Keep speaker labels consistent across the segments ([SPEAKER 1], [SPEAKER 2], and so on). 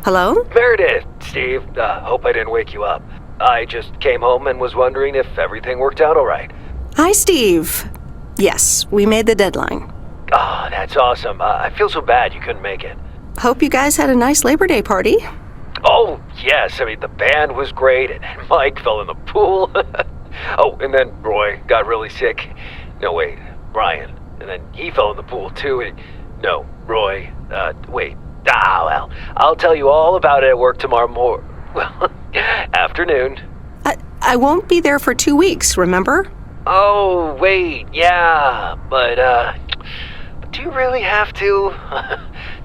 [SPEAKER 1] Hello?
[SPEAKER 2] Meredith, Steve. Hope I didn't wake you up. I just came home and was wondering if everything worked out all right.
[SPEAKER 1] Hi, Steve. Yes, we made the deadline.
[SPEAKER 2] Ah, that's awesome. I feel so bad you couldn't make it.
[SPEAKER 1] Hope you guys had a nice Labor Day party.
[SPEAKER 2] Oh, yes. I mean, the band was great, and Mike fell in the pool. Oh, and then Roy got really sick. No, wait, Brian. And then he fell in the pool, too. No, Roy. Wait. Well, I'll tell you all about it at work tomorrow afternoon.
[SPEAKER 1] I won't be there for 2 weeks, remember?
[SPEAKER 2] Oh, wait, yeah, but do you really have to?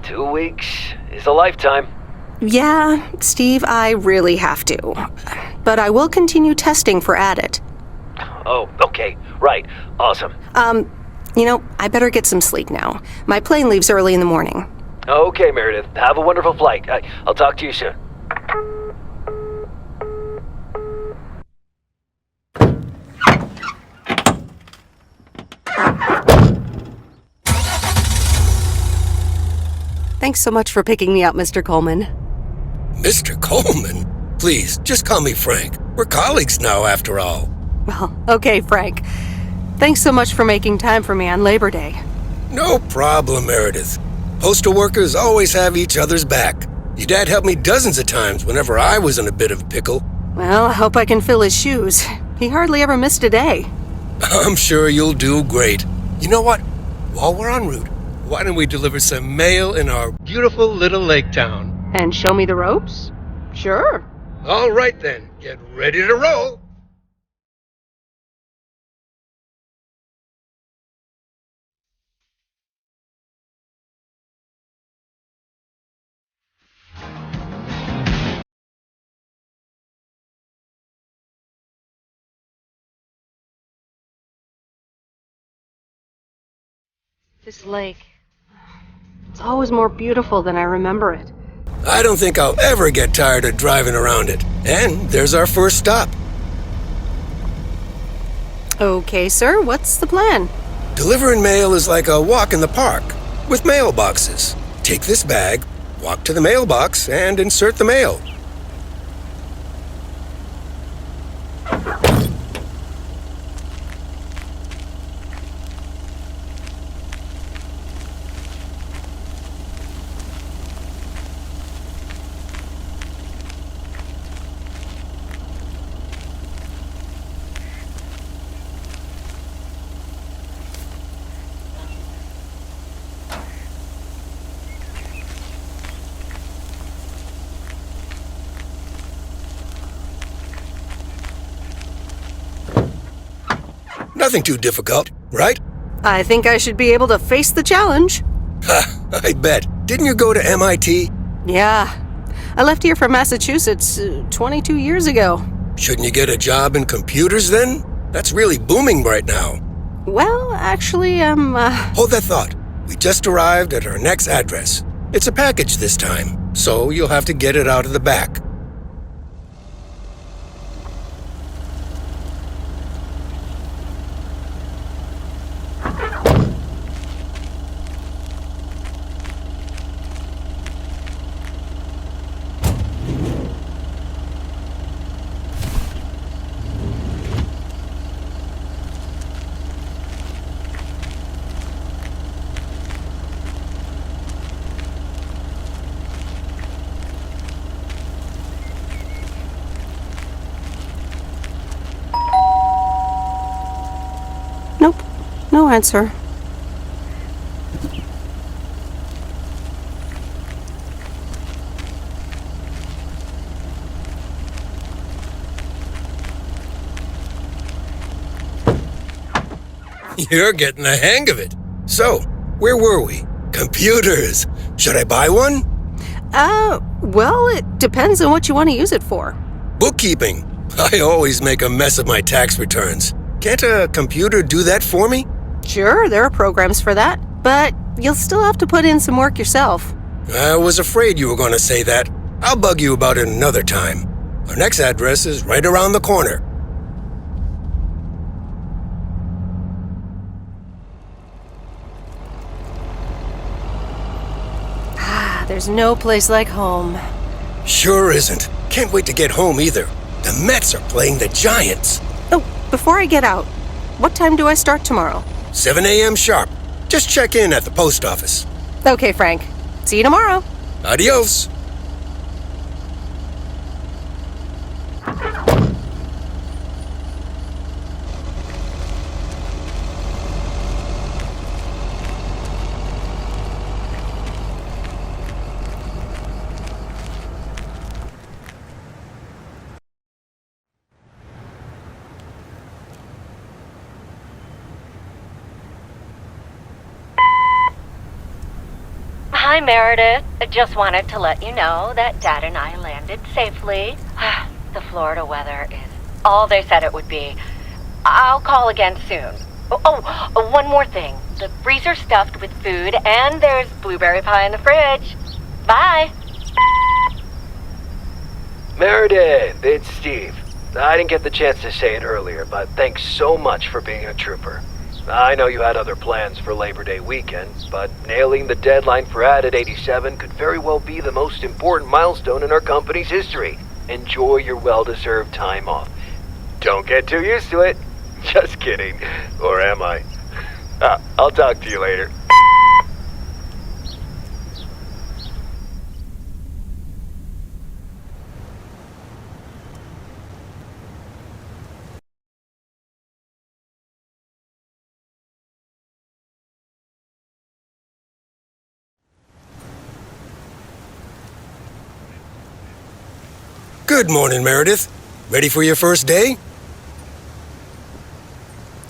[SPEAKER 2] 2 weeks is a lifetime.
[SPEAKER 1] Yeah, Steve, I really have to. But I will continue testing for Addit.
[SPEAKER 2] Oh, okay, right, awesome.
[SPEAKER 1] I better get some sleep now. My plane leaves early in the morning.
[SPEAKER 2] Okay, Meredith, have a wonderful flight. I'll talk to you soon.
[SPEAKER 1] Thanks so much for picking me up, Mr. Coleman.
[SPEAKER 3] Mr. Coleman? Please, just call me Frank. We're colleagues now, after all.
[SPEAKER 1] Well, okay, Frank. Thanks so much for making time for me on Labor Day.
[SPEAKER 3] No problem, Meredith. Postal workers always have each other's back. Your dad helped me dozens of times whenever I was in a bit of a pickle.
[SPEAKER 1] Well, I hope I can fill his shoes. He hardly ever missed a day.
[SPEAKER 3] I'm sure you'll do great. You know what? While we're en route, why don't we deliver some mail in our beautiful little lake town?
[SPEAKER 1] And show me the ropes? Sure.
[SPEAKER 3] All right then, get ready to roll.
[SPEAKER 1] This lake, it's always more beautiful than I remember it.
[SPEAKER 3] I don't think I'll ever get tired of driving around it. And there's our first stop.
[SPEAKER 1] Okay, sir, what's the plan?
[SPEAKER 3] Delivering mail is like a walk in the park, with mailboxes. Take this bag, walk to the mailbox, and insert the mail. Nothing too difficult, right?
[SPEAKER 1] I think I should be able to face the challenge.
[SPEAKER 3] Ha, I bet. Didn't you go to MIT?
[SPEAKER 1] Yeah. I left here from Massachusetts 22 years ago.
[SPEAKER 3] Shouldn't you get a job in computers then? That's really booming right now.
[SPEAKER 1] Well, actually,
[SPEAKER 3] Hold that thought. We just arrived at our next address. It's a package this time, so you'll have to get it out of the back.
[SPEAKER 1] nope, no answer.
[SPEAKER 3] You're getting the hang of it. So, where were we? Computers. Should I buy one?
[SPEAKER 1] Well, it depends on what you want to use it for.
[SPEAKER 3] Bookkeeping. I always make a mess of my tax returns. Can't a computer do that for me?
[SPEAKER 1] Sure, there are programs for that, but you'll still have to put in some work yourself.
[SPEAKER 3] I was afraid you were going to say that. I'll bug you about it another time. Our next address is right around the corner.
[SPEAKER 1] There's no place like home.
[SPEAKER 3] Sure isn't. Can't wait to get home either. The Mets are playing the Giants.
[SPEAKER 1] Oh, before I get out, what time do I start tomorrow?
[SPEAKER 3] 7 a.m. sharp. Just check in at the post office.
[SPEAKER 1] Okay, Frank. See you tomorrow.
[SPEAKER 3] Adios.
[SPEAKER 4] Hi, Meredith. I just wanted to let you know that Dad and I landed safely. The Florida weather is all they said it would be. I'll call again soon. One more thing. The freezer's stuffed with food, and there's blueberry pie in the fridge. Bye.
[SPEAKER 2] Meredith, it's Steve. I didn't get the chance to say it earlier, but thanks so much for being a trooper. I know you had other plans for Labor Day weekend, but nailing the deadline for Added 87 could very well be the most important milestone in our company's history. Enjoy your well-deserved time off. Don't get too used to it. Just kidding. Or am I? I'll talk to you later.
[SPEAKER 3] Good morning, Meredith. Ready for your first day?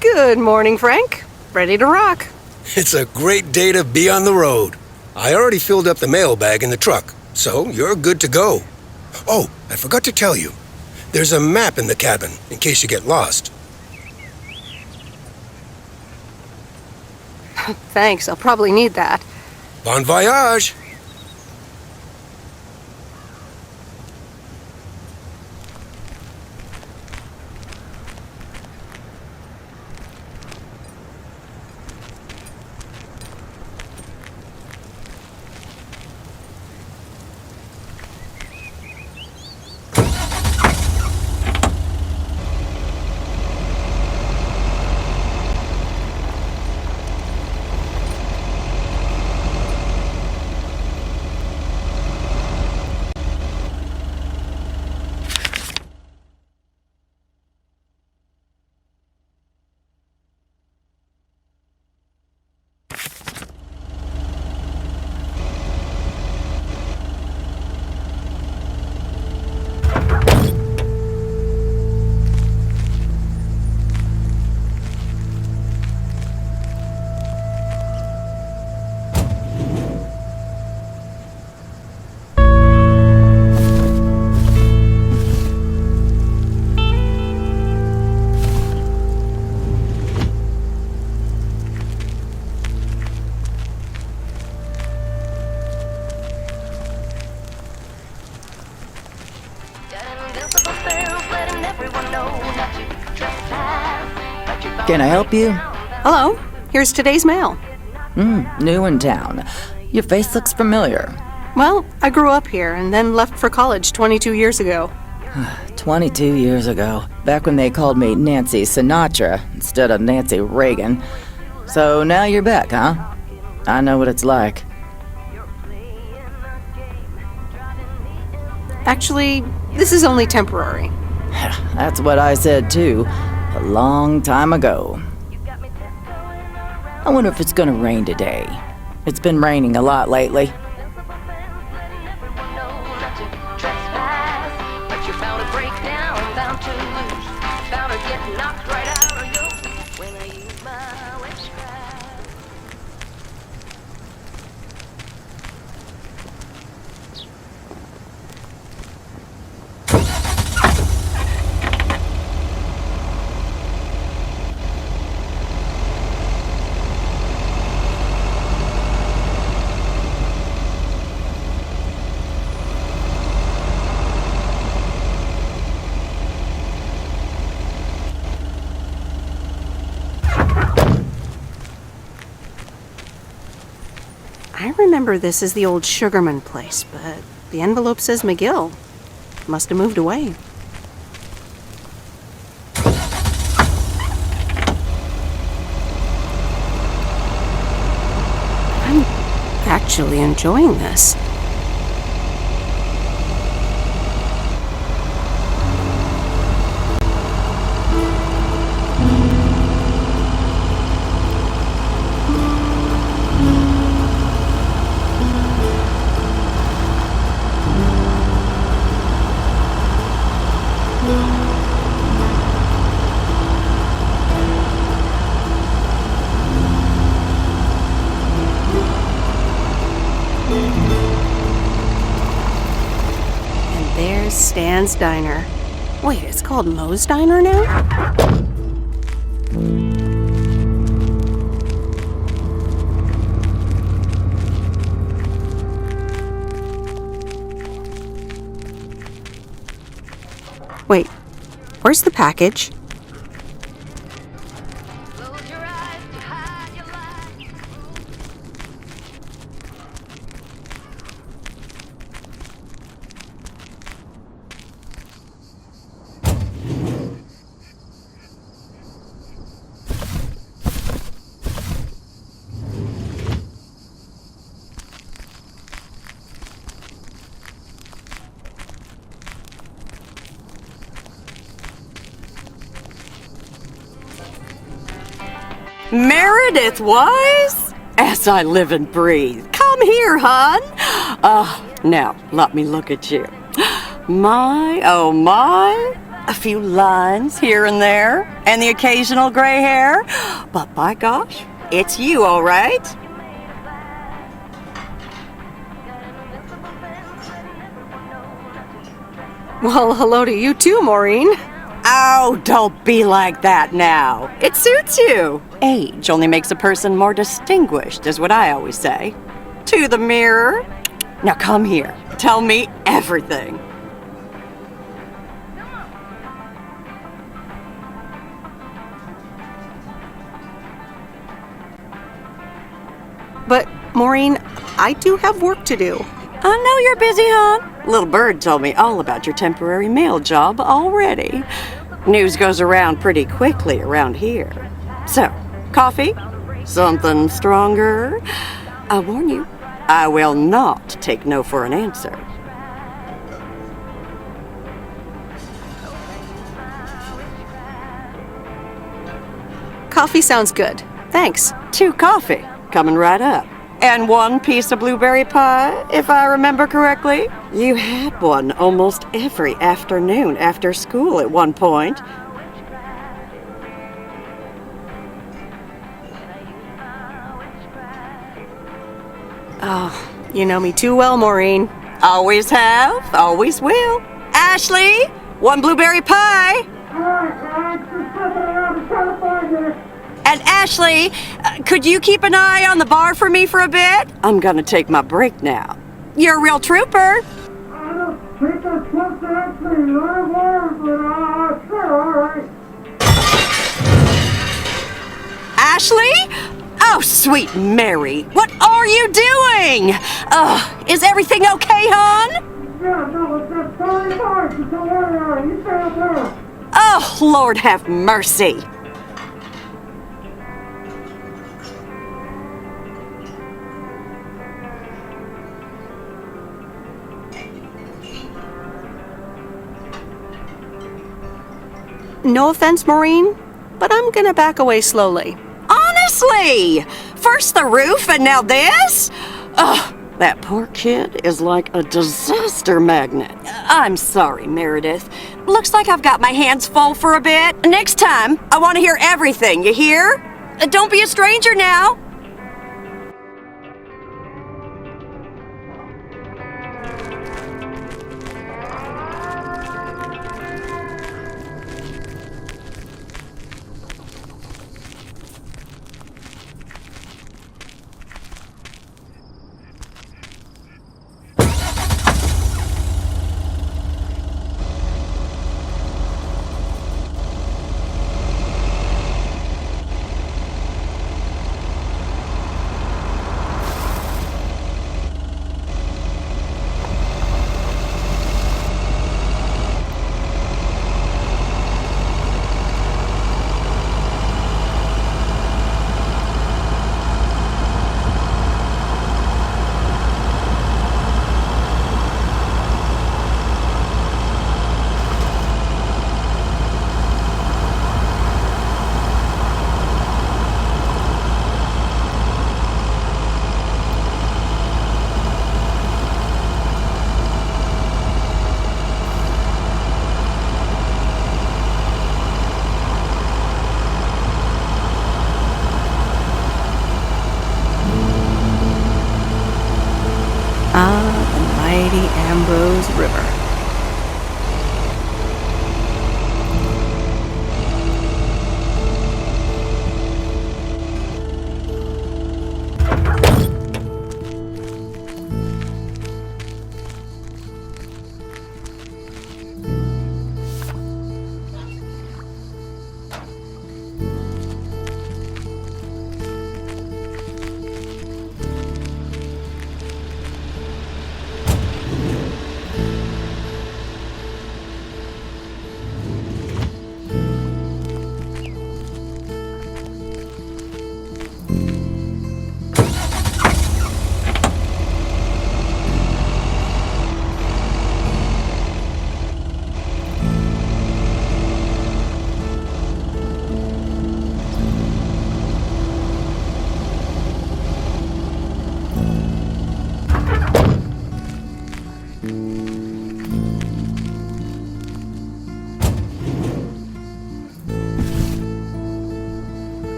[SPEAKER 1] Good morning, Frank. Ready to rock.
[SPEAKER 3] It's a great day to be on the road. I already filled up the mailbag in the truck, so you're good to go. Oh, I forgot to tell you. There's a map in the cabin, in case you get lost.
[SPEAKER 1] Thanks, I'll probably need that.
[SPEAKER 3] Bon voyage!
[SPEAKER 5] Can I help you?
[SPEAKER 1] Hello, here's today's mail.
[SPEAKER 5] New in town. Your face looks familiar.
[SPEAKER 1] Well, I grew up here and then left for college 22 years ago.
[SPEAKER 5] 22 years ago, back when they called me Nancy Sinatra instead of Nancy Reagan. So now you're back, huh? I know what it's like.
[SPEAKER 1] Actually, this is only temporary.
[SPEAKER 5] That's what I said too, a long time ago. I wonder if it's gonna rain today. It's been raining a lot lately.
[SPEAKER 1] I remember this as the old Sugarman place, but The envelope says McGill. Must have moved away. I'm actually enjoying this. There's Stan's Diner. Wait, it's called Moe's Diner now? Wait, where's the package?
[SPEAKER 6] Meredith Weiss? As I live and breathe. Come here, hon. Now, let me look at you. My, oh my. A few lines here and there, and the occasional gray hair. But by gosh, it's you, all right?
[SPEAKER 1] Well, hello to you too, Maureen.
[SPEAKER 6] Oh, don't be like that now. It suits you. Age only makes a person more distinguished, is what I always say. To the mirror. Now come here. Tell me everything.
[SPEAKER 1] But, Maureen, I do have work to do.
[SPEAKER 6] I know you're busy, hon. Little Bird told me all about your temporary mail job already. News goes around pretty quickly around here. So, coffee? Something stronger? I warn you, I will not take no for an answer.
[SPEAKER 1] Coffee sounds good. Thanks.
[SPEAKER 6] 2 coffee, coming right up. And 1 piece of blueberry pie, if I remember correctly. You had one almost every afternoon after school at one point.
[SPEAKER 1] Oh, you know me too well, Maureen.
[SPEAKER 6] Always have, always will. Ashley, 1 blueberry pie. And Ashley, could you keep an eye on the bar for me for a bit? I'm gonna take my break now. You're a real trooper.
[SPEAKER 7] I don't think I trust Ashley. I was, but sure, all right.
[SPEAKER 6] Ashley? Oh, sweet Mary, what are you doing? Is everything okay, hon?
[SPEAKER 7] Yeah, no, it's just sorry, sorry. Just don't worry, you stay up there.
[SPEAKER 6] Oh, Lord have mercy.
[SPEAKER 1] No offense, Maureen, but I'm gonna back away slowly.
[SPEAKER 6] Honestly! First the roof and now this? Ugh, that poor kid is like a disaster magnet. I'm sorry, Meredith. Looks like I've got my hands full for a bit. Next time, I want to hear everything, you hear? Don't be a stranger now.
[SPEAKER 1] Ah, the mighty Ambrose River.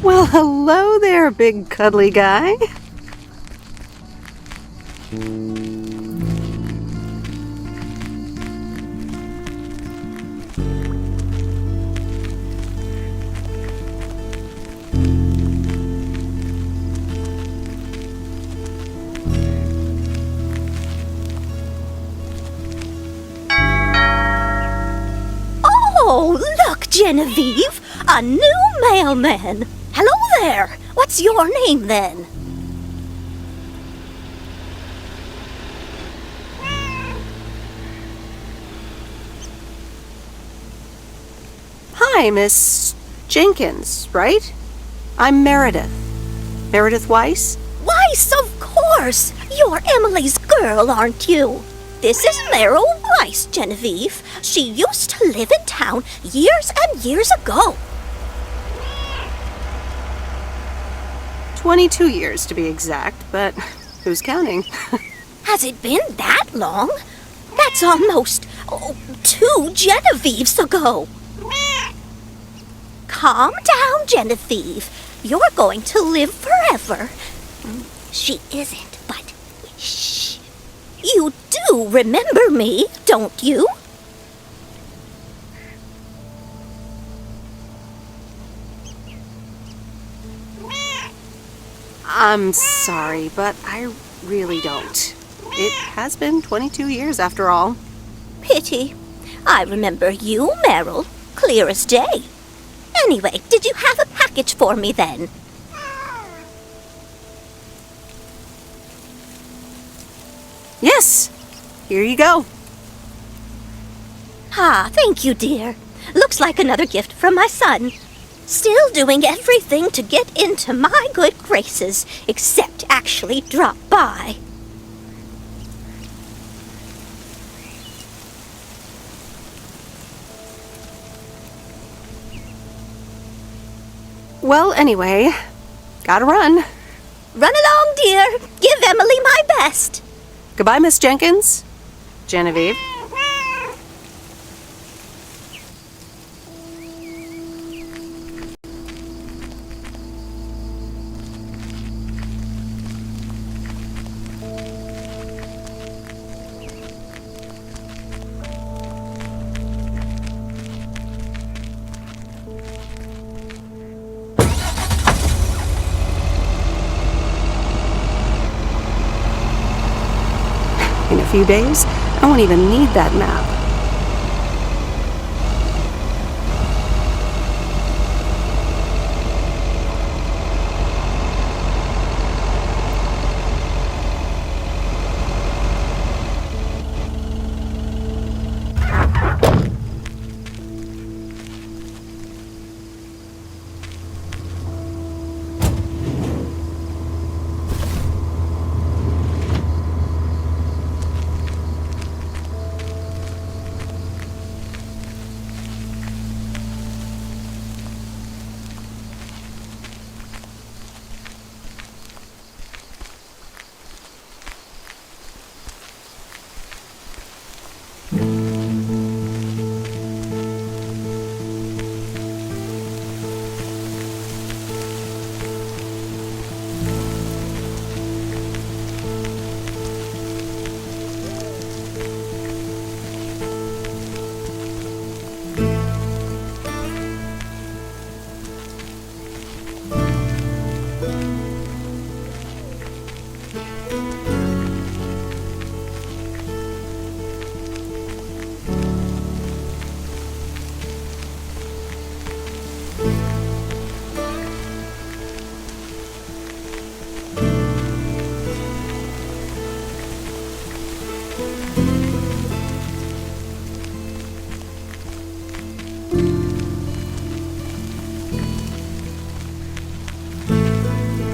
[SPEAKER 1] Well, hello there, big cuddly guy.
[SPEAKER 8] Oh, look, Genevieve! A new mailman! Hello there! What's your name, then?
[SPEAKER 1] Hi, Miss Jenkins, right? I'm Meredith. Meredith Weiss?
[SPEAKER 8] Weiss, of course! You're Emily's girl, aren't you? This is Meryl Weiss, Genevieve. She used to live in town years and years ago.
[SPEAKER 1] 22 years to be exact, but who's counting?
[SPEAKER 8] Has it been that long? That's almost 2 Genevieves ago. Calm down, Genevieve. You're going to live forever. She isn't, but shh. You do remember me, don't you?
[SPEAKER 1] I'm sorry, but I really don't. It has been 22 years after all.
[SPEAKER 8] Pity. I remember you, Meryl, clear as day. Anyway, did you have a package for me then?
[SPEAKER 1] Yes! Here you go.
[SPEAKER 8] Ah, thank you, dear. Looks like another gift from my son. Still doing everything to get into my good graces, except actually drop by.
[SPEAKER 1] Well, anyway, gotta run.
[SPEAKER 8] Run along, dear. Give Emily my best.
[SPEAKER 1] Goodbye, Miss Jenkins. Genevieve. In a few days, I won't even need that map.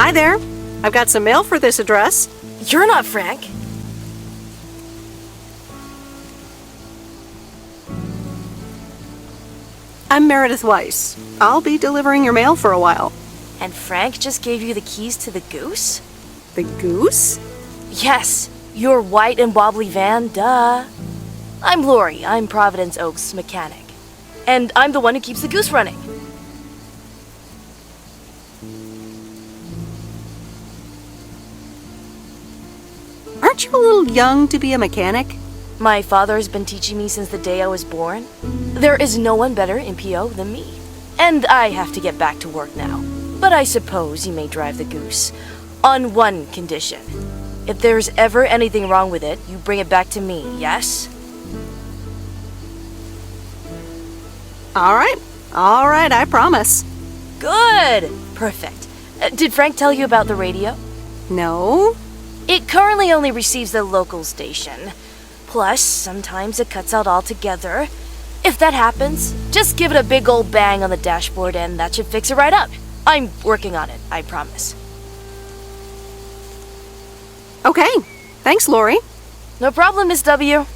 [SPEAKER 1] Hi there. I've got some mail for this address.
[SPEAKER 9] You're not Frank.
[SPEAKER 1] I'm Meredith Weiss. I'll be delivering your mail for a while.
[SPEAKER 9] And Frank just gave you the keys to the goose?
[SPEAKER 1] The goose?
[SPEAKER 9] Yes, your white and wobbly van, duh. I'm Lori. I'm Providence Oaks mechanic. And I'm the one who keeps the goose running.
[SPEAKER 1] Aren't you a little young to be a mechanic?
[SPEAKER 9] My father has been teaching me since the day I was born. There is no one better in PO than me. And I have to get back to work now. But I suppose you may drive the goose. On one condition. If there's ever anything wrong with it, you bring it back to me, yes?
[SPEAKER 1] All right, I promise.
[SPEAKER 9] Good! Perfect. Did Frank tell you about the radio?
[SPEAKER 1] No?
[SPEAKER 9] It currently only receives the local station. Plus, sometimes it cuts out altogether. If that happens, just give it a big old bang on the dashboard and that should fix it right up. I'm working on it, I promise.
[SPEAKER 1] Okay, thanks, Lori.
[SPEAKER 9] No problem, Miss W.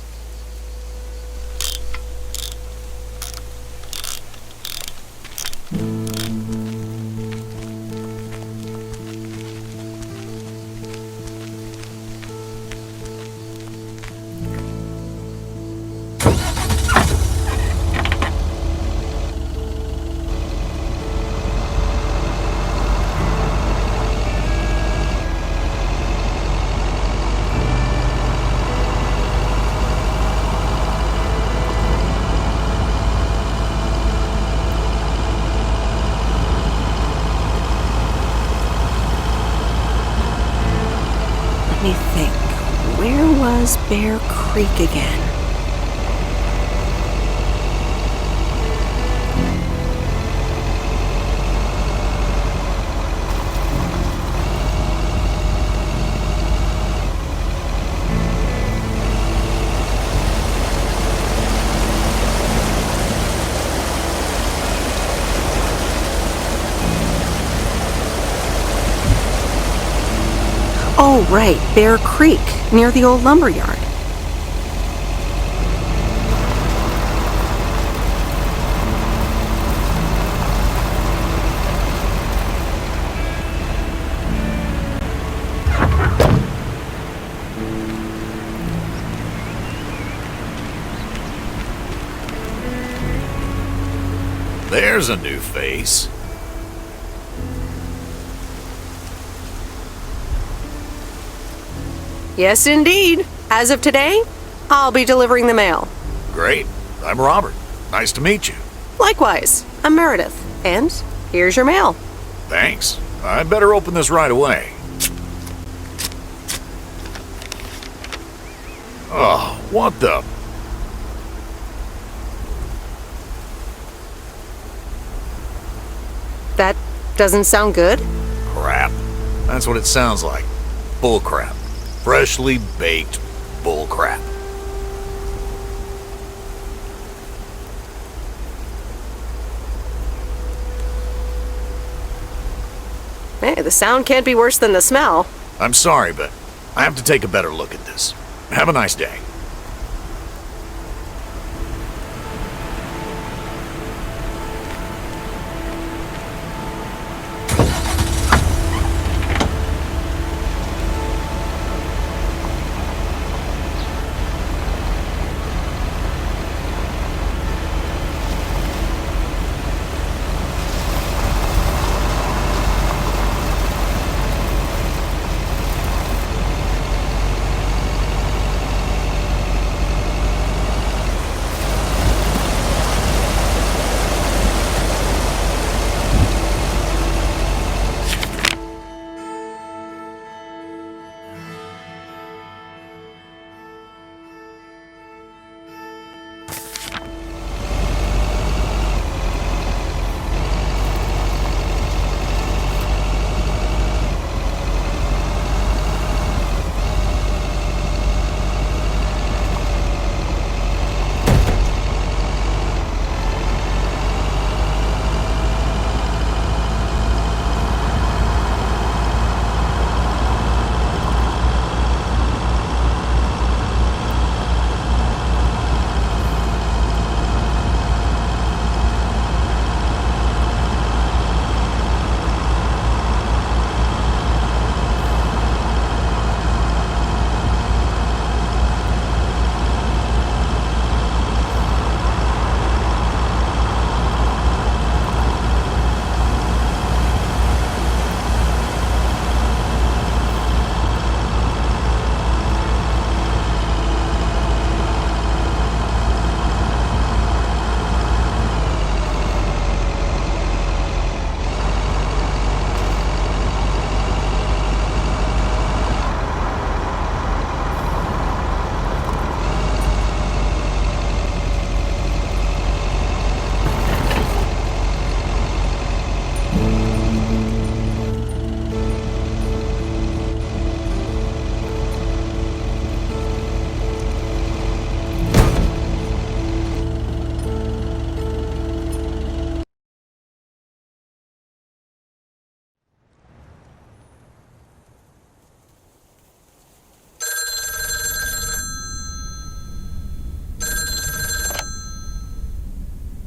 [SPEAKER 1] Let me think. Where was Bear Creek again? Oh, right, Bear Creek, near the old lumber yard.
[SPEAKER 10] There's a new face.
[SPEAKER 1] Yes, indeed. As of today, I'll be delivering the mail.
[SPEAKER 10] Great. I'm Robert. Nice to meet you.
[SPEAKER 1] Likewise, I'm Meredith. And here's your mail.
[SPEAKER 10] Thanks. I better open this right away. Oh, what the...
[SPEAKER 1] That doesn't sound good.
[SPEAKER 10] crap. That's what it sounds like. Bull crap. Freshly baked bull crap.
[SPEAKER 1] Hey, the sound can't be worse than the smell.
[SPEAKER 10] I'm sorry, but I have to take a better look at this. Have a nice day.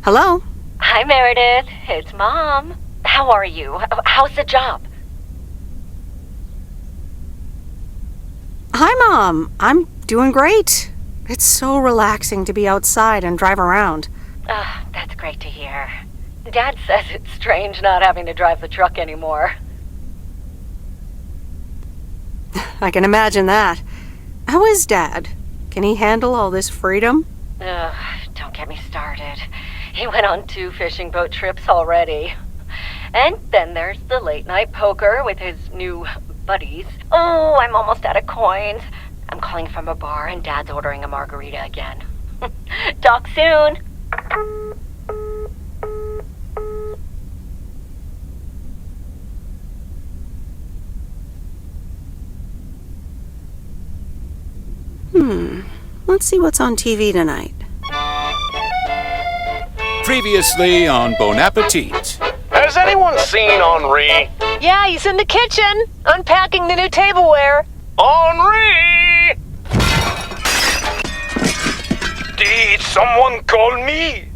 [SPEAKER 1] Hello?
[SPEAKER 4] Hi, Meredith. It's Mom. How are you? How's the job?
[SPEAKER 1] Hi, Mom. I'm doing great. It's so relaxing to be outside and drive around.
[SPEAKER 4] That's great to hear. Dad says it's strange not having to drive the truck anymore.
[SPEAKER 1] I can imagine that. How is Dad? Can he handle all this freedom?
[SPEAKER 4] Don't get me started. He went on 2 fishing boat trips already. And then there's the late night poker with his new buddies. Oh, I'm almost out of coins. I'm calling from a bar and Dad's ordering a margarita again. Talk soon.
[SPEAKER 1] Let's see what's on TV tonight.
[SPEAKER 11] Previously on Bon Appetit.
[SPEAKER 12] Has anyone seen Henri?
[SPEAKER 13] Yeah, he's in the kitchen, unpacking the new tableware.
[SPEAKER 12] Henri! Did someone call me?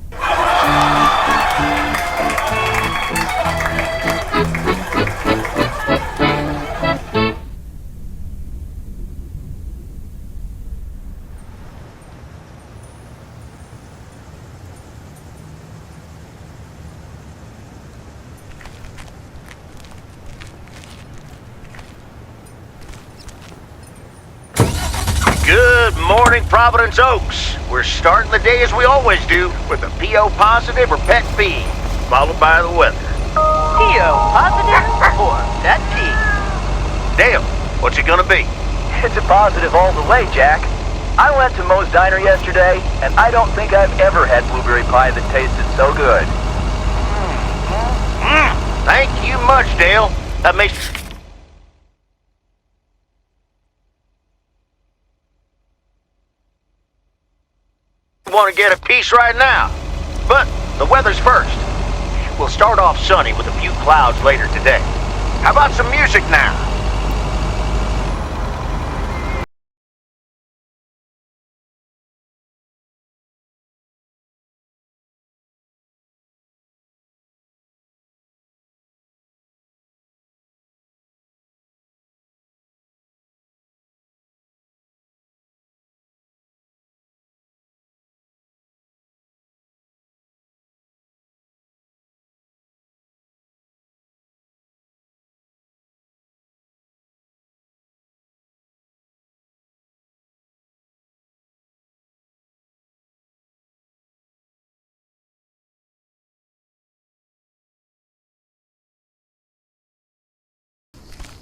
[SPEAKER 14] Good morning, Providence Oaks. We're starting the day as we always do, with a PO positive or pet peeve, followed by the weather.
[SPEAKER 15] PO positive or pet peeve?
[SPEAKER 14] Dale, what's it gonna be?
[SPEAKER 15] It's a positive all the way, Jack. I went to Moe's Diner yesterday, and I don't think I've ever had blueberry pie that tasted so good.
[SPEAKER 14] Thank you much, Dale. That makes... want to get a piece right now. But the weather's first. We'll start off sunny with a few clouds later today. How about some music now?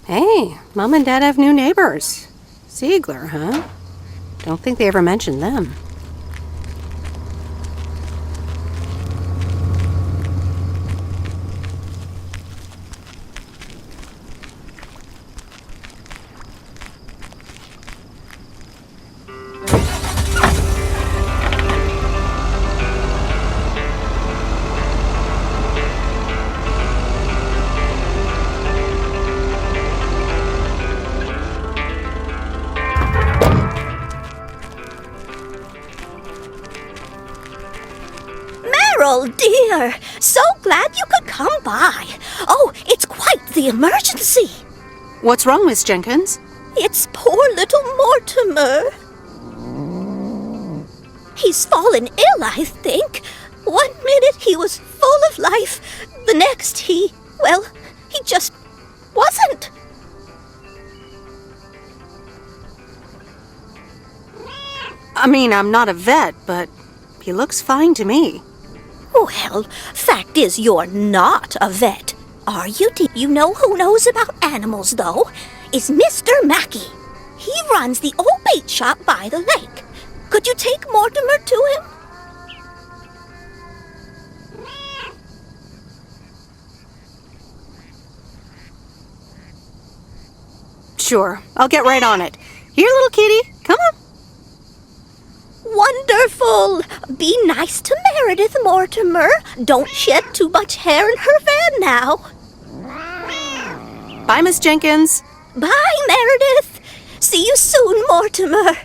[SPEAKER 1] Hey, Mom and Dad have new neighbors. Ziegler, huh? Don't think they ever mentioned them.
[SPEAKER 8] Carol, dear, so glad you could come by. Oh, it's quite the emergency.
[SPEAKER 1] What's wrong, Miss Jenkins?
[SPEAKER 8] It's poor little Mortimer. He's fallen ill, I think. 1 minute he was full of life, the next he just wasn't.
[SPEAKER 1] I mean, I'm not a vet, but he looks fine to me.
[SPEAKER 8] Well, fact is you're not a vet. Are you? You know who knows about animals, though? Is Mr. Mackey. He runs the old bait shop by the lake. Could you take Mortimer to him?
[SPEAKER 1] Sure, I'll get right on it. Here, little kitty, come on.
[SPEAKER 8] Wonderful! Be nice to Meredith, Mortimer. Don't shed too much hair in her van now.
[SPEAKER 1] Bye, Miss Jenkins.
[SPEAKER 8] Bye, Meredith. See you soon, Mortimer.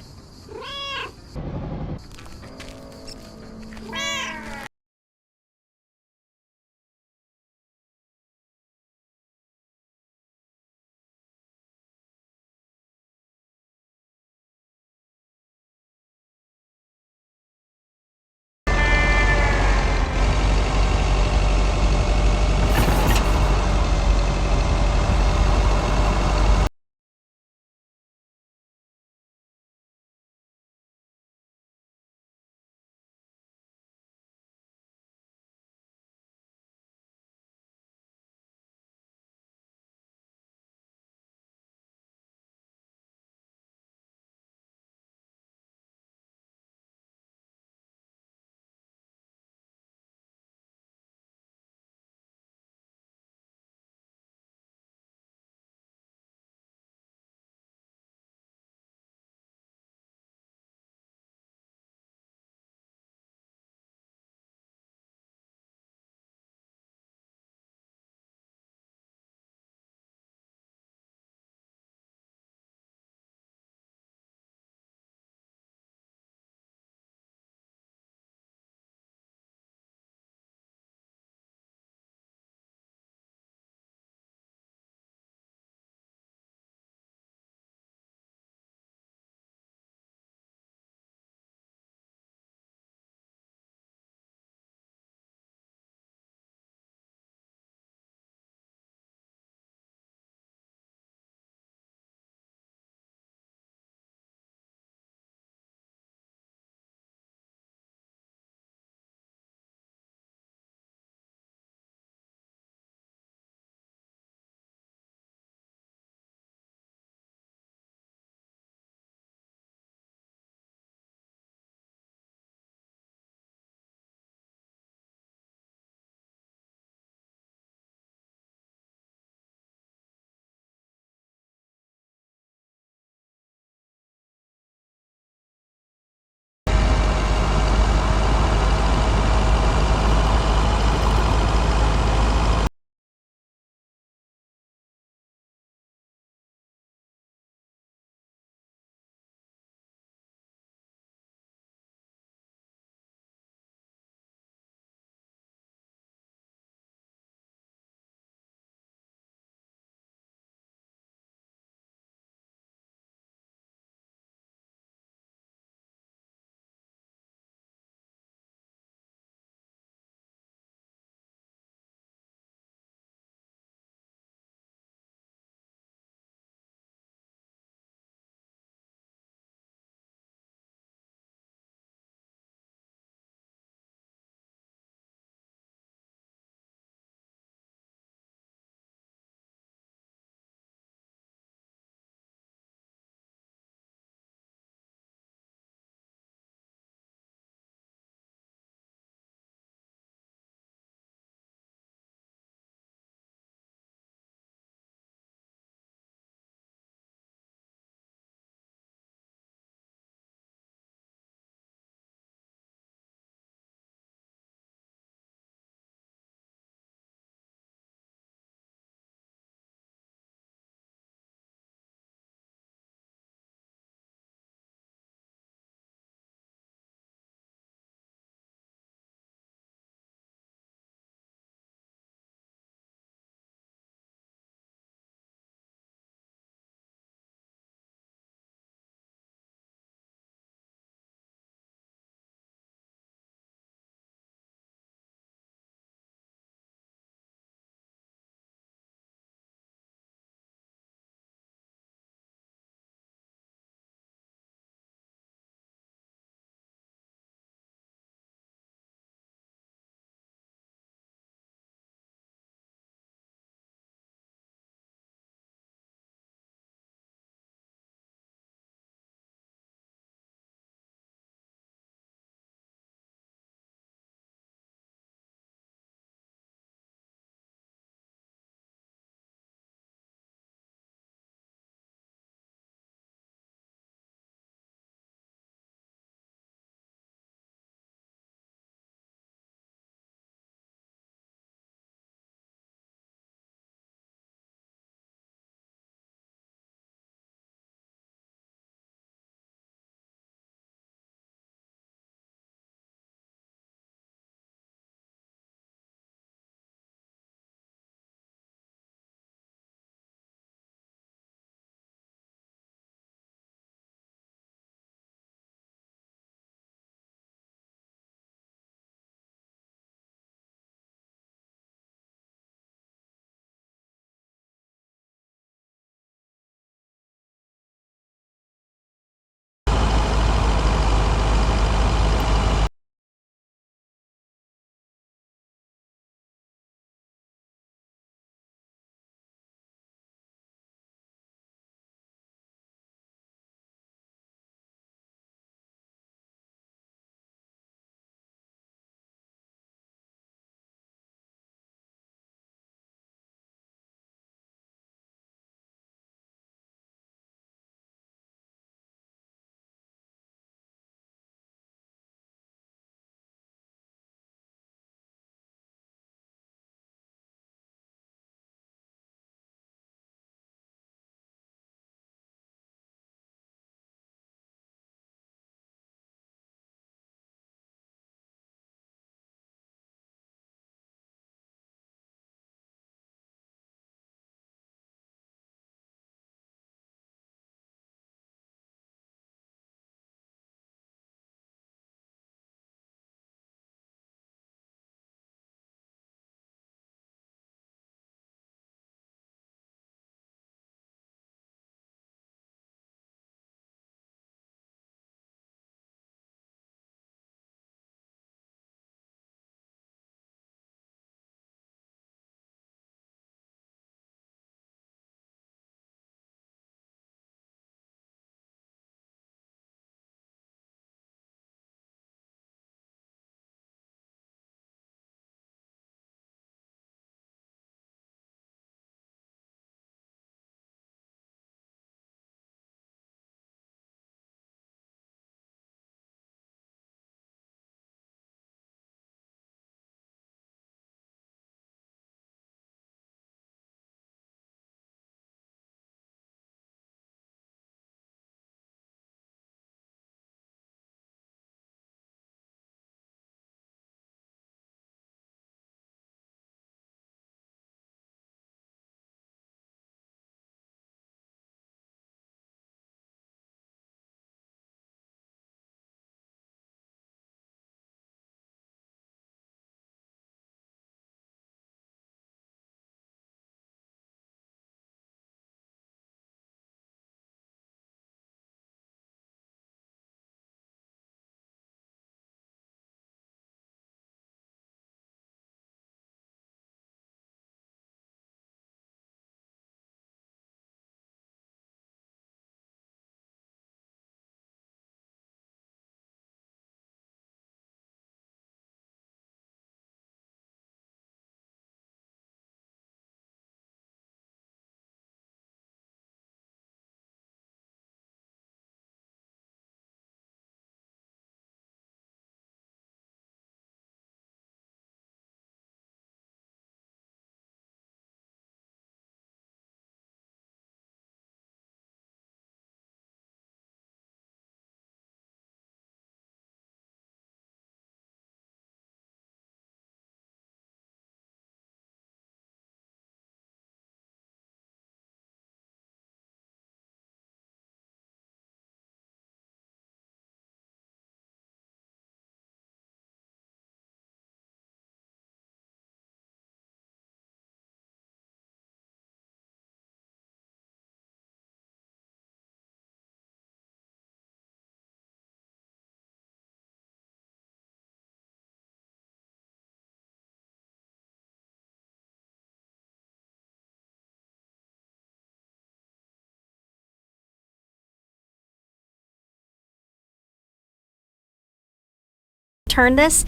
[SPEAKER 16] return this,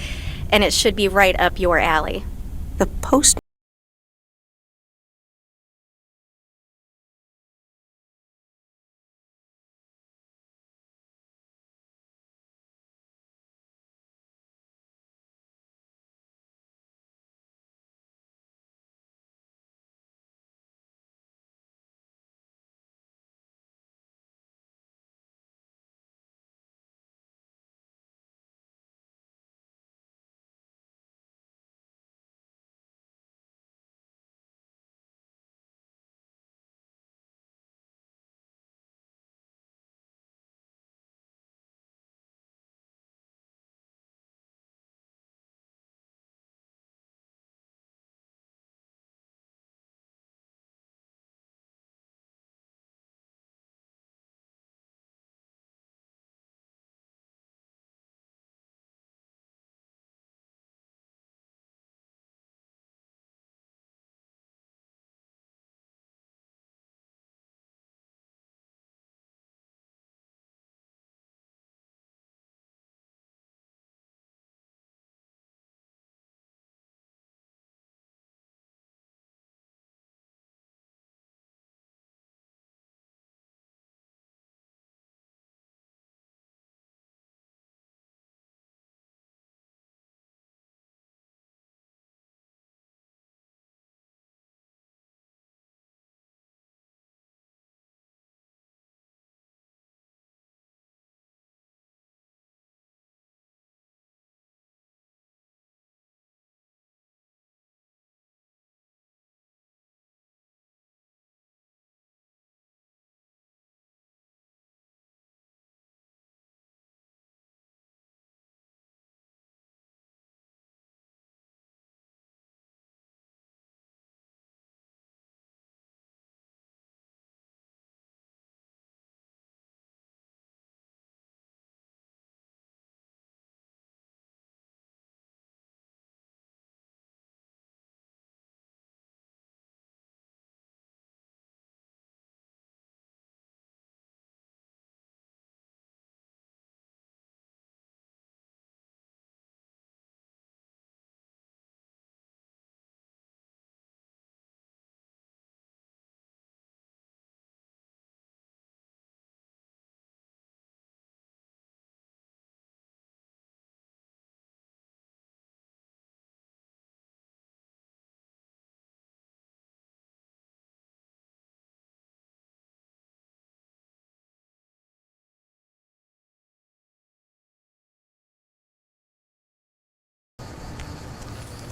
[SPEAKER 16] and it should be right up your alley.
[SPEAKER 1] The post.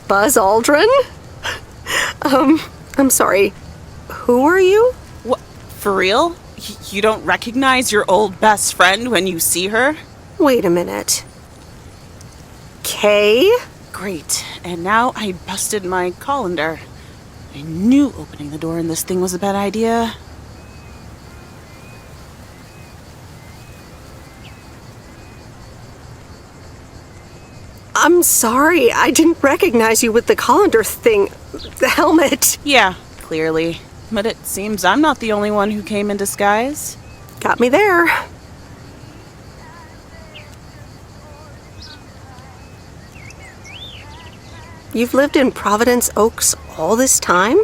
[SPEAKER 1] Buzz Aldrin? I'm sorry. Who are you?
[SPEAKER 17] What? For real? You don't recognize your old best friend when you see her?
[SPEAKER 1] Wait a minute. Kay?
[SPEAKER 17] Great. And now I busted my colander. I knew opening the door in this thing was a bad idea.
[SPEAKER 1] I'm sorry. I didn't recognize you with the colander thing. The helmet.
[SPEAKER 17] Yeah, clearly. But it seems I'm not the only one who came in disguise.
[SPEAKER 1] Got me there. You've lived in Providence Oaks all this time?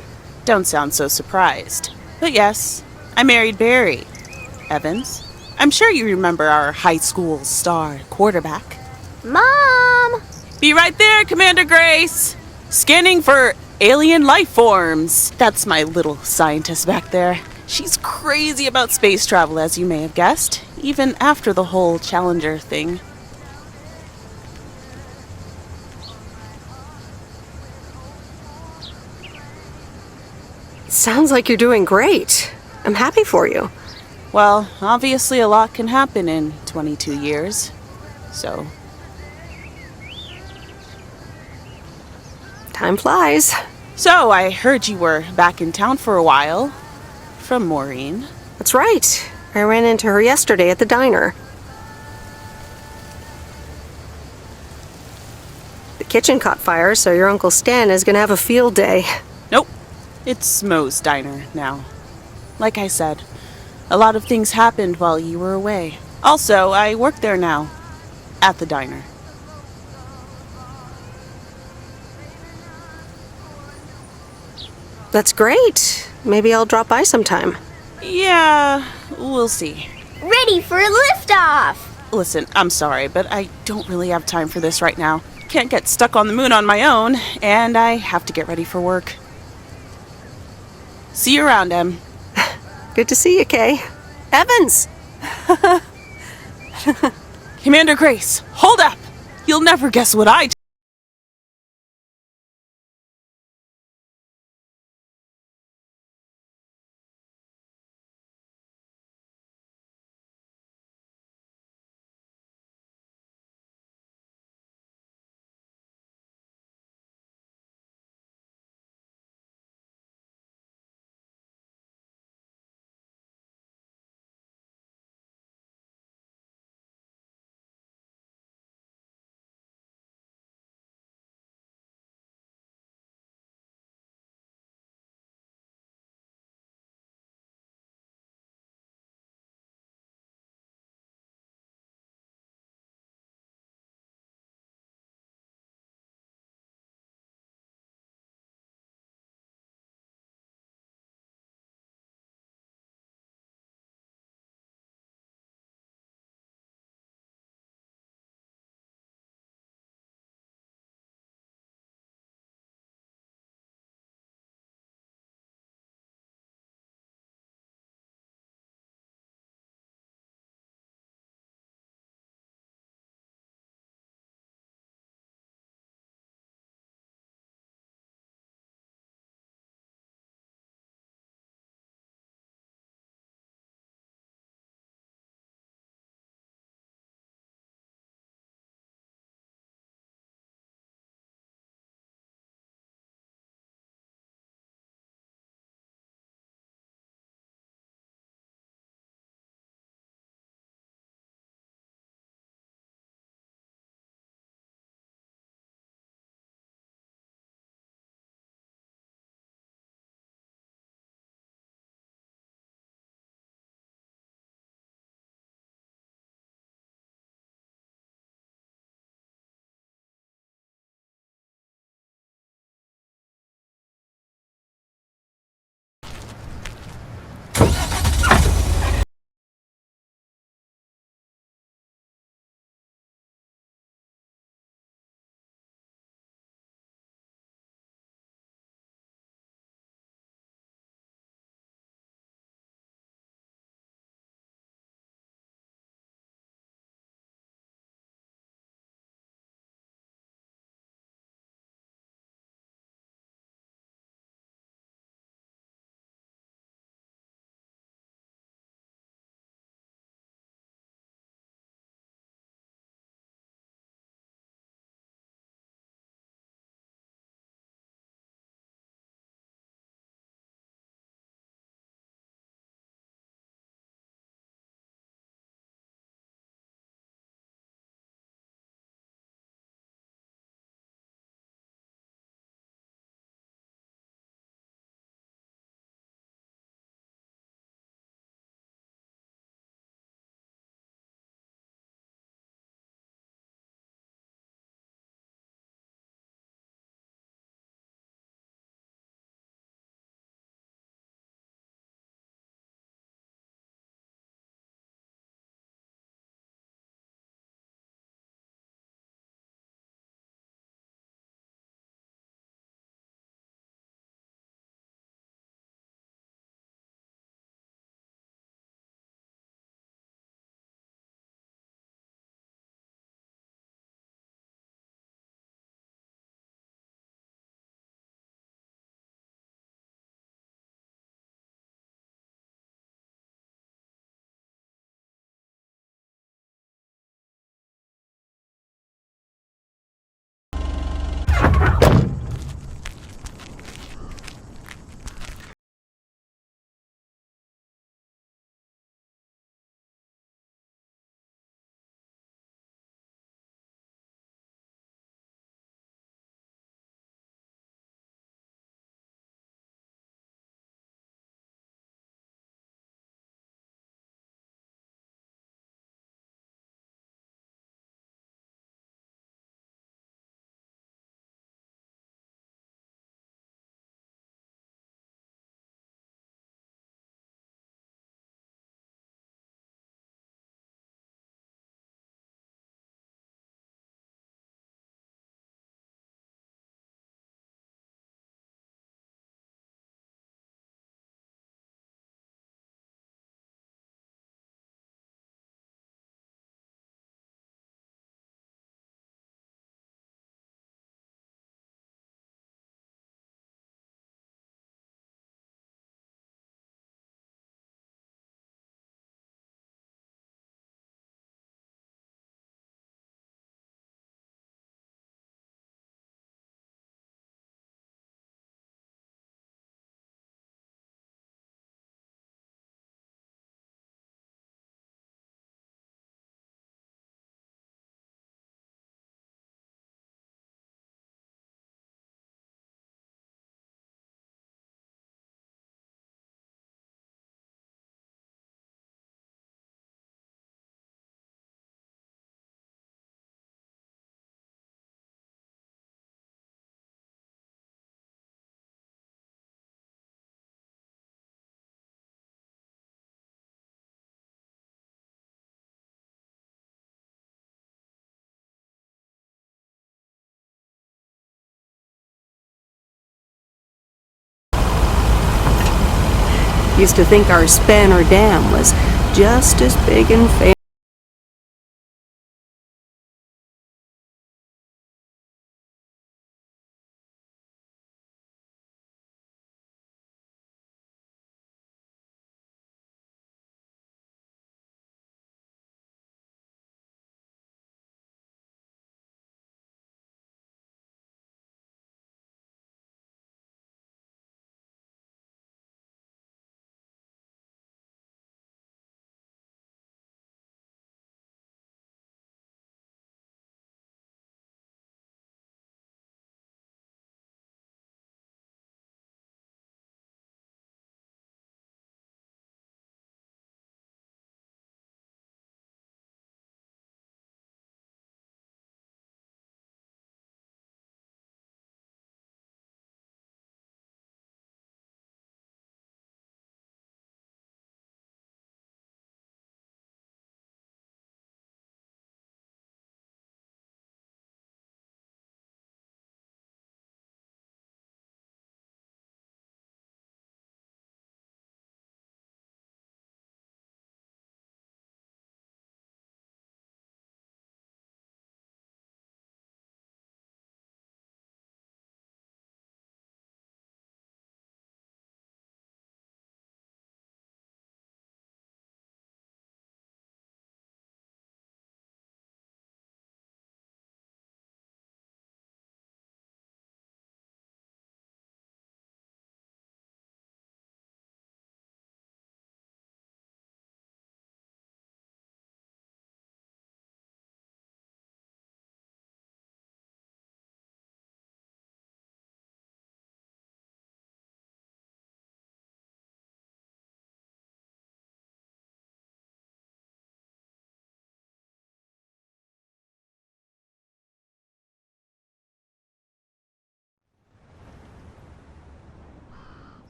[SPEAKER 17] Don't sound so surprised. But yes, I married Barry. Evans. I'm sure you remember our high school star quarterback.
[SPEAKER 8] Mom!
[SPEAKER 17] Be right there, Commander Grace! Scanning for alien life forms. That's my little scientist back there. She's crazy about space travel, as you may have guessed, even after the whole Challenger thing.
[SPEAKER 1] Sounds like you're doing great. I'm happy for you.
[SPEAKER 17] Well, obviously a lot can happen in 22 years. So...
[SPEAKER 1] time flies.
[SPEAKER 17] So, I heard you were back in town for a while. From Maureen.
[SPEAKER 1] That's right. I ran into her yesterday at the diner. The kitchen caught fire, so your Uncle Stan is gonna have a field day.
[SPEAKER 17] Nope. It's Mo's diner now. Like I said, a lot of things happened while you were away. Also, I work there now. At the diner.
[SPEAKER 1] That's great. Maybe I'll drop by sometime.
[SPEAKER 17] Yeah, we'll see.
[SPEAKER 8] Ready for a liftoff!
[SPEAKER 17] Listen, I'm sorry, but I don't really have time for this right now. Can't get stuck on the moon on my own, and I have to get ready for work. See you around, Em.
[SPEAKER 1] Good to see you, Kay. Evans!
[SPEAKER 17] Commander Grace, hold up! You'll never guess what I
[SPEAKER 1] Used to think our Spanner Dam was just as big and famous.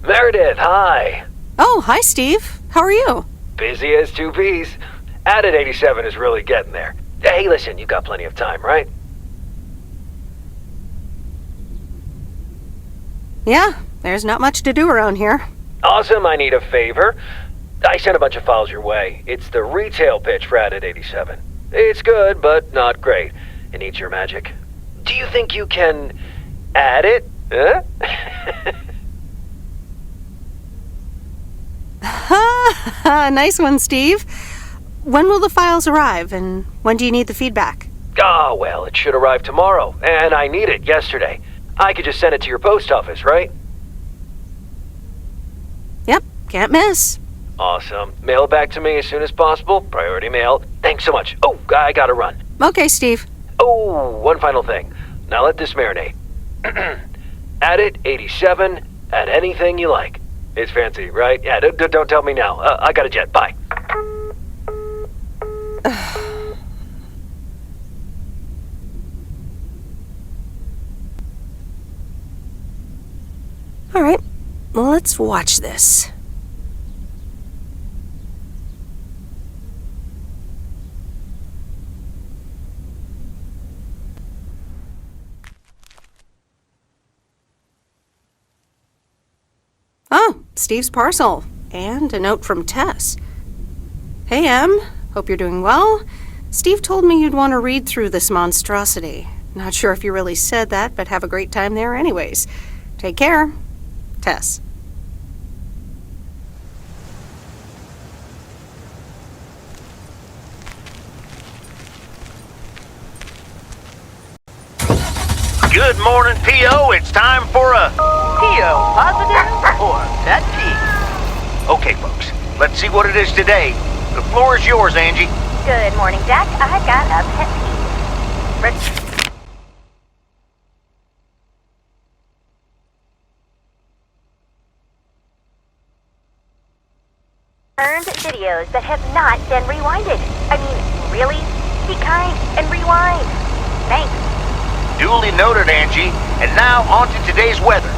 [SPEAKER 2] Meredith, hi.
[SPEAKER 1] Oh, hi, Steve. How are you?
[SPEAKER 2] Busy as two peas. Added 87 is really getting there. Hey, listen, you got plenty of time, right?
[SPEAKER 1] Yeah, there's not much to do around here.
[SPEAKER 2] Awesome, I need a favor. I sent a bunch of files your way. It's the retail pitch for Added 87. It's good, but not great. It needs your magic. Do you think you can add it? Huh?
[SPEAKER 1] Nice one, Steve. When will the files arrive, and when do you need the feedback?
[SPEAKER 2] Oh, well, it should arrive tomorrow, and I need it yesterday. I could just send it to your post office, right?
[SPEAKER 1] Yep, can't miss.
[SPEAKER 2] Awesome. Mail it back to me as soon as possible. Priority mail. Thanks so much. Oh, I gotta run.
[SPEAKER 1] Okay, Steve.
[SPEAKER 2] Oh, one final thing. Now let this marinate. Add it 87 at anything you like. It's fancy, right? Yeah, don't tell me now. I got a jet. Bye.
[SPEAKER 1] All right, well, let's watch this. Oh, Steve's parcel. And a note from Tess. Hey, Em. Hope you're doing well. Steve told me you'd want to read through this monstrosity. Not sure if you really said that, but have a great time there anyways. Take care. Tess.
[SPEAKER 14] Good morning, P.O. It's time for a... P.O. Positive or pet peeve? Okay, folks. Let's see what it is today. The floor is yours, Angie.
[SPEAKER 4] Good morning, Jack. I've got a pet peeve. Earned videos that have not been rewinded. I mean, really? Be kind and rewind. Thanks.
[SPEAKER 14] Duly noted, Angie. And now on to today's weather.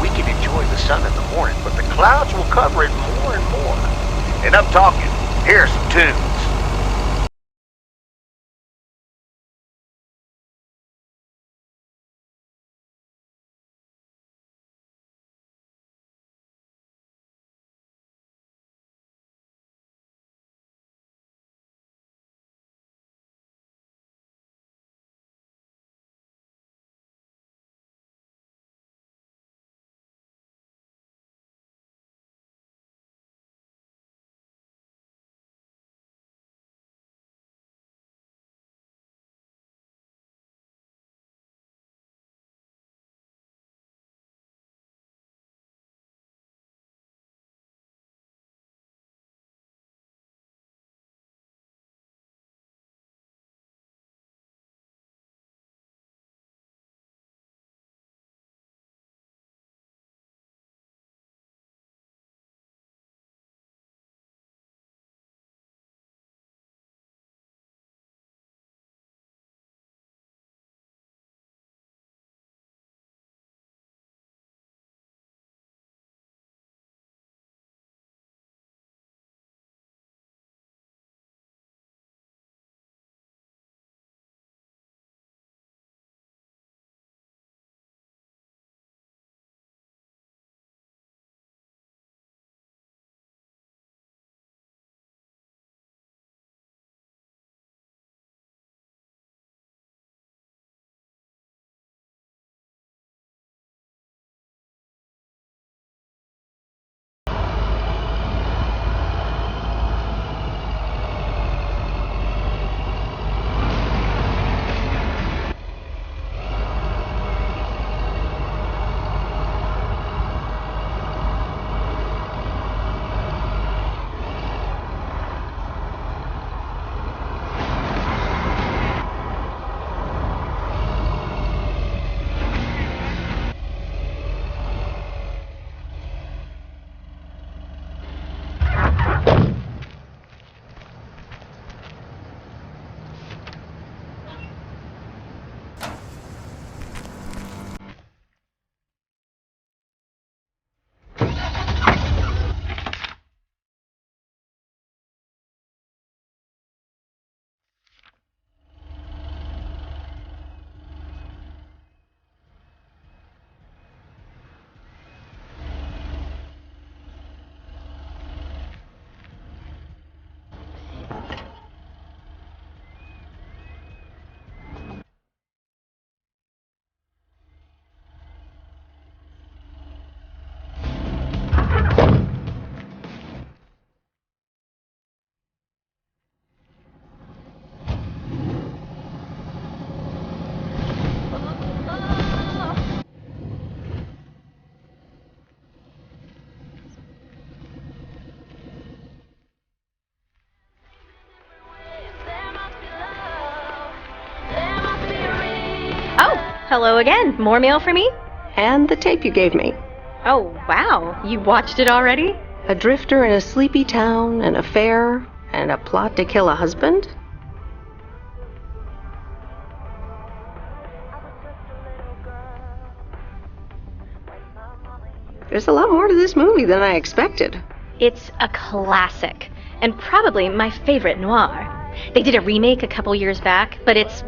[SPEAKER 14] We can enjoy the sun in the morning, but the clouds will cover it more and more. Enough talking. Here are some tunes.
[SPEAKER 16] Hello again. More mail for me?
[SPEAKER 1] And the tape you gave me.
[SPEAKER 16] Oh, wow. You watched it already?
[SPEAKER 1] A drifter in a sleepy town, an affair, and a plot to kill a husband? There's a lot more to this movie than I expected.
[SPEAKER 16] It's a classic, and probably my favorite noir. They did a remake a couple years back, but it's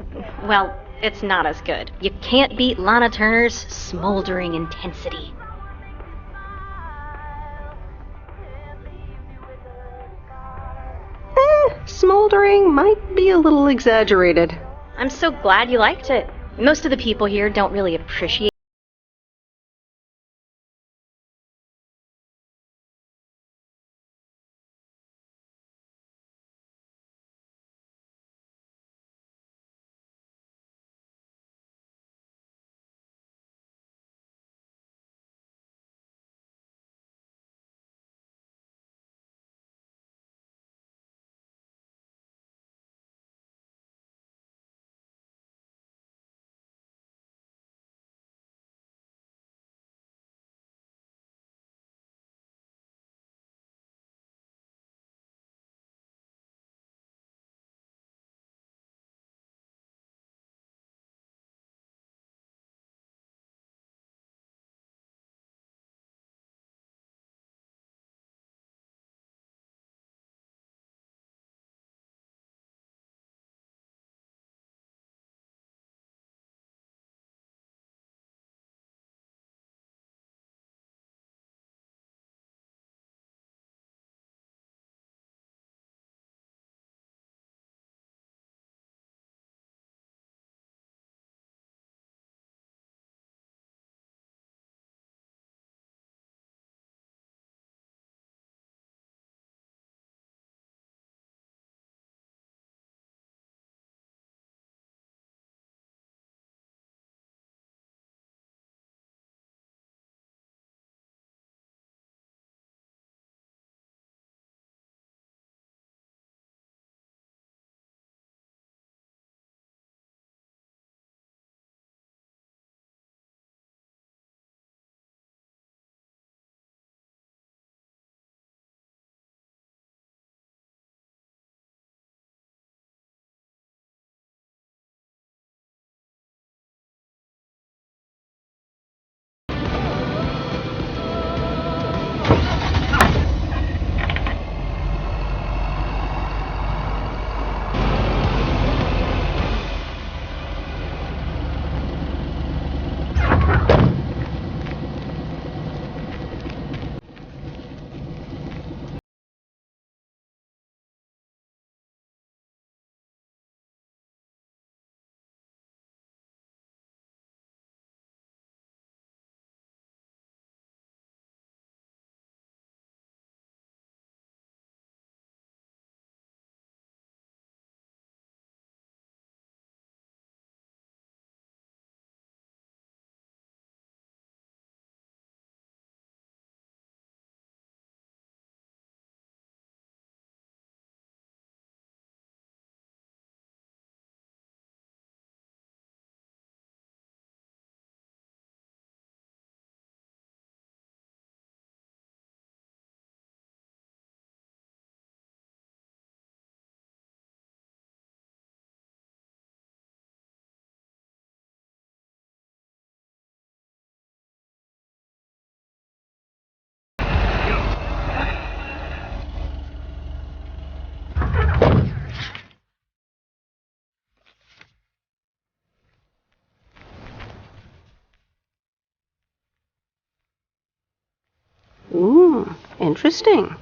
[SPEAKER 16] not as good. You can't beat Lana Turner's smoldering intensity.
[SPEAKER 1] Smoldering might be a little exaggerated.
[SPEAKER 16] I'm so glad you liked it. Most of the people here don't really appreciate
[SPEAKER 1] Ooh, interesting.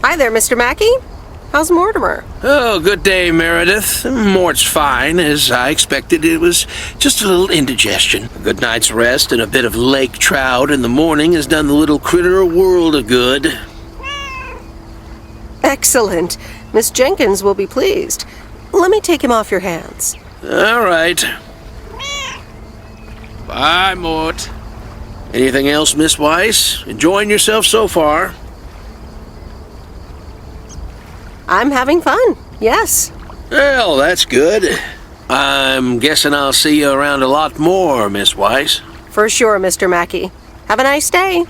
[SPEAKER 1] Hi there, Mr. Mackey. How's Mortimer?
[SPEAKER 18] Oh, good day, Meredith. Mort's fine. As I expected, it was just a little indigestion. A good night's rest and a bit of lake trout in the morning has done the little critter a world of good.
[SPEAKER 1] Excellent. Miss Jenkins will be pleased. Let me take him off your hands.
[SPEAKER 18] All right. Bye, Mort. Anything else, Miss Weiss? Enjoying yourself so far?
[SPEAKER 1] I'm having fun, yes.
[SPEAKER 18] Well, that's good. I'm guessing I'll see you around a lot more, Miss Weiss.
[SPEAKER 1] For sure, Mr. Mackey. Have a nice day.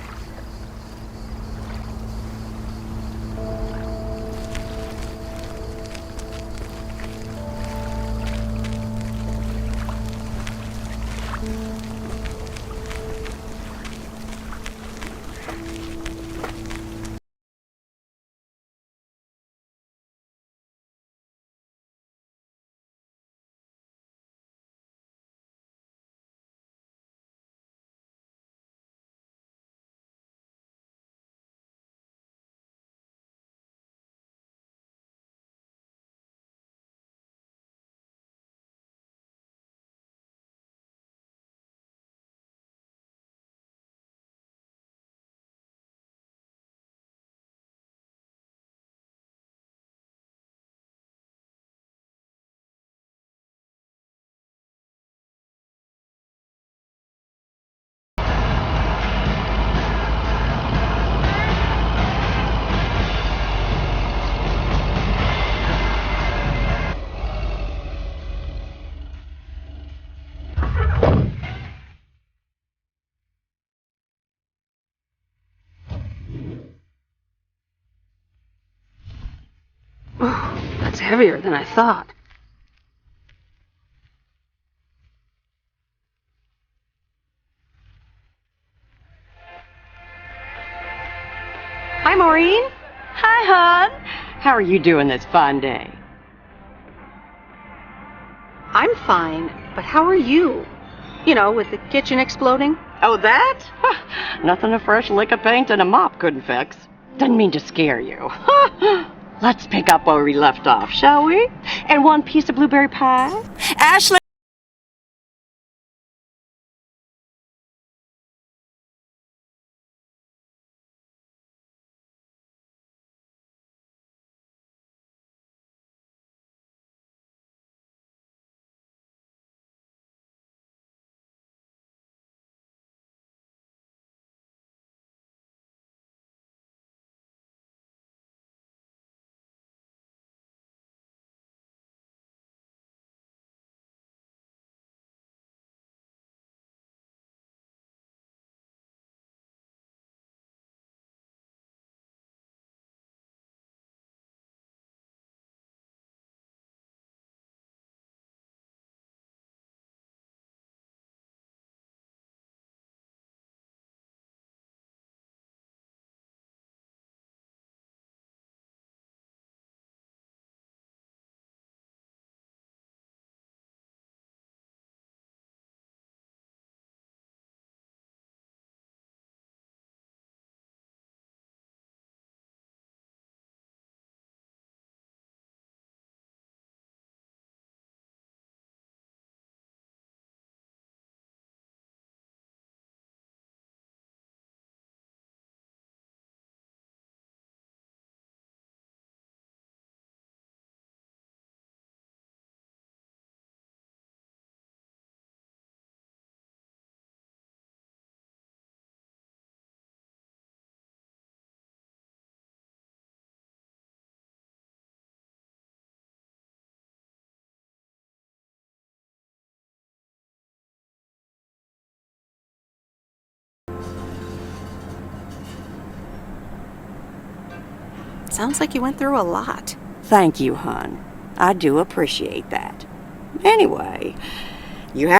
[SPEAKER 1] That's heavier than I thought.
[SPEAKER 6] Hi, Maureen. Hi, hon. How are you doing this fine day?
[SPEAKER 1] I'm fine, but how are you? You know, with the kitchen exploding?
[SPEAKER 6] Oh, that? Huh, nothing a fresh lick of paint and a mop couldn't fix. Didn't mean to scare you. Let's pick up where we left off, shall we? And one piece of blueberry pie? Ashley!
[SPEAKER 1] Sounds like you went through a lot.
[SPEAKER 6] Thank you, hon. I do appreciate that. Anyway, you have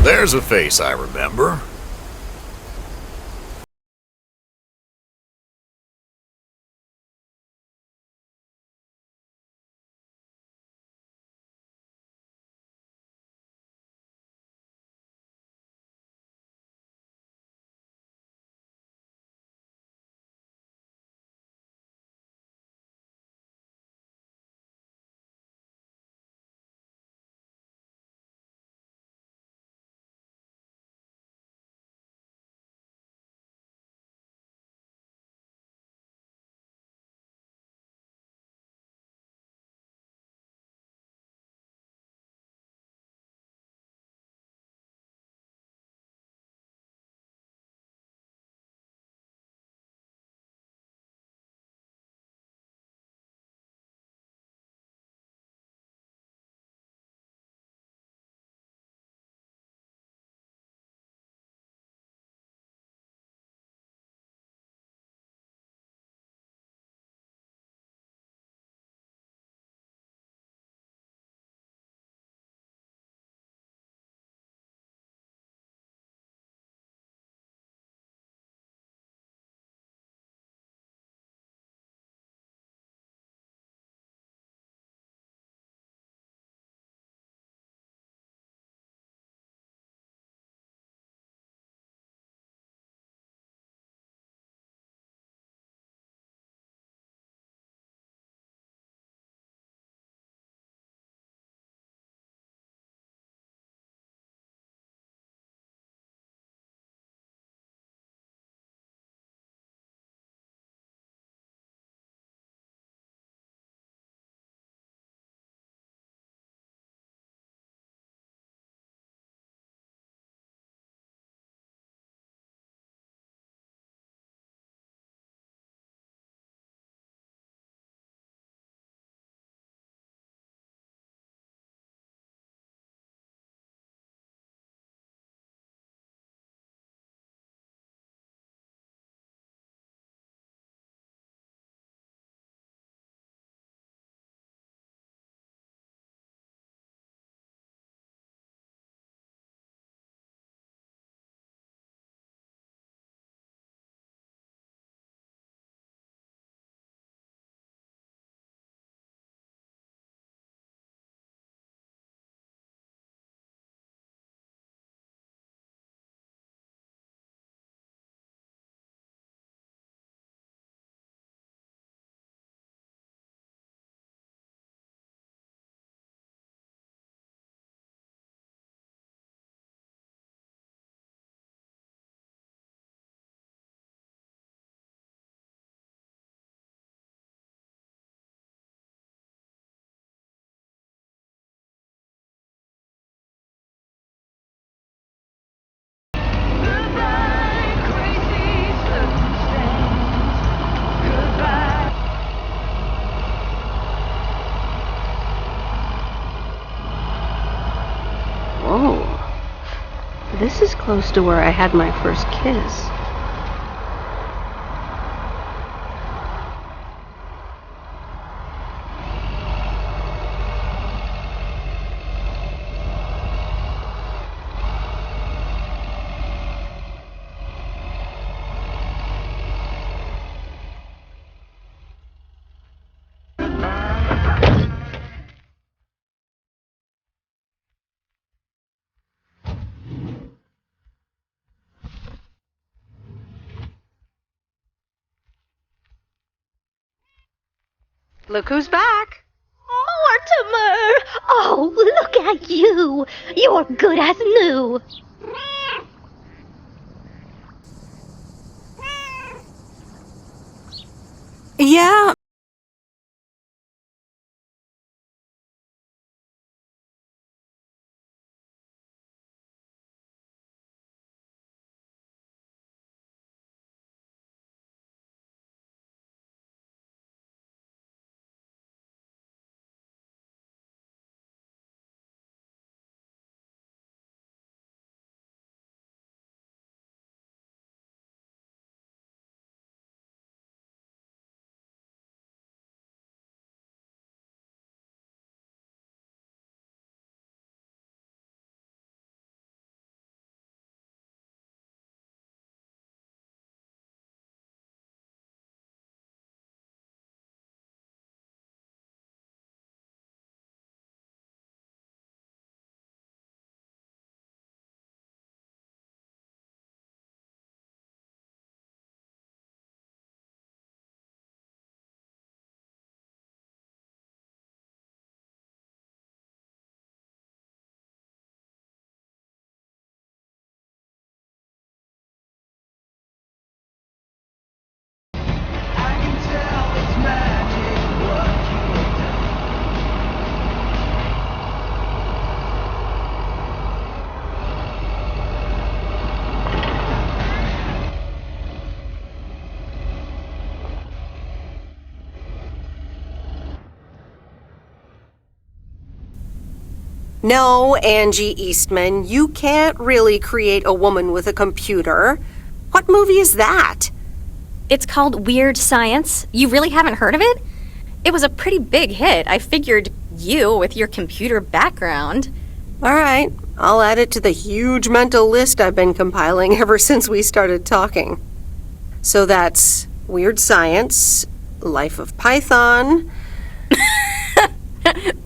[SPEAKER 10] There's a face I remember.
[SPEAKER 1] This is close to where I had my first kiss. Look who's back.
[SPEAKER 8] Mortimer! Oh, look at you! You're good as new.
[SPEAKER 1] Yeah, No, Angie Eastman, you can't really create a woman with a computer. What movie is that?
[SPEAKER 16] It's called Weird Science. You really haven't heard of it? It was a pretty big hit. I figured you, with your computer background.
[SPEAKER 1] All right, I'll add it to the huge mental list I've been compiling ever since we started talking. So that's Weird Science, Life of Python.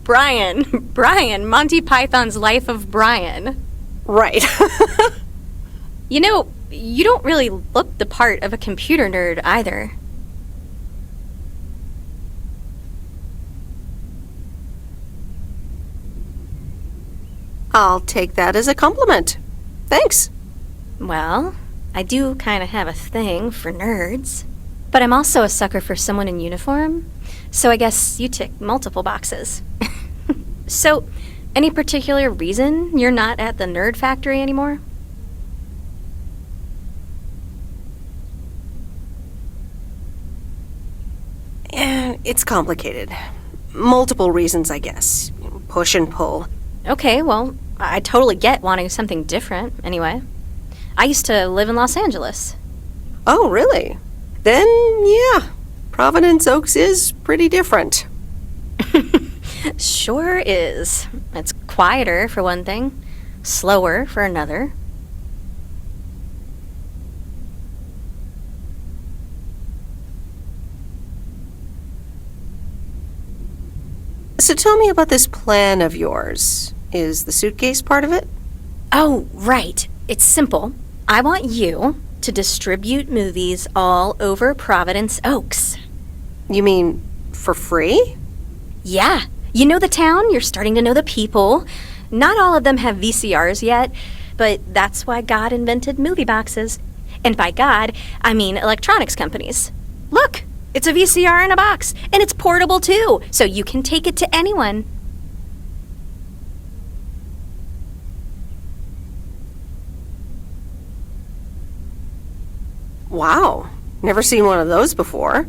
[SPEAKER 16] Brian, Monty Python's Life of Brian.
[SPEAKER 1] Right.
[SPEAKER 16] You know, you don't really look the part of a computer nerd either.
[SPEAKER 1] I'll take that as a compliment. Thanks.
[SPEAKER 16] Well, I do kind of have a thing for nerds. But I'm also a sucker for someone in uniform, so I guess you tick multiple boxes. So, any particular reason you're not at the Nerd Factory anymore?
[SPEAKER 1] It's complicated. Multiple reasons, I guess. Push and pull.
[SPEAKER 16] Okay, well, I totally get wanting something different, anyway. I used to live in Los Angeles.
[SPEAKER 1] Oh, really? Then, yeah, Providence Oaks is pretty different.
[SPEAKER 16] Sure is. It's quieter, for one thing. Slower, for another.
[SPEAKER 1] So tell me about this plan of yours. Is the suitcase part of it?
[SPEAKER 16] Oh, right. It's simple. I want you to distribute movies all over Providence Oaks.
[SPEAKER 1] You mean for free?
[SPEAKER 16] Yeah. You know the town, you're starting to know the people. Not all of them have VCRs yet, but that's why God invented movie boxes. And by God, I mean electronics companies. Look, it's a VCR in a box, and it's portable too, so you can take it to anyone.
[SPEAKER 1] Wow, never seen one of those before.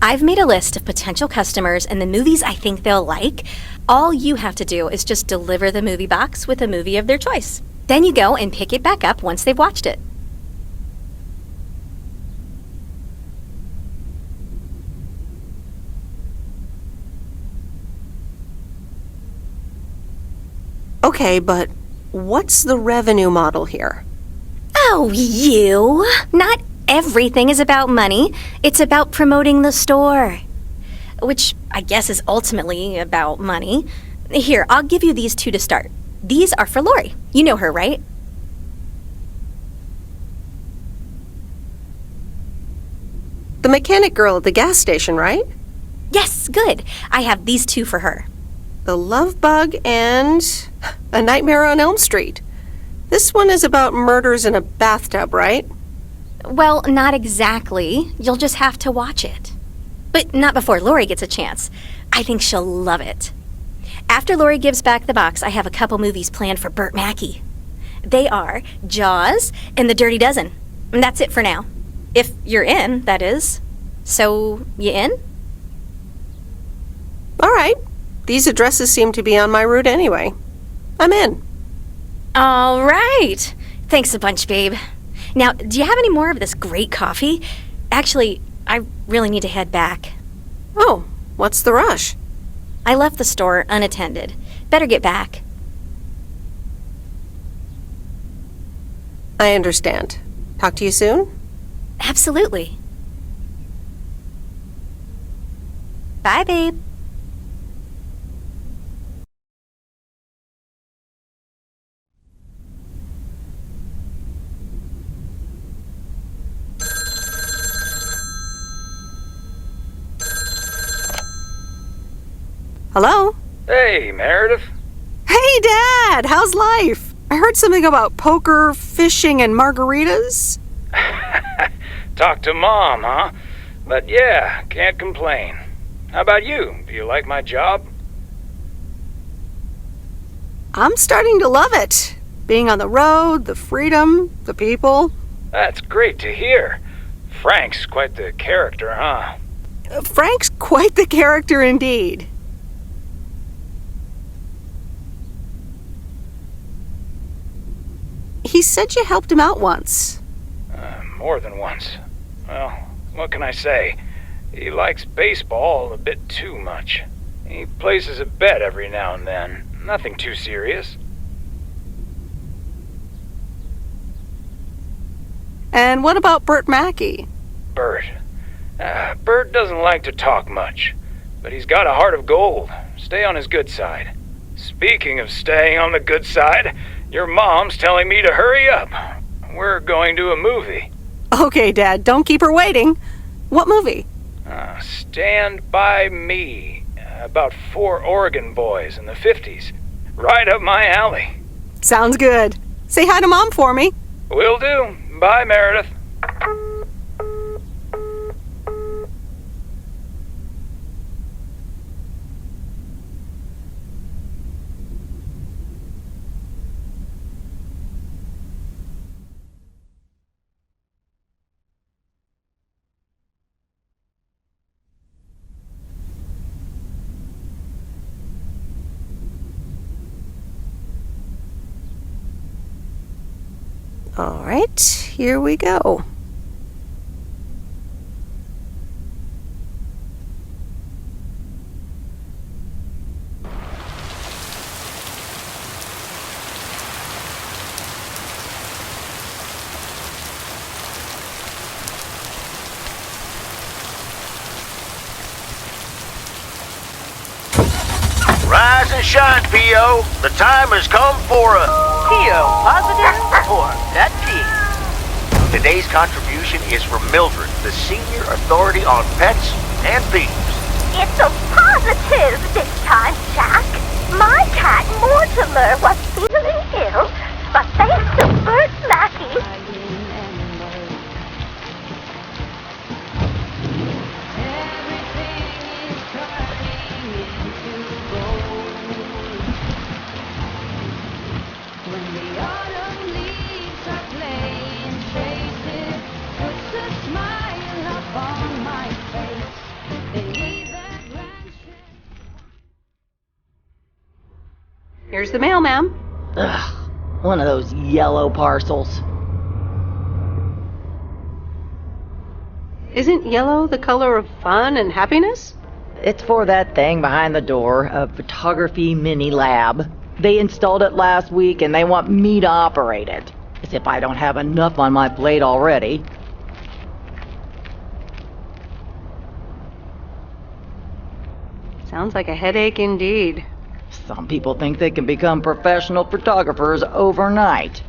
[SPEAKER 16] I've made a list of potential customers and the movies I think they'll like. All you have to do is just deliver the movie box with a movie of their choice. Then you go and pick it back up once they've watched it.
[SPEAKER 1] Okay, but what's the revenue model here?
[SPEAKER 16] Oh, you! Not everything is about money. It's about promoting the store. Which I guess is ultimately about money. Here, I'll give you these two to start. These are for Lori. You know her, right?
[SPEAKER 1] The mechanic girl at the gas station, right?
[SPEAKER 16] Yes, good. I have these two for her.
[SPEAKER 1] The Love Bug and A Nightmare on Elm Street. This one is about murders in a bathtub, right?
[SPEAKER 16] Well, not exactly. You'll just have to watch it. But not before Lori gets a chance. I think she'll love it. After Lori gives back the box, I have a couple movies planned for Burt Mackey. They are Jaws and The Dirty Dozen. And that's it for now. If you're in, that is. So, you in?
[SPEAKER 1] All right. These addresses seem to be on my route anyway. I'm in.
[SPEAKER 16] All right. Thanks a bunch, babe. Now, do you have any more of this great coffee? Actually, I really need to head back.
[SPEAKER 1] Oh, what's the rush?
[SPEAKER 16] I left the store unattended. Better get back.
[SPEAKER 1] I understand. Talk to you soon?
[SPEAKER 16] Absolutely. Bye, babe.
[SPEAKER 1] Hello?
[SPEAKER 12] Hey, Meredith.
[SPEAKER 1] Hey, Dad! How's life? I heard something about poker, fishing, and margaritas.
[SPEAKER 12] Talk to Mom, huh? But yeah, can't complain. How about you? Do you like my job?
[SPEAKER 1] I'm starting to love it. Being on the road, the freedom, the people.
[SPEAKER 12] That's great to hear. Frank's quite the character, huh?
[SPEAKER 1] Frank's quite the character indeed. He said you helped him out once.
[SPEAKER 12] More than once. Well, what can I say? He likes baseball a bit too much. He places a bet every now and then. Nothing too serious.
[SPEAKER 1] And what about Bert Mackey?
[SPEAKER 12] Bert. Bert doesn't like to talk much, but he's got a heart of gold. Stay on his good side. Speaking of staying on the good side, your mom's telling me to hurry up. We're going to a movie.
[SPEAKER 1] Okay, Dad, don't keep her waiting. What movie?
[SPEAKER 12] Stand By Me. About 4 Oregon boys in the 50s. Right up my alley.
[SPEAKER 1] Sounds good. Say hi to Mom for me.
[SPEAKER 12] Will do. Bye, Meredith.
[SPEAKER 1] All right, here we go.
[SPEAKER 14] Rise and shine, P.O. The time has come for a
[SPEAKER 15] P.O. positive or pet peeve?
[SPEAKER 14] Today's contribution is from Mildred, the senior authority on pets and thieves.
[SPEAKER 8] It's a positive this time, Jack. My cat Mortimer was feeling ill, but thanks to Bert Mackey,
[SPEAKER 1] Here's the mail, ma'am.
[SPEAKER 5] Ugh, one of those yellow parcels.
[SPEAKER 1] Isn't yellow the color of fun and happiness?
[SPEAKER 5] It's for that thing behind the door, a photography mini lab. They installed it last week and they want me to operate it. As if I don't have enough on my plate already.
[SPEAKER 1] Sounds like a headache indeed.
[SPEAKER 5] Some people think they can become professional photographers overnight.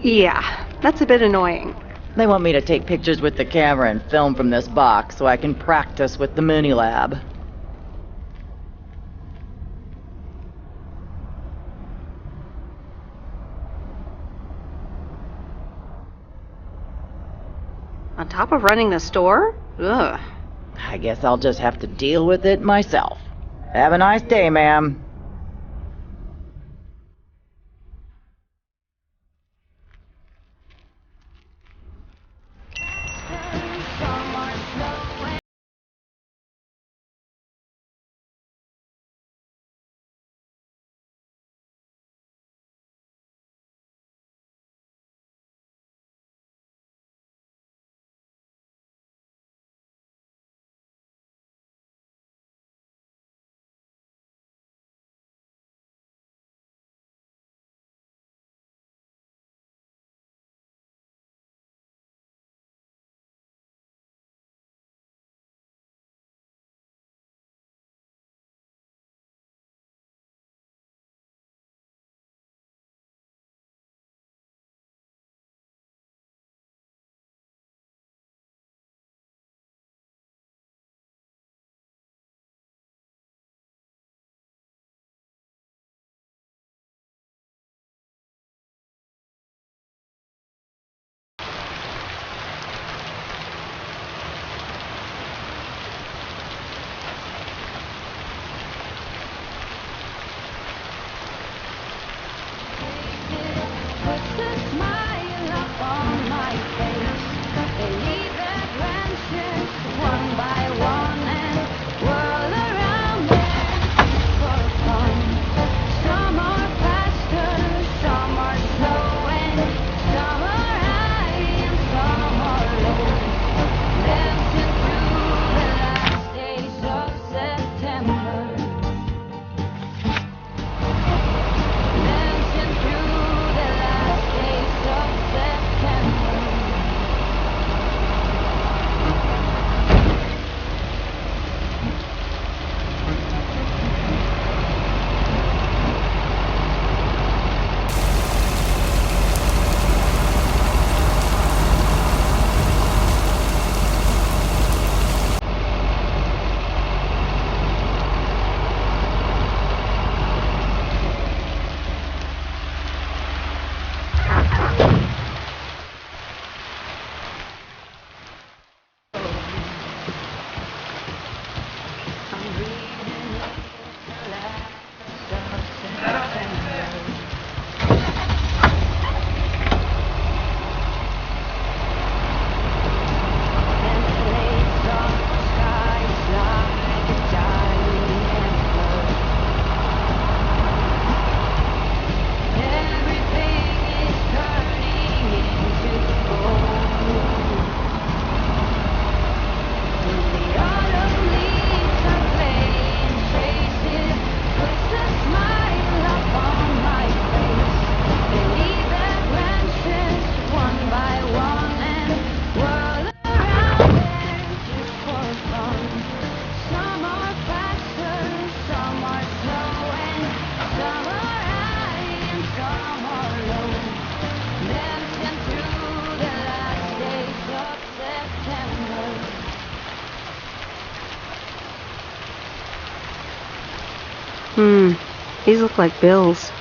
[SPEAKER 1] Yeah, that's a bit annoying.
[SPEAKER 5] They want me to take pictures with the camera and film from this box so I can practice with the mini lab.
[SPEAKER 1] On top of running the store? Ugh.
[SPEAKER 5] I guess I'll just have to deal with it myself. Have a nice day, ma'am.
[SPEAKER 1] These look like bills.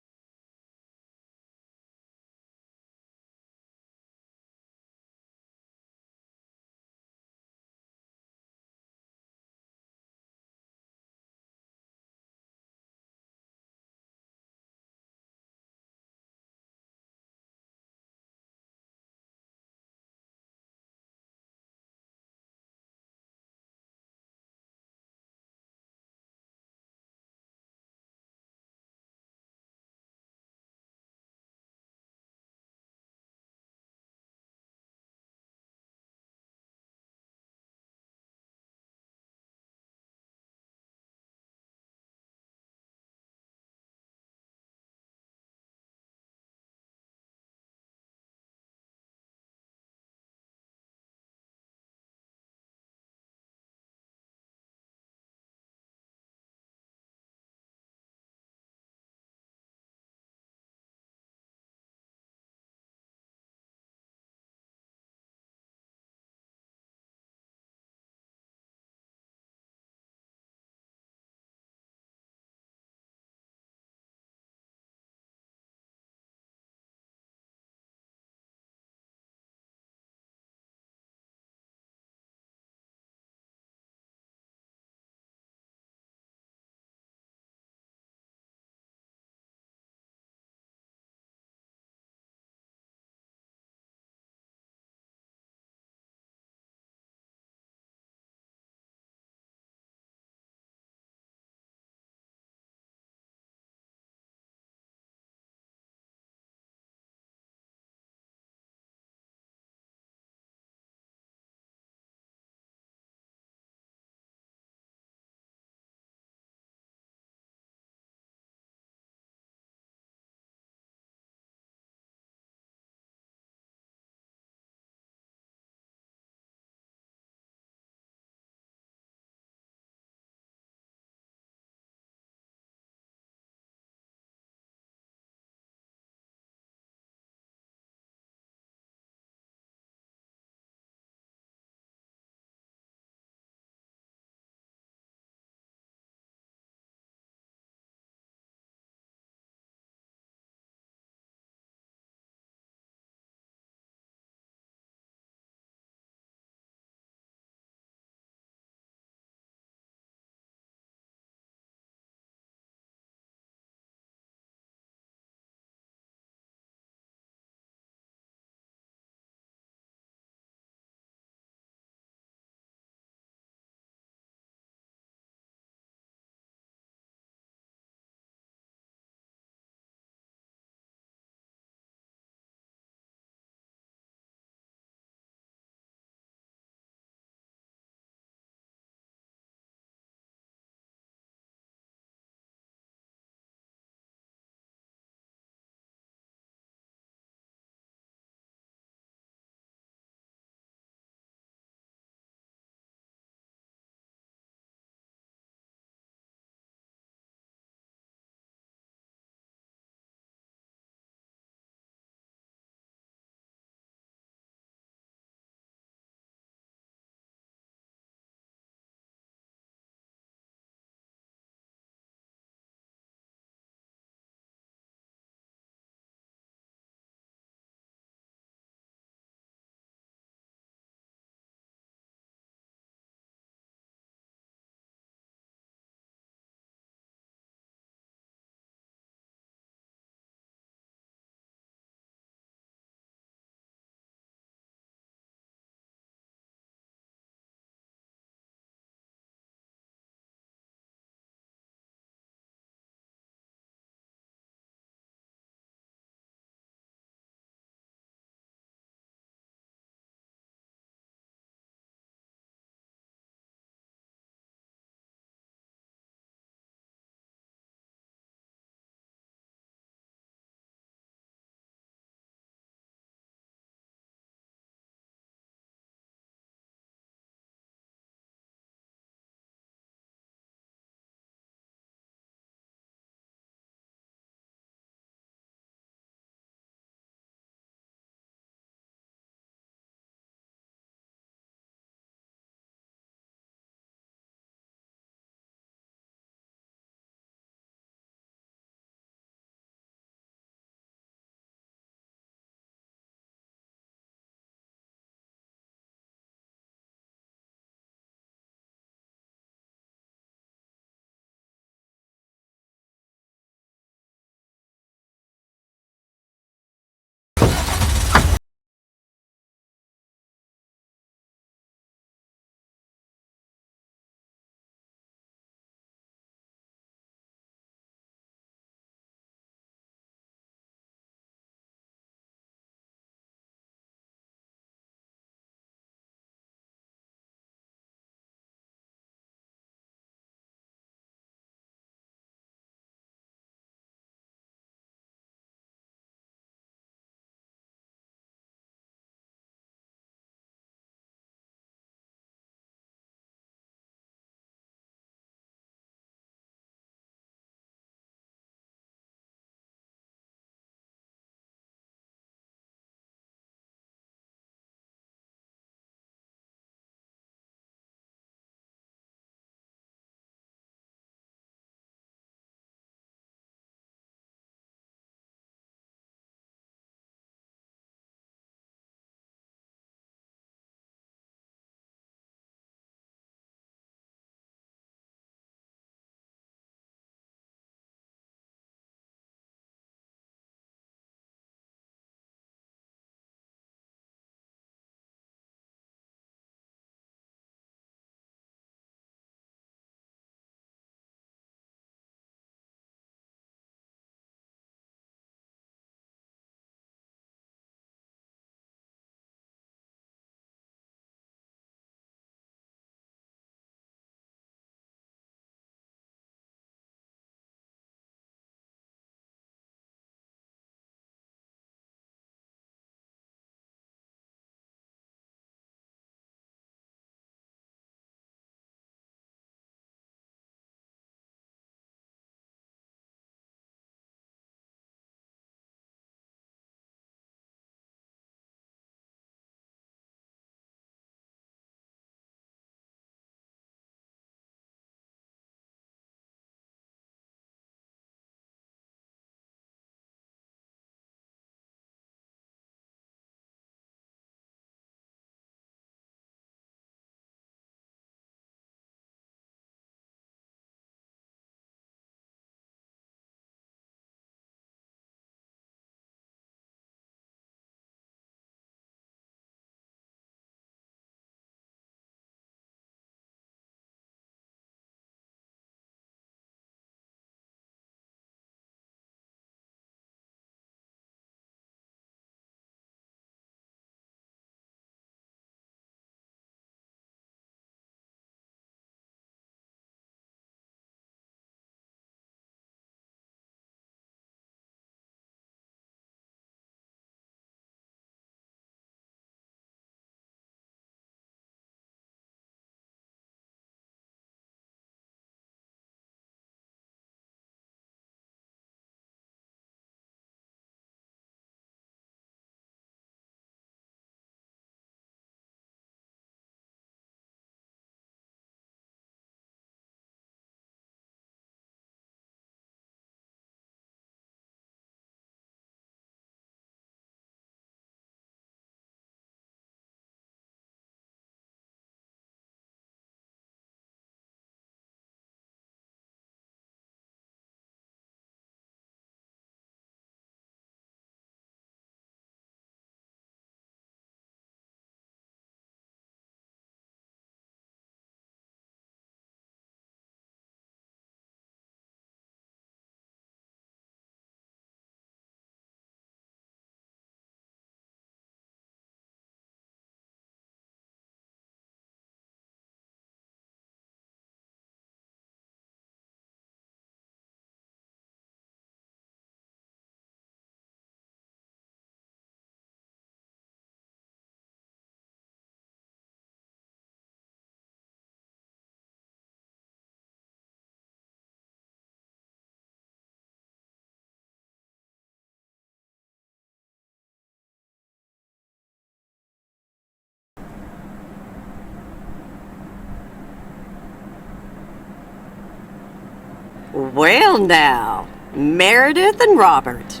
[SPEAKER 6] Well now, Meredith and Robert.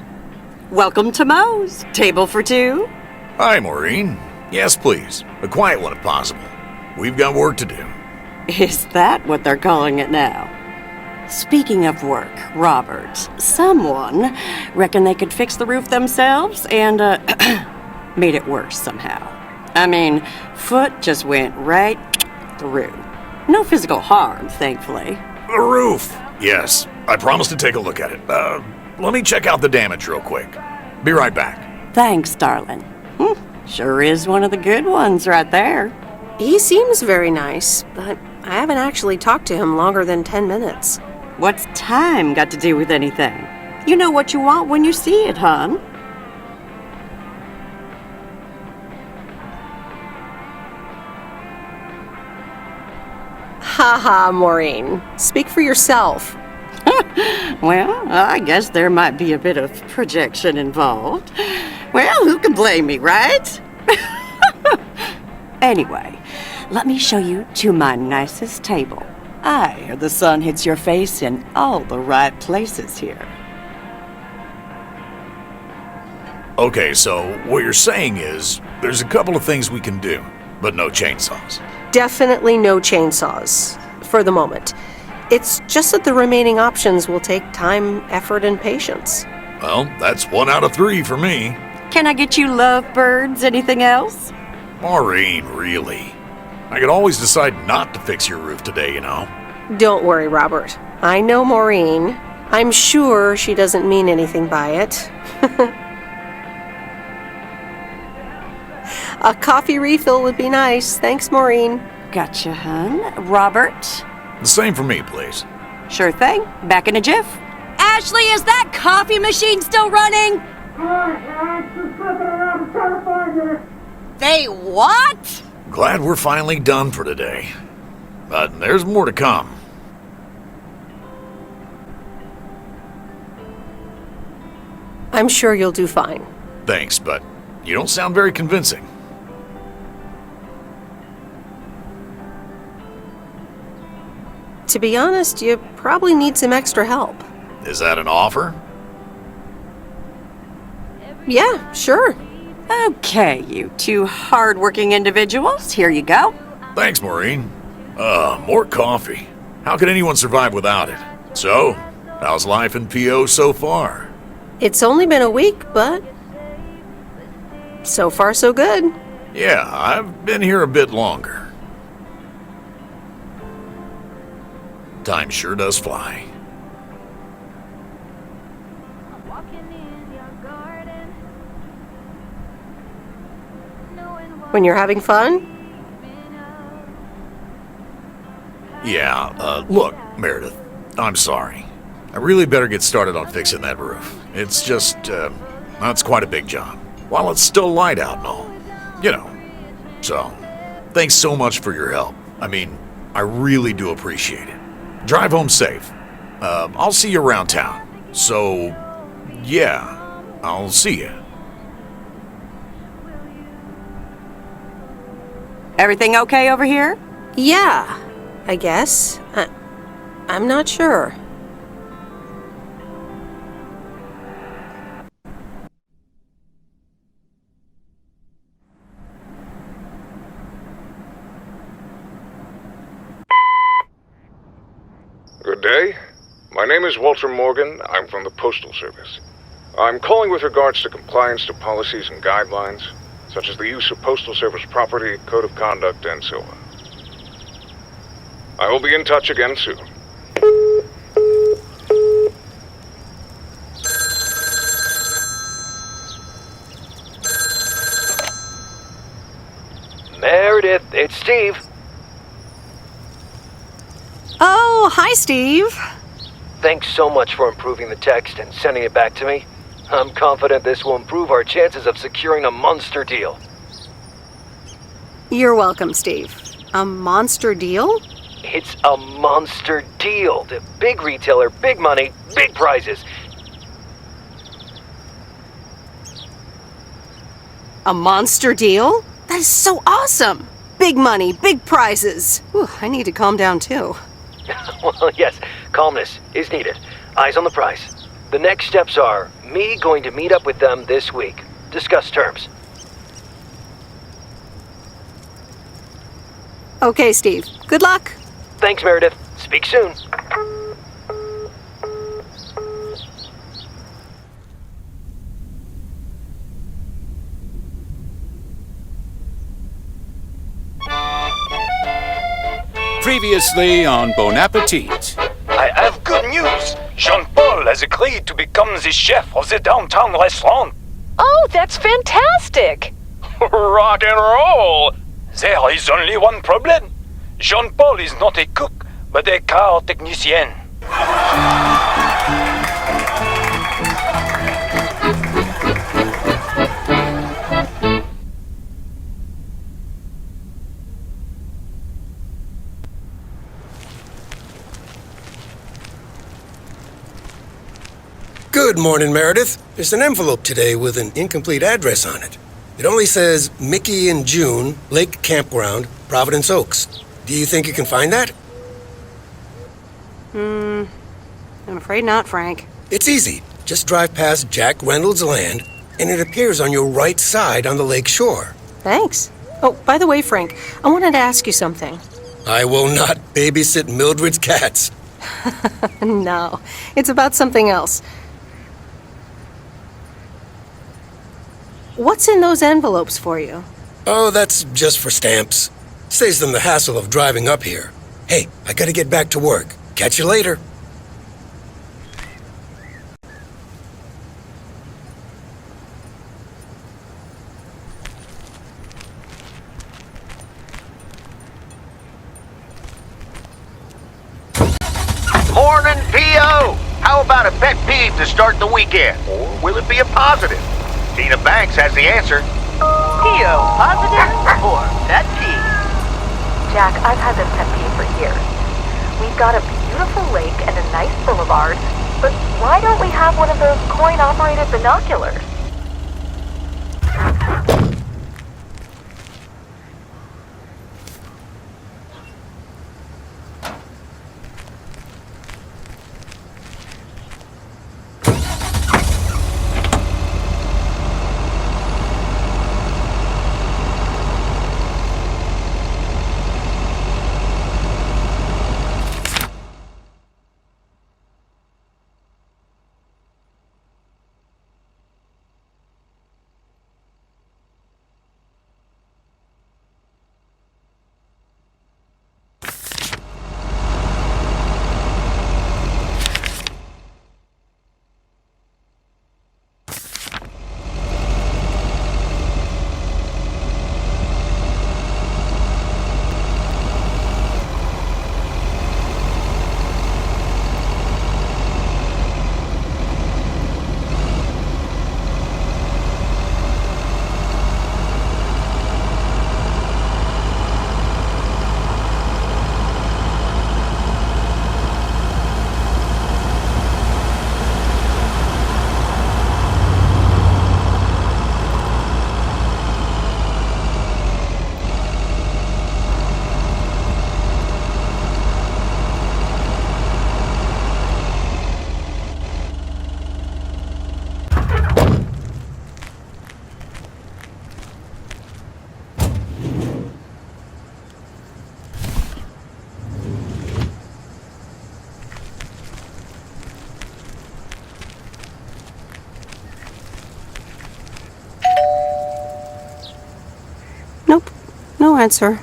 [SPEAKER 6] Welcome to Moe's. Table for two?
[SPEAKER 10] Hi, Maureen. Yes, please. A quiet one if possible. We've got work to do.
[SPEAKER 6] Is that what they're calling it now? Speaking of work, Robert, someone reckoned they could fix the roof themselves and, made it worse somehow. I mean, foot just went right through. No physical harm, thankfully.
[SPEAKER 10] The roof! Yes, I promised to take a look at it. Let me check out the damage real quick. Be right back.
[SPEAKER 6] Thanks, darling. Sure is one of the good ones right there.
[SPEAKER 1] He seems very nice, but I haven't actually talked to him longer than 10 minutes.
[SPEAKER 6] What's time got to do with anything? You know what you want when you see it, hon.
[SPEAKER 1] Haha, Maureen. Speak for yourself.
[SPEAKER 6] Well, I guess there might be a bit of projection involved. Well, who can blame me, right? Anyway, let me show you to my nicest table. I hear the sun hits your face in all the right places here.
[SPEAKER 10] Okay, so what you're saying is there's a couple of things we can do, but no chainsaws.
[SPEAKER 1] Definitely no chainsaws, for the moment. It's just that the remaining options will take time, effort, and patience.
[SPEAKER 10] Well, that's 1 out of 3 for me.
[SPEAKER 6] Can I get you lovebirds? Anything else?
[SPEAKER 10] Maureen, really? I could always decide not to fix your roof today, you know.
[SPEAKER 1] Don't worry, Robert. I know Maureen. I'm sure she doesn't mean anything by it. A coffee refill would be nice. Thanks, Maureen.
[SPEAKER 6] Gotcha, hon. Robert?
[SPEAKER 10] The same for me, please.
[SPEAKER 6] Sure thing. Back in a jiff. Ashley, is that coffee machine still running?
[SPEAKER 7] I'm just looking around trying to find it.
[SPEAKER 6] They what?
[SPEAKER 10] Glad we're finally done for today. But there's more to come.
[SPEAKER 1] I'm sure you'll do fine.
[SPEAKER 10] Thanks, but you don't sound very convincing.
[SPEAKER 1] To be honest, you probably need some extra help.
[SPEAKER 10] Is that an offer?
[SPEAKER 1] Yeah, sure.
[SPEAKER 6] Okay, you two hard-working individuals, here you go.
[SPEAKER 10] Thanks, Maureen. More coffee. How could anyone survive without it? So, how's life in PO so far?
[SPEAKER 1] It's only been a week, but so far so good.
[SPEAKER 10] Yeah, I've been here a bit longer. Time sure does fly.
[SPEAKER 1] When you're having fun?
[SPEAKER 10] Yeah, look, Meredith, I'm sorry. I really better get started on fixing that roof. It's just, that's quite a big job. While it's still light out and all. You know. So, thanks so much for your help. I mean, I really do appreciate it. Drive home safe. I'll see you around town. So, yeah, I'll see you.
[SPEAKER 6] Everything okay over here?
[SPEAKER 1] Yeah, I guess. I'm not sure.
[SPEAKER 19] Good day. My name is Walter Morgan. I'm from the Postal Service. I'm calling with regards to compliance to policies and guidelines, such as the use of Postal Service property, code of conduct, and so on. I will be in touch again soon.
[SPEAKER 2] Meredith, it's Steve.
[SPEAKER 1] Oh, hi, Steve.
[SPEAKER 2] Thanks so much for improving the text and sending it back to me. I'm confident this will improve our chances of securing a monster deal.
[SPEAKER 1] You're welcome, Steve. A monster deal?
[SPEAKER 2] It's a monster deal. The big retailer, big money, big prizes.
[SPEAKER 1] A monster deal? That is so awesome! Big money, big prizes. Whew, I need to calm down too.
[SPEAKER 2] Well, yes, Calmness is needed. Eyes on the prize. The next steps are me going to meet up with them this week. Discuss terms.
[SPEAKER 1] Okay, Steve. Good luck.
[SPEAKER 2] Thanks, Meredith. Speak soon.
[SPEAKER 11] Previously on Bon Appetit.
[SPEAKER 12] I have good news. Jean-Paul has agreed to become the chef of the downtown restaurant.
[SPEAKER 13] Oh, that's fantastic!
[SPEAKER 12] Rock and roll! There is only one problem. Jean-Paul is not a cook, but a car technician.
[SPEAKER 3] Good morning, Meredith. There's an envelope today with an incomplete address on it. It only says Mickey and June, Lake Campground, Providence Oaks. Do you think you can find that?
[SPEAKER 1] I'm afraid not, Frank.
[SPEAKER 3] It's easy. Just drive past Jack Reynolds' land, and it appears on your right side on the lake shore.
[SPEAKER 1] Thanks. Oh, by the way, Frank, I wanted to ask you something.
[SPEAKER 3] I will not babysit Mildred's cats.
[SPEAKER 1] No, it's about something else. What's in those envelopes for you?
[SPEAKER 3] Oh, that's just for stamps. Saves them the hassle of driving up here. Hey, I gotta get back to work. Catch you later.
[SPEAKER 14] Morning, P.O. How about a pet peeve to start the weekend? Or will it be a positive? Tina Banks has the answer.
[SPEAKER 15] P.O. Positive or pet peeve?
[SPEAKER 20] Jack, I've had this pet peeve for years. We've got a beautiful lake and a nice boulevard, but why don't we have one of those coin-operated binoculars?
[SPEAKER 1] Nope, no answer.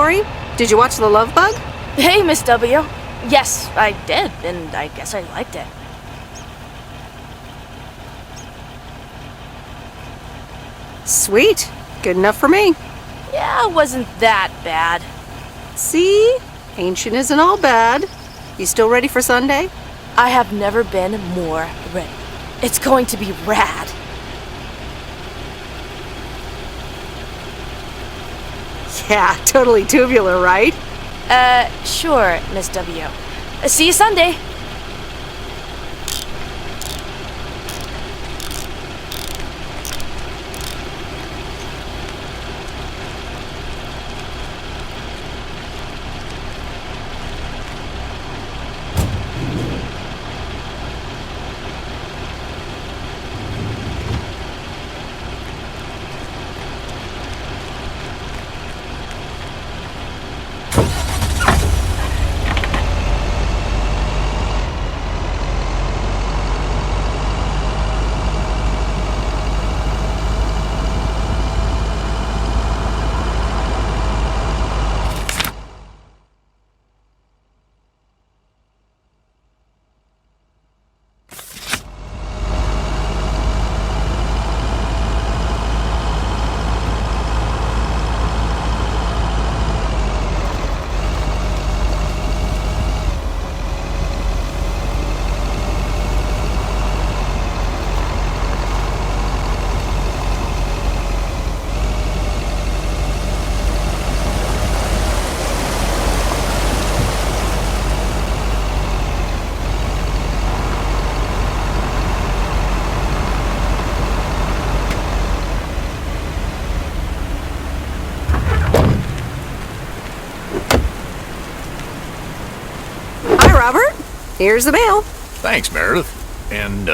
[SPEAKER 1] story? Did you watch The Love Bug?
[SPEAKER 9] Hey, Miss W. Yes, I did, and I guess I liked it.
[SPEAKER 1] Sweet. Good enough for me.
[SPEAKER 9] Yeah, it wasn't that bad.
[SPEAKER 1] See? Ancient isn't all bad. You still ready for Sunday?
[SPEAKER 9] I have never been more ready. It's going to be rad.
[SPEAKER 1] Yeah, totally tubular, right?
[SPEAKER 9] Sure, Miss W. See you Sunday.
[SPEAKER 1] Robert, here's the mail.
[SPEAKER 10] Thanks, Meredith. And,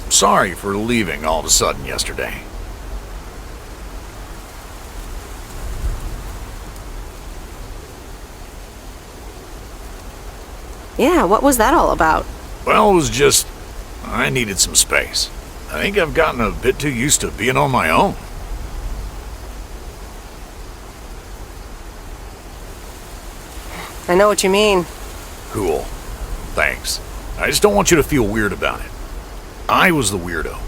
[SPEAKER 10] sorry for leaving all of a sudden yesterday.
[SPEAKER 1] Yeah, what was that all about?
[SPEAKER 10] Well, it was just... I needed some space. I think I've gotten a bit too used to being on my own.
[SPEAKER 1] I know what you mean.
[SPEAKER 10] Cool. Thanks. I just don't want you to feel weird about it. I was the weirdo.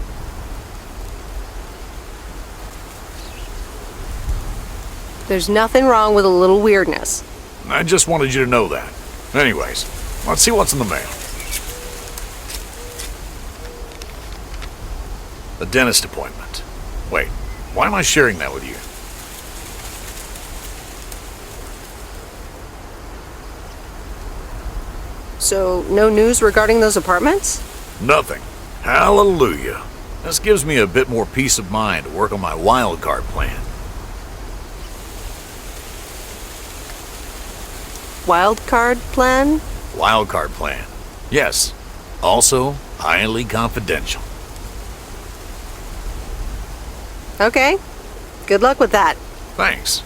[SPEAKER 1] There's nothing wrong with a little weirdness.
[SPEAKER 10] I just wanted you to know that. Anyways, let's see what's in the mail. A dentist appointment. Wait, why am I sharing that with you?
[SPEAKER 1] So, no news regarding those apartments?
[SPEAKER 10] Nothing. Hallelujah. This gives me a bit more peace of mind to work on my wild card plan.
[SPEAKER 1] Wild card plan?
[SPEAKER 10] Wild card plan. Yes. Also, highly confidential.
[SPEAKER 1] Okay. Good luck with that.
[SPEAKER 10] Thanks.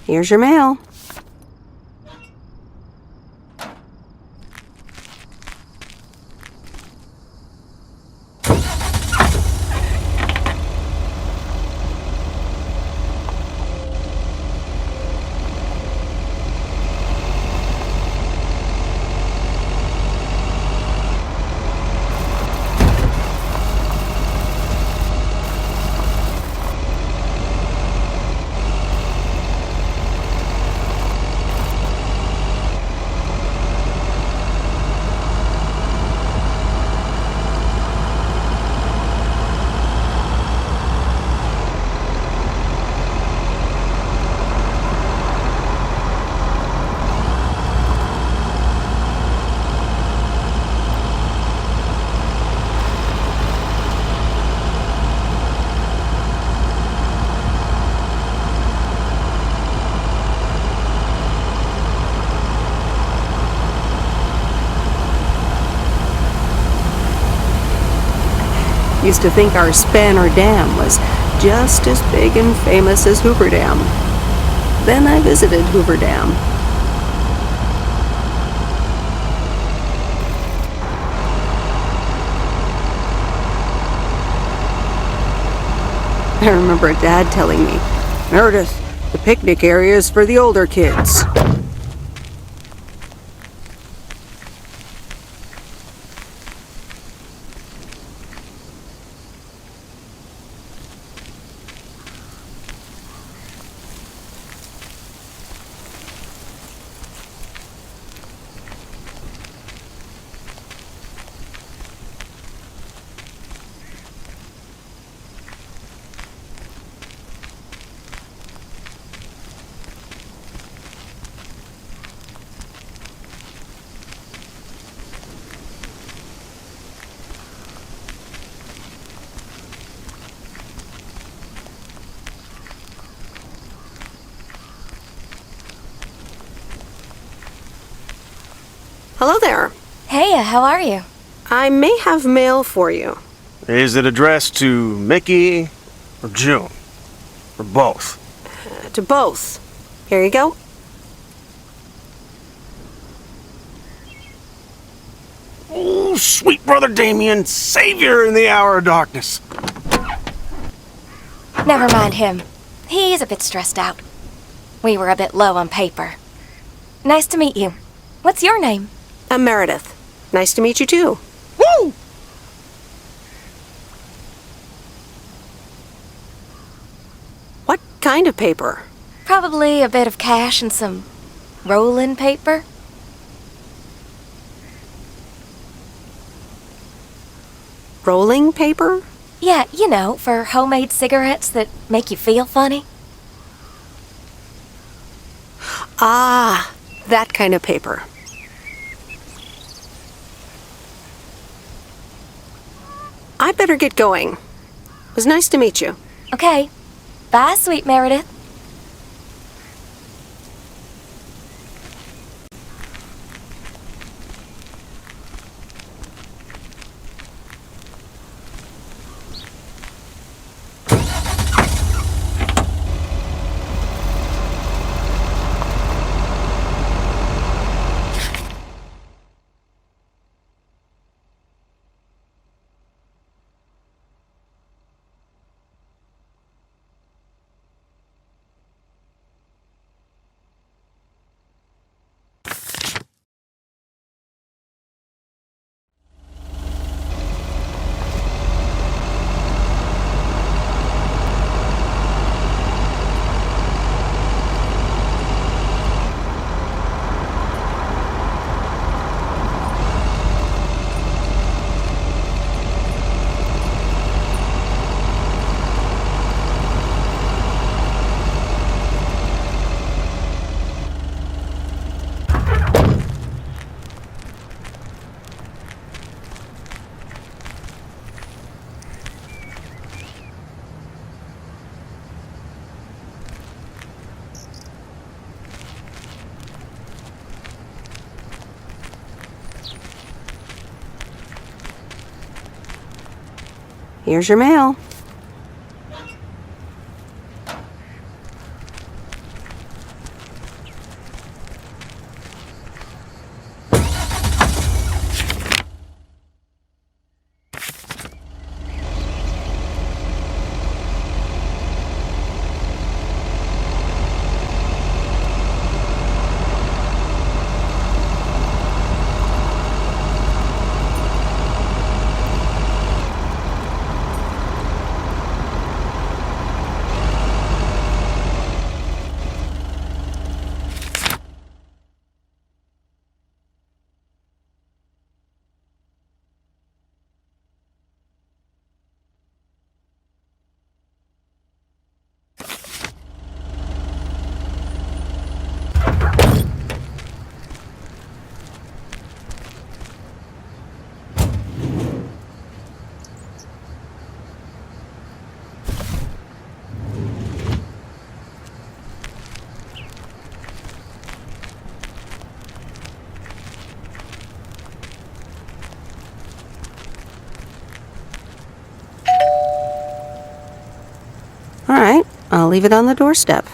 [SPEAKER 1] Here's your mail. Used to think our Spanner Dam was just as big and famous as Hoover Dam. Then I visited Hoover Dam. I remember Dad telling me, "Meredith, the picnic area is for the older kids." Hello there.
[SPEAKER 21] Hey, how are you?
[SPEAKER 1] I may have mail for you.
[SPEAKER 22] Is it addressed to Mickey or June? Or both?
[SPEAKER 1] To both. Here you go.
[SPEAKER 22] Oh, sweet brother Damien, savior in the hour of darkness.
[SPEAKER 21] Never mind him. He's a bit stressed out. We were a bit low on paper. Nice to meet you. What's your name?
[SPEAKER 1] I'm Meredith. Nice to meet you too.
[SPEAKER 22] Woo!
[SPEAKER 1] What kind of paper?
[SPEAKER 21] Probably a bit of cash and some roll-in paper.
[SPEAKER 1] Rolling paper?
[SPEAKER 21] Yeah, you know, for homemade cigarettes that make you feel funny.
[SPEAKER 1] Ah, that kind of paper. I better get going. It was nice to meet you.
[SPEAKER 21] Okay. Bye, sweet Meredith.
[SPEAKER 1] Here's your mail. I'll leave it on the doorstep.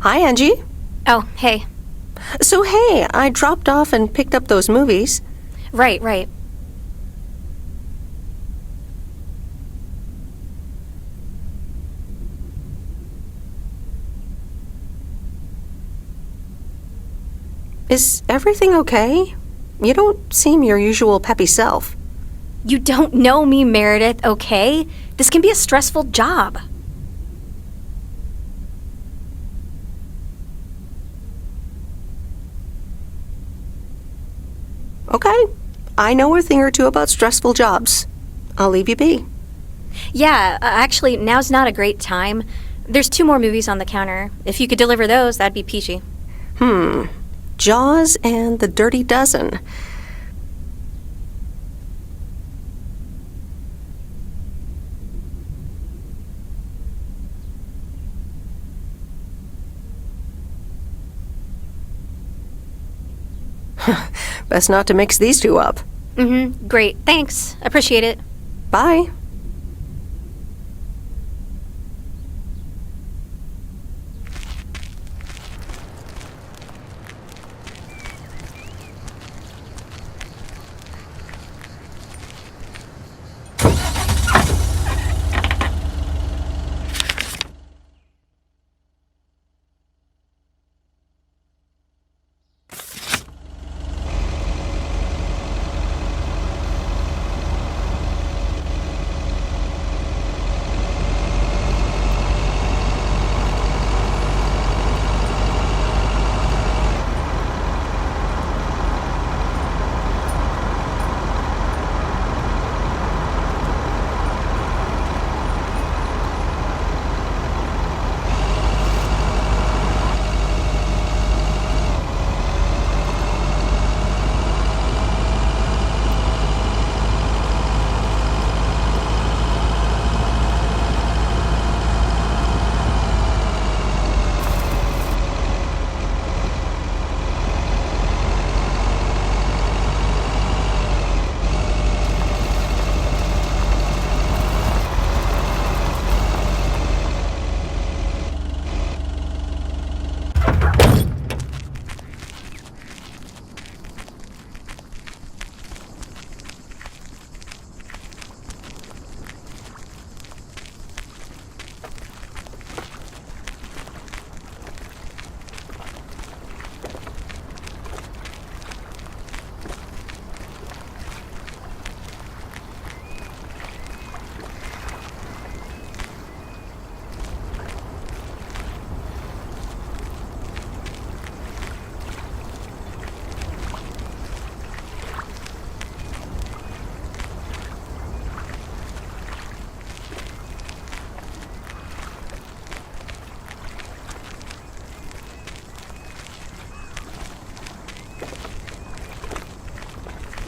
[SPEAKER 1] Hi, Angie.
[SPEAKER 16] Oh, hey.
[SPEAKER 1] So, hey, I dropped off and picked up those movies.
[SPEAKER 16] Right.
[SPEAKER 1] Is everything okay? You don't seem your usual peppy self.
[SPEAKER 16] You don't know me, Meredith, okay? This can be a stressful job.
[SPEAKER 1] Okay, I know a thing or two about stressful jobs. I'll leave you be.
[SPEAKER 16] Yeah, actually, now's not a great time. There's 2 more movies on the counter. If you could deliver those, that'd be peachy.
[SPEAKER 1] Jaws and The Dirty Dozen. Best not to mix these two up.
[SPEAKER 16] Great. Thanks. Appreciate it.
[SPEAKER 1] Bye.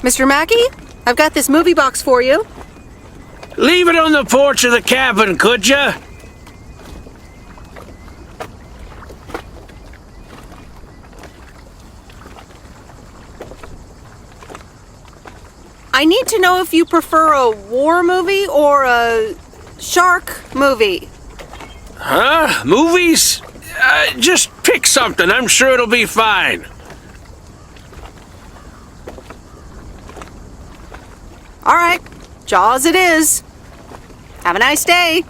[SPEAKER 1] Mr. Mackey, I've got this movie box for you.
[SPEAKER 18] Leave it on the porch of the cabin, could ya?
[SPEAKER 1] I need to know if you prefer a war movie or a shark movie.
[SPEAKER 18] Huh? Movies? Just pick something. I'm sure it'll be fine.
[SPEAKER 1] All right, Jaws it is. Have a nice day.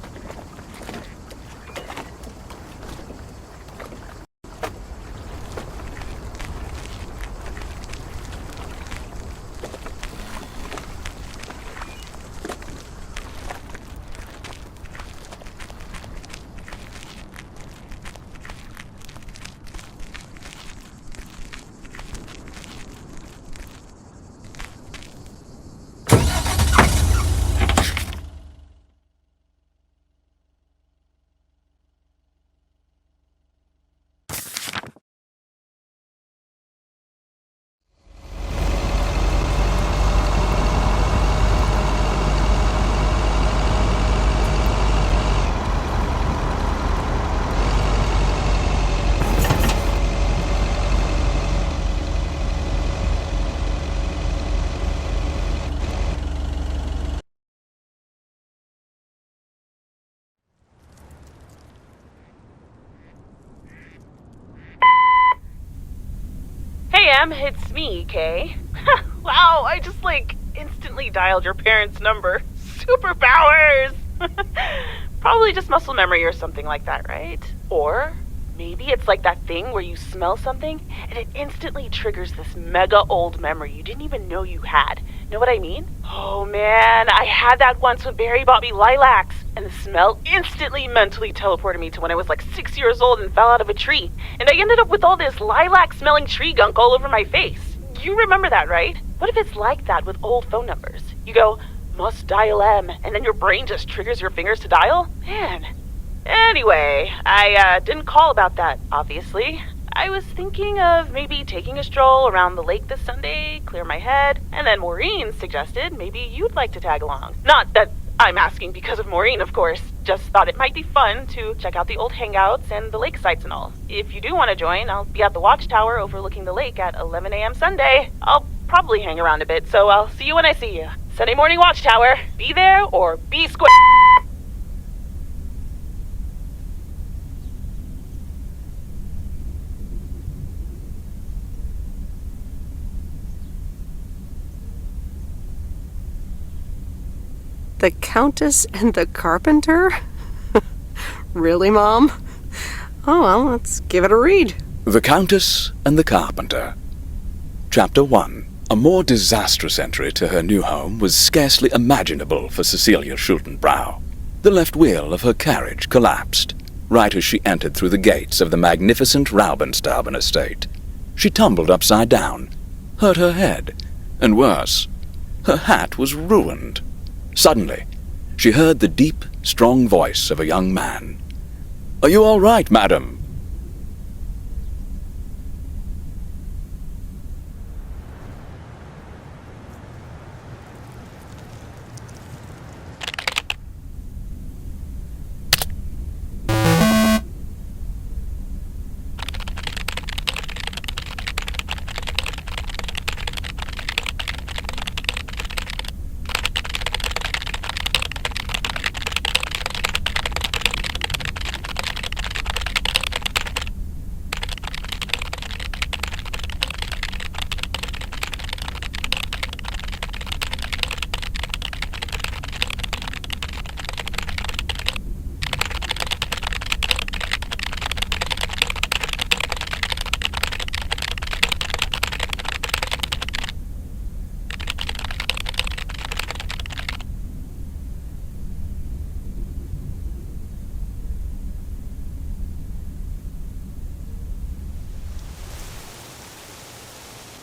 [SPEAKER 4] Hey, Em, it's me, Kay. Wow, I just, instantly dialed your parents' number. Superpowers! Probably just muscle memory or something like that, right? Or maybe it's like that thing where you smell something and it instantly triggers this mega old memory you didn't even know you had. Know what I mean? Oh man, I had that once when Barry bought me lilacs, and the smell instantly mentally teleported me to when I was 6 years old and fell out of a tree, and I ended up with all this lilac-smelling tree gunk all over my face. You remember that, right? What if it's like that with old phone numbers? You go, must dial M, and then your brain just triggers your fingers to dial? Man. Anyway, I didn't call about that, obviously. I was thinking of maybe taking a stroll around the lake this Sunday, clear my head, and then Maureen suggested maybe you'd like to tag along. Not that I'm asking because of Maureen, of course. Just thought it might be fun to check out the old hangouts and the lake sites and all. If you do want to join, I'll be at the watchtower overlooking the lake at 11 a.m. Sunday. I'll probably hang around a bit, so I'll see you when I see you. Sunday morning watchtower. Be there or be square.
[SPEAKER 1] The Countess and the Carpenter? Really, Mom? Oh, well, let's give it a read.
[SPEAKER 17] The Countess and the Carpenter. Chapter 1. A more disastrous entry to her new home was scarcely imaginable for Cecilia Schultenbrow. The left wheel of her carriage collapsed, right as she entered through the gates of the magnificent Raubenstaben estate. She tumbled upside down, hurt her head, and worse, her hat was ruined. Suddenly, she heard the deep, strong voice of a young man. "Are you all right, madam?"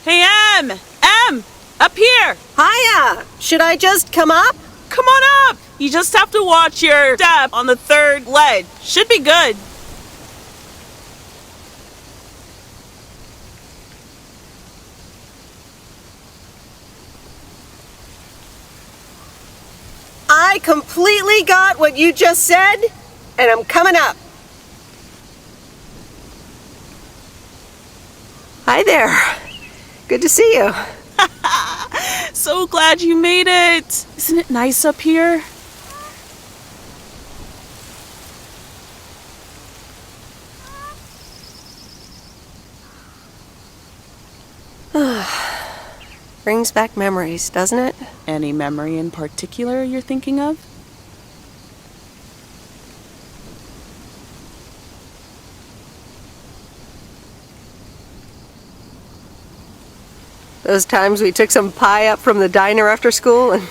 [SPEAKER 4] Hey, Em! Em! Up here!
[SPEAKER 1] Hiya! Should I just come up?
[SPEAKER 4] Come on up! You just have to watch your step on the third ledge. Should be good.
[SPEAKER 1] I completely got what you just said, and I'm coming up. Hi there. Good to see you.
[SPEAKER 4] So glad you made it. Isn't it nice up here?
[SPEAKER 1] Brings back memories, doesn't it?
[SPEAKER 5] Any memory in particular you're thinking of?
[SPEAKER 1] Those times we took some pie up from the diner after school and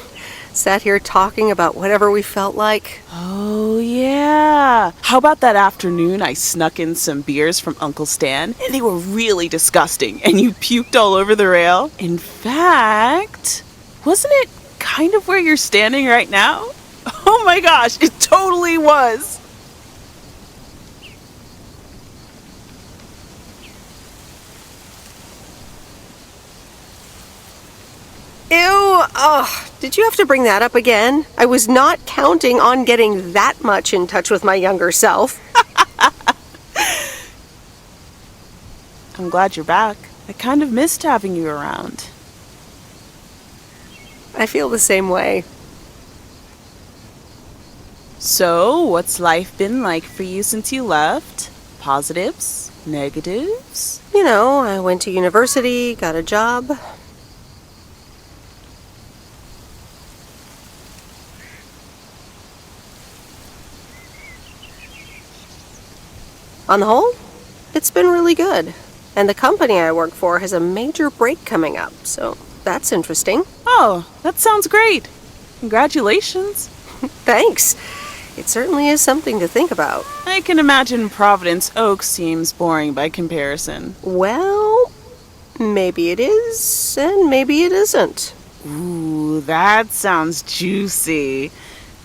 [SPEAKER 1] sat here talking about whatever we felt like.
[SPEAKER 5] Oh, yeah. How about that afternoon I snuck in some beers from Uncle Stan, and they were really disgusting, and you puked all over the rail? In fact, wasn't it kind of where you're standing right now? Oh my gosh, it totally was.
[SPEAKER 1] Ew, ugh, did you have to bring that up again? I was not counting on getting that much in touch with my younger self.
[SPEAKER 5] I'm glad you're back. I kind of missed having you around.
[SPEAKER 1] I feel the same way.
[SPEAKER 5] So, what's life been like for you since you left? Positives? Negatives?
[SPEAKER 1] You know, I went to university, got a job. On the whole, it's been really good. And the company I work for has a major break coming up, so that's interesting.
[SPEAKER 5] Oh, that sounds great. Congratulations.
[SPEAKER 1] Thanks. It certainly is something to think about.
[SPEAKER 5] I can imagine Providence Oaks seems boring by comparison.
[SPEAKER 1] Well, maybe it is, and maybe it isn't.
[SPEAKER 5] Ooh, that sounds juicy.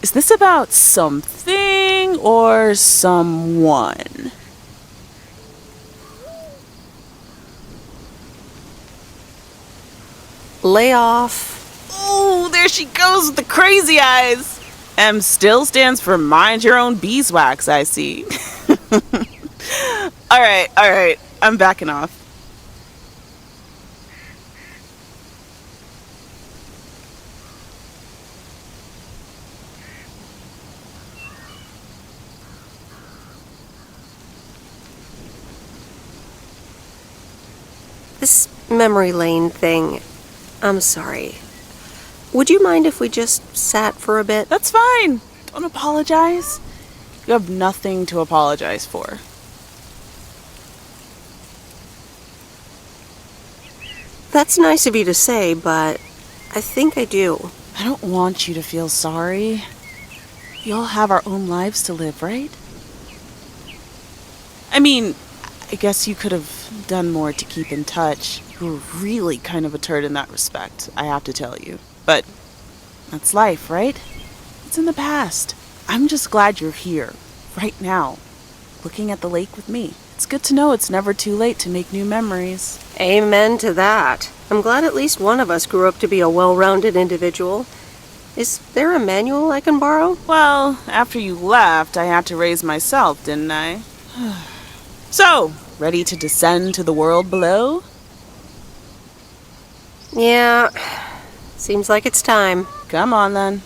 [SPEAKER 5] Is this about something or someone?
[SPEAKER 1] Layoff.
[SPEAKER 5] Ooh, there she goes with the crazy eyes. M still stands for mind your own beeswax, I see. All right, I'm backing off.
[SPEAKER 1] This memory lane thing, I'm sorry. Would you mind if we just sat for a bit?
[SPEAKER 5] That's fine. Don't apologize. You have nothing to apologize for.
[SPEAKER 1] That's nice of you to say, but I think I do.
[SPEAKER 5] I don't want you to feel sorry. We all have our own lives to live, right? I mean, I guess you could have done more to keep in touch. You were really kind of a turd in that respect, I have to tell you. But that's life, right? It's in the past. I'm just glad you're here, right now, looking at the lake with me. It's good to know it's never too late to make new memories.
[SPEAKER 1] Amen to that. I'm glad at least one of us grew up to be a well-rounded individual. Is there a manual I can borrow?
[SPEAKER 5] Well, after you left, I had to raise myself, didn't I? So, ready to descend to the world below?
[SPEAKER 1] Yeah, seems like it's time.
[SPEAKER 5] Come on, then.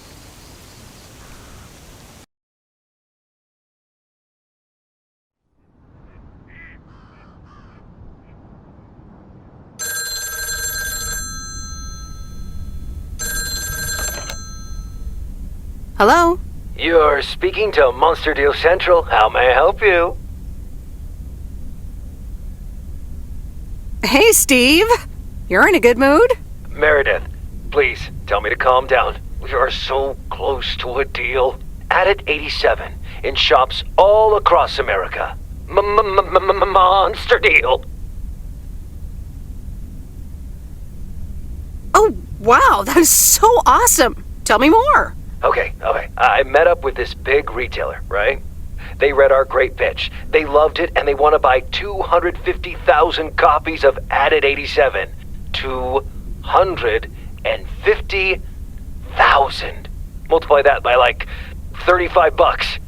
[SPEAKER 1] Hello?
[SPEAKER 2] You're speaking to Monster Deal Central. How may I help you?
[SPEAKER 1] Hey, Steve. You're in a good mood?
[SPEAKER 2] Meredith, please tell me to calm down. We are so close to a deal. Added 87 in shops all across America. Monster Deal.
[SPEAKER 1] Oh, wow, that is so awesome. Tell me more.
[SPEAKER 2] Okay. I met up with this big retailer, right? They read our great pitch. They loved it, and they want to buy 250,000 copies of Added 87. 250,000. Multiply that by like $35.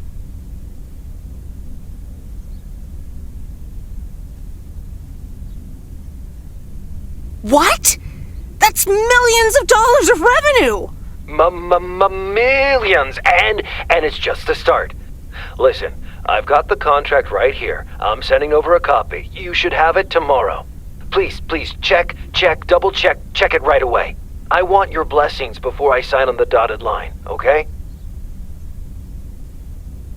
[SPEAKER 1] What? That's millions of dollars of revenue.
[SPEAKER 2] Millions, and it's just the start. Listen, I've got the contract right here. I'm sending over a copy. You should have it tomorrow. please, check, double check it right away. I want your blessings before I sign on the dotted line, okay?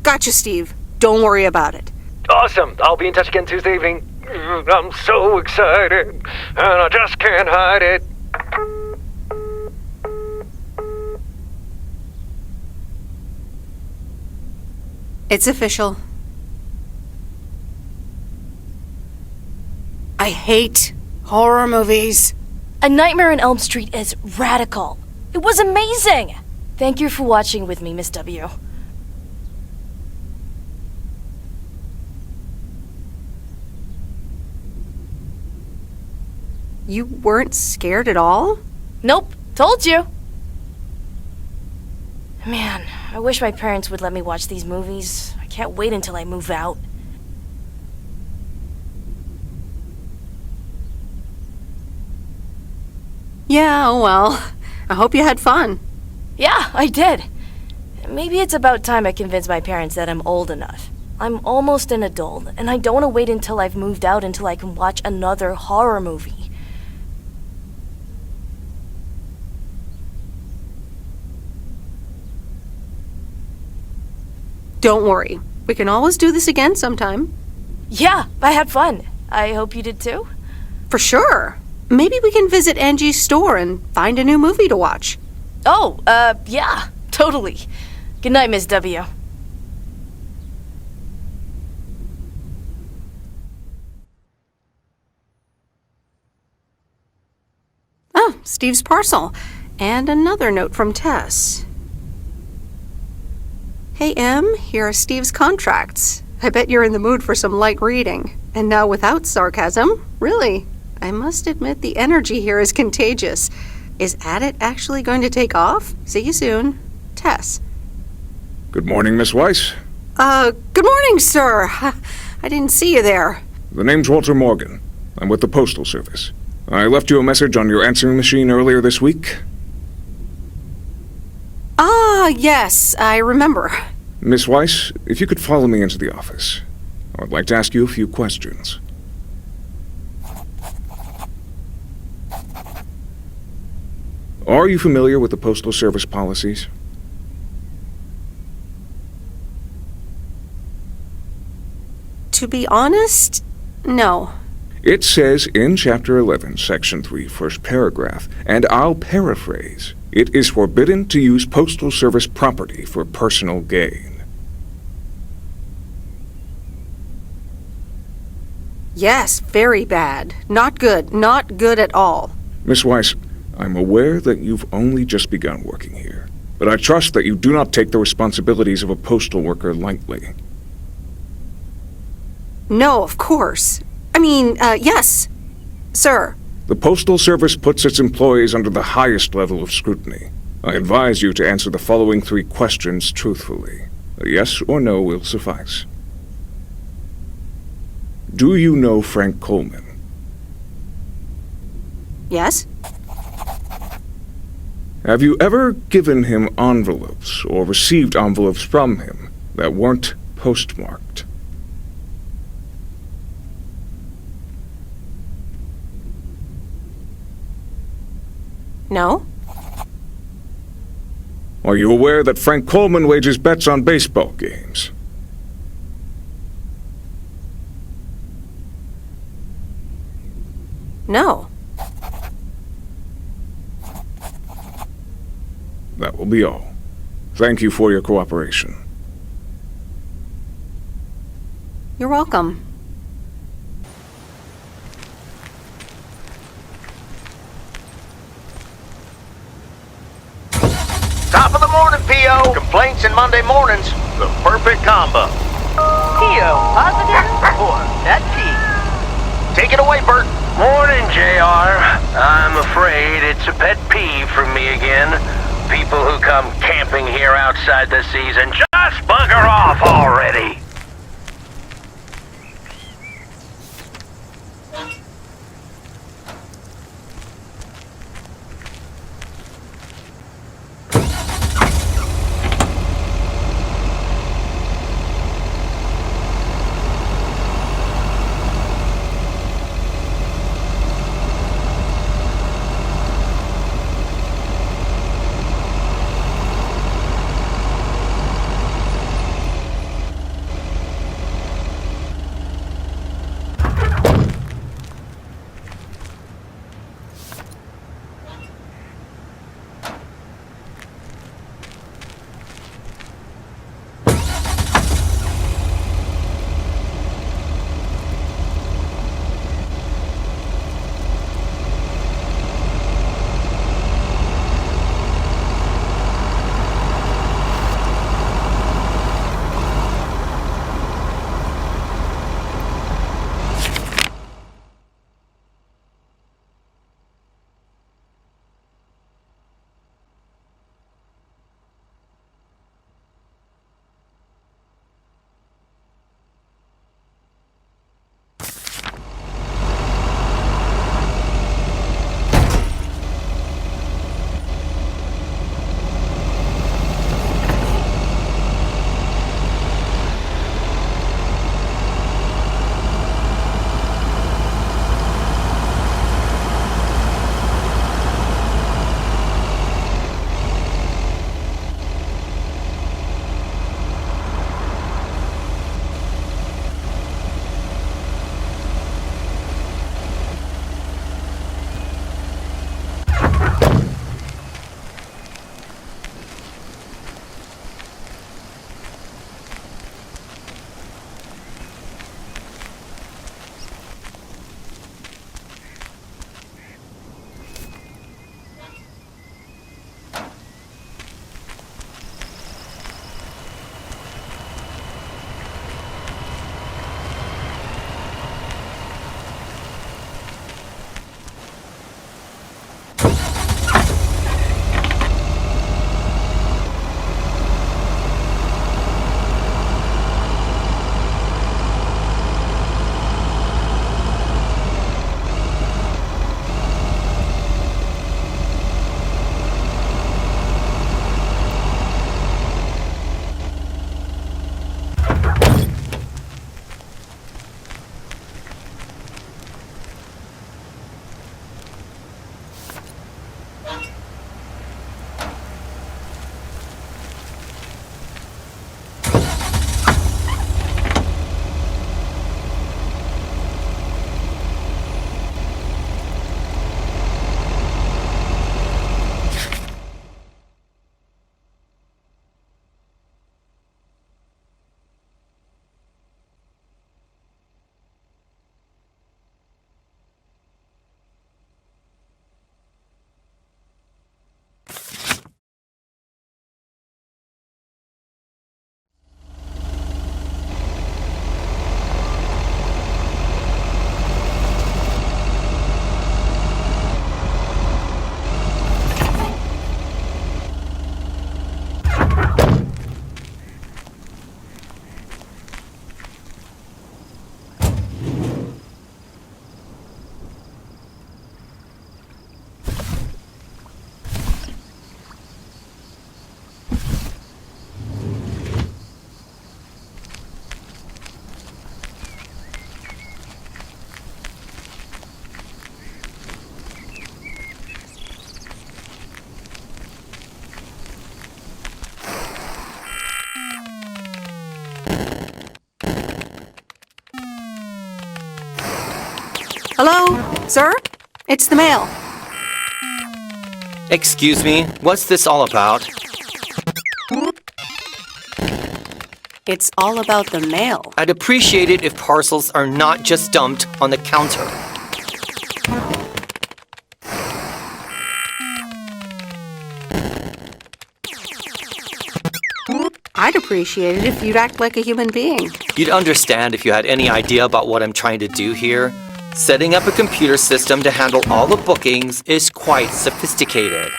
[SPEAKER 1] Gotcha, Steve. Don't worry about it.
[SPEAKER 2] Awesome. I'll be in touch again Tuesday evening. I'm so excited, and I just can't hide it.
[SPEAKER 1] It's official. I hate horror movies.
[SPEAKER 9] A Nightmare on Elm Street is radical. It was amazing! Thank you for watching with me, Miss W.
[SPEAKER 1] You weren't scared at all?
[SPEAKER 9] Nope, told you. Man, I wish my parents would let me watch these movies. I can't wait until I move out.
[SPEAKER 1] Yeah, oh well. I hope you had fun.
[SPEAKER 9] Yeah, I did. Maybe it's about time I convince my parents that I'm old enough. I'm almost an adult, and I don't want to wait until I've moved out until I can watch another horror movie.
[SPEAKER 1] Don't worry. We can always do this again sometime.
[SPEAKER 9] Yeah, I had fun. I hope you did too.
[SPEAKER 1] For sure. Maybe we can visit Angie's store and find a new movie to watch.
[SPEAKER 9] Oh, yeah, totally. Good night, Miss W.
[SPEAKER 1] Oh, Steve's parcel. And another note from Tess. Hey, Em, here are Steve's contracts. I bet you're in the mood for some light reading. And now without sarcasm, really. I must admit the energy here is contagious. Is Adit actually going to take off? See you soon. Tess.
[SPEAKER 19] Good morning, Miss Weiss.
[SPEAKER 1] Good morning, sir. I didn't see you there.
[SPEAKER 19] The name's Walter Morgan. I'm with the Postal Service. I left you a message on your answering machine earlier this week.
[SPEAKER 1] Ah, yes, I remember.
[SPEAKER 19] Miss Weiss, if you could follow me into the office. I would like to ask you a few questions. Are you familiar with the Postal Service policies?
[SPEAKER 1] To be honest, no.
[SPEAKER 19] It says in Chapter 11, Section 3, first paragraph, and I'll paraphrase, it is forbidden to use Postal Service property for personal gain.
[SPEAKER 1] Yes, very bad. Not good. Not good at all.
[SPEAKER 19] Miss Weiss, I'm aware that you've only just begun working here, but I trust that you do not take the responsibilities of a postal worker lightly.
[SPEAKER 1] No, of course. I mean, yes, sir.
[SPEAKER 19] The Postal Service puts its employees under the highest level of scrutiny. I advise you to answer the following 3 questions truthfully. A yes or no will suffice. Do you know Frank Coleman?
[SPEAKER 1] Yes?
[SPEAKER 19] Have you ever given him envelopes or received envelopes from him that weren't postmarked?
[SPEAKER 1] No?
[SPEAKER 19] Are you aware that Frank Coleman wagers bets on baseball games?
[SPEAKER 1] No.
[SPEAKER 19] That will be all. Thank you for your cooperation.
[SPEAKER 1] You're welcome.
[SPEAKER 14] Top of the morning, P.O. Complaints and Monday mornings, the perfect combo.
[SPEAKER 15] P.O. Positive or that P?
[SPEAKER 14] Take it away, Bert.
[SPEAKER 15] Morning, JR. I'm afraid it's a pet peeve for me again. People who come camping here outside the season, just bugger off already.
[SPEAKER 1] Sir, it's the mail.
[SPEAKER 7] Excuse me, what's this all about?
[SPEAKER 1] It's all about the mail.
[SPEAKER 7] I'd appreciate it if parcels are not just dumped on the counter.
[SPEAKER 1] I'd appreciate it if you'd act like a human being.
[SPEAKER 7] You'd understand if you had any idea about what I'm trying to do here. Setting up a computer system to handle all the bookings is quite sophisticated.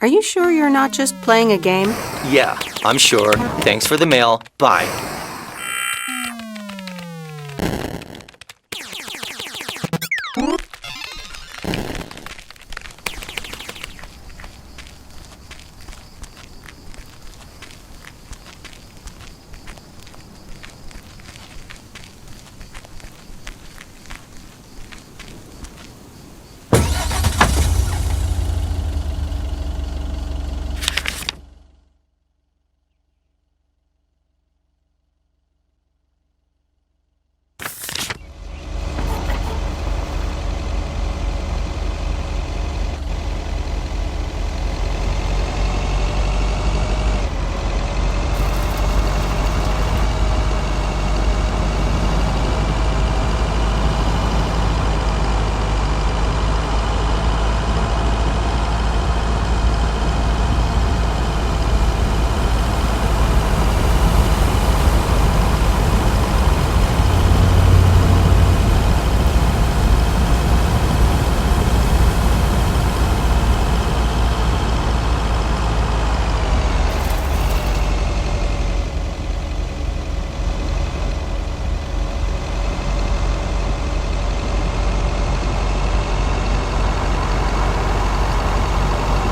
[SPEAKER 1] Are you sure you're not just playing a game?
[SPEAKER 7] Yeah, I'm sure. Thanks for the mail. Bye.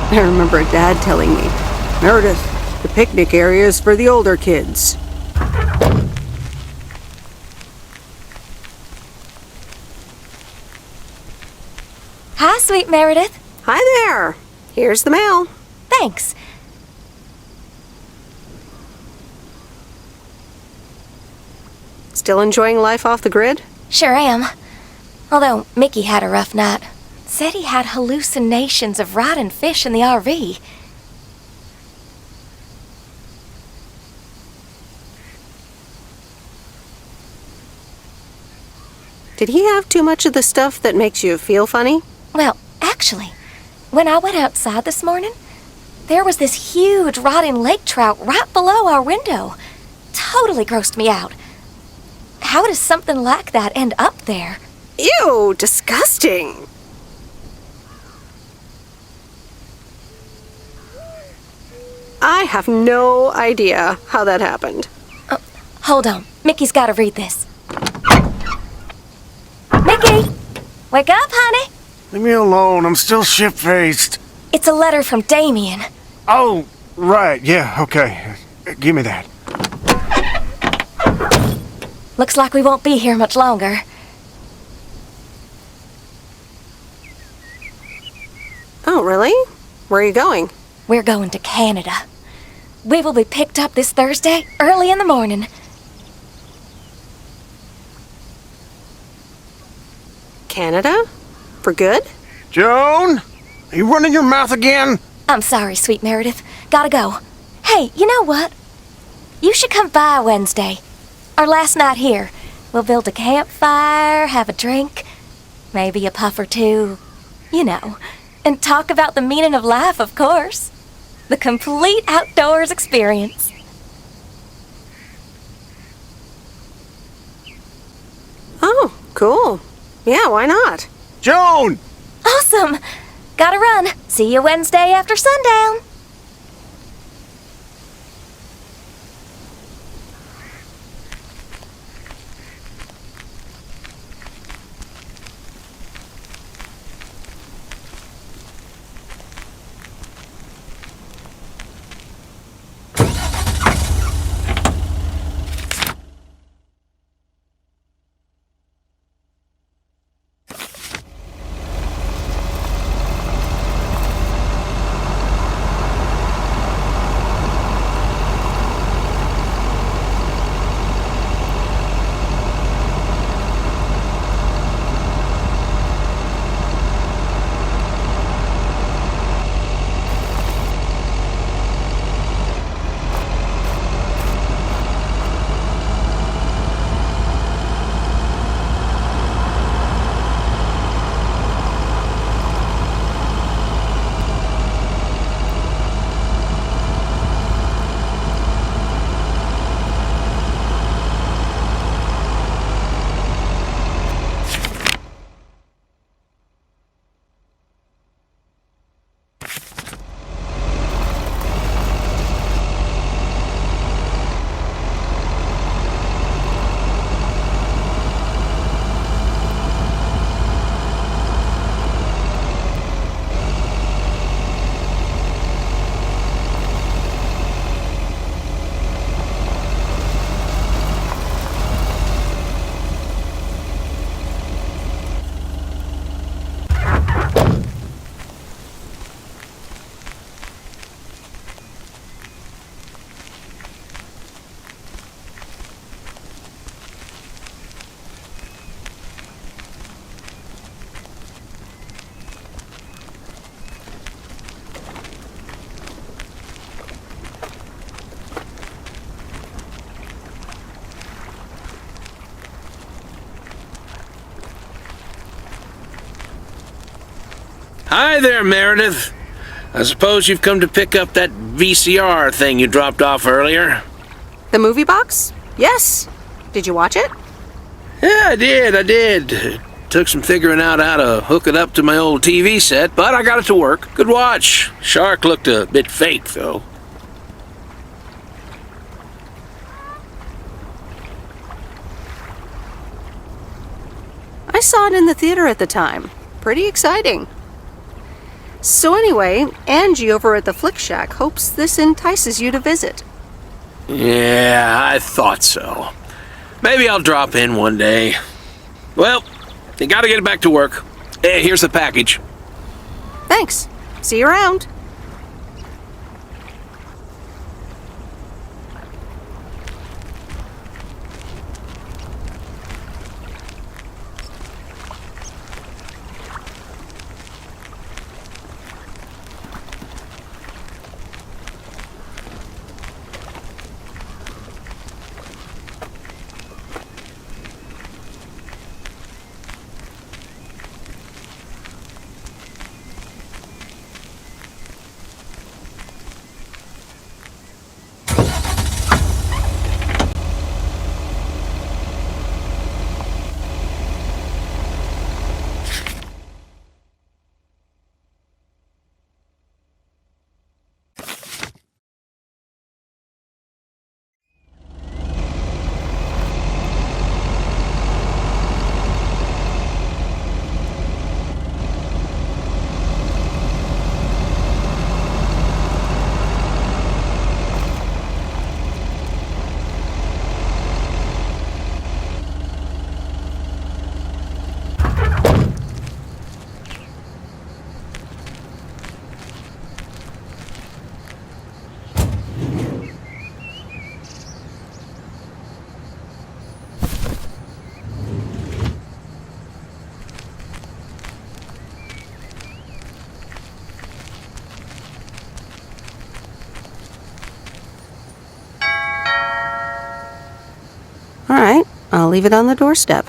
[SPEAKER 1] I remember Dad telling me, Meredith, the picnic area is for the older kids.
[SPEAKER 21] Hi, sweet Meredith.
[SPEAKER 1] Hi there. Here's the mail.
[SPEAKER 21] Thanks.
[SPEAKER 1] Still enjoying life off the grid?
[SPEAKER 21] Sure am. Although Mickey had a rough night. Said he had hallucinations of riding fish in the RV.
[SPEAKER 1] Did he have too much of the stuff that makes you feel funny?
[SPEAKER 21] Well, actually, when I went outside this morning, there was this huge rotting lake trout right below our window. Totally grossed me out. How does something like that end up there?
[SPEAKER 1] Ew, disgusting. I have no idea how that happened.
[SPEAKER 21] Hold on. Mickey's got to read this. Mickey! Wake up, honey!
[SPEAKER 22] Leave me alone. I'm still shit-faced.
[SPEAKER 21] It's a letter from Damien.
[SPEAKER 22] Oh, right. Yeah, okay. Give me that.
[SPEAKER 21] Looks like we won't be here much longer.
[SPEAKER 1] Oh, really? Where are you going?
[SPEAKER 21] We're going to Canada. We will be picked up this Thursday, early in the morning.
[SPEAKER 1] Canada? For good?
[SPEAKER 22] Joan? Are you running your mouth again?
[SPEAKER 21] I'm sorry, sweet Meredith. Gotta go. Hey, you know what? You should come by Wednesday. Our last night here. We'll build a campfire, have a drink, maybe a puff or two, you know, and talk about the meaning of life, of course. The complete outdoors experience.
[SPEAKER 1] Oh, cool. Yeah, why not?
[SPEAKER 22] Joan!
[SPEAKER 21] Awesome! Gotta run. See you Wednesday after sundown.
[SPEAKER 18] Hi there, Meredith. I suppose you've come to pick up that VCR thing you dropped off earlier?
[SPEAKER 1] The movie box? Yes. Did you watch it?
[SPEAKER 18] Yeah, I did. It took some figuring out how to hook it up to my old TV set, but I got it to work. Good watch. Shark looked a bit fake, though.
[SPEAKER 1] I saw it in the theater at the time. Pretty exciting. So anyway, Angie over at the Flick Shack hopes this entices you to visit.
[SPEAKER 18] Yeah, I thought so. Maybe I'll drop in one day. Well, you gotta get back to work. Hey, here's the package.
[SPEAKER 1] Thanks. See you around. All right, I'll leave it on the doorstep.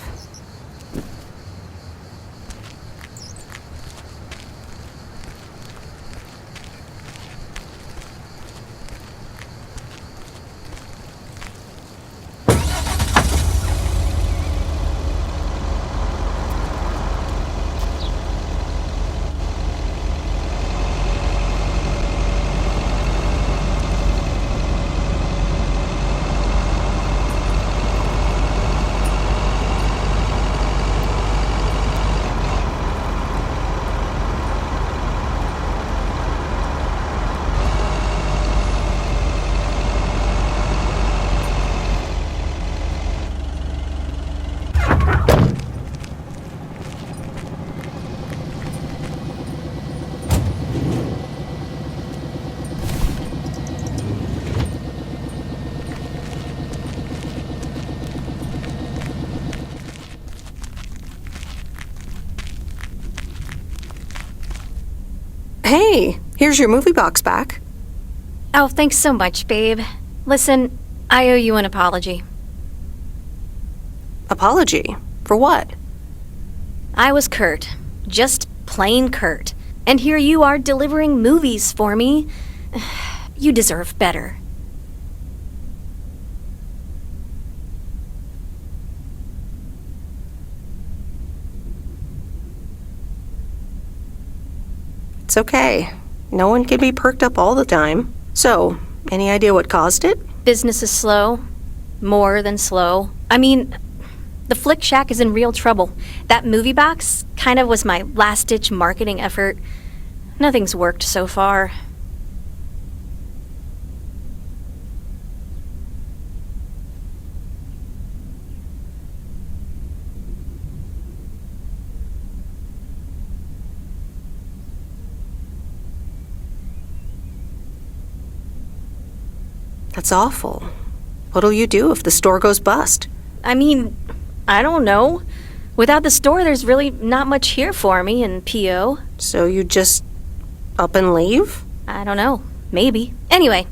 [SPEAKER 1] Hey, here's your movie box back.
[SPEAKER 16] Oh, thanks so much, babe. Listen, I owe you an apology.
[SPEAKER 1] Apology? For what?
[SPEAKER 16] I was Kurt. Just plain Kurt. And here you are delivering movies for me. You deserve better.
[SPEAKER 1] It's okay. No one can be perked up all the time. So, any idea what caused it?
[SPEAKER 16] Business is slow. More than slow. I mean, the Flick Shack is in real trouble. That movie box kind of was my last-ditch marketing effort. Nothing's worked so far.
[SPEAKER 1] That's awful. What'll you do if the store goes bust?
[SPEAKER 16] I mean, I don't know. Without the store, there's really not much here for me in PO.
[SPEAKER 1] So you just up and leave?
[SPEAKER 16] I don't know. Maybe. Anyway,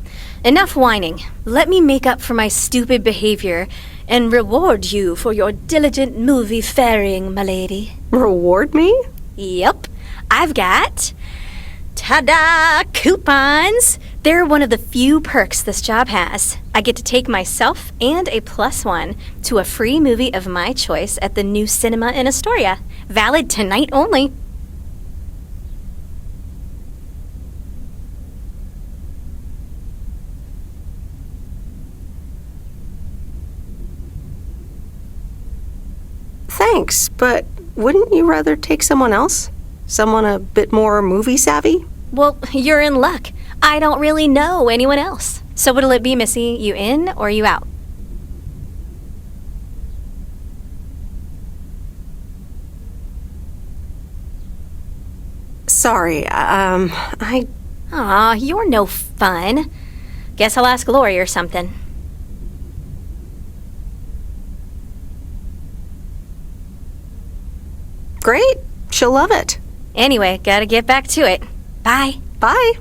[SPEAKER 16] enough whining. Let me make up for my stupid behavior and reward you for your diligent movie faring, my lady.
[SPEAKER 1] Reward me?
[SPEAKER 16] Yep.
[SPEAKER 6] I've got, ta-da, coupons. They're one of the few perks this job has. I get to take myself and a +1 to a free movie of my choice at the new cinema in Astoria. Valid tonight only.
[SPEAKER 1] Thanks, but wouldn't you rather take someone else? Someone a bit more movie savvy?
[SPEAKER 6] Well, you're in luck. I don't really know anyone else. So what'll it be, Missy? You in or you out?
[SPEAKER 1] Sorry,
[SPEAKER 6] Aw, you're no fun. Guess I'll ask Lori or something.
[SPEAKER 1] Great. She'll love it.
[SPEAKER 6] Anyway, gotta get back to it. Bye.
[SPEAKER 1] Bye.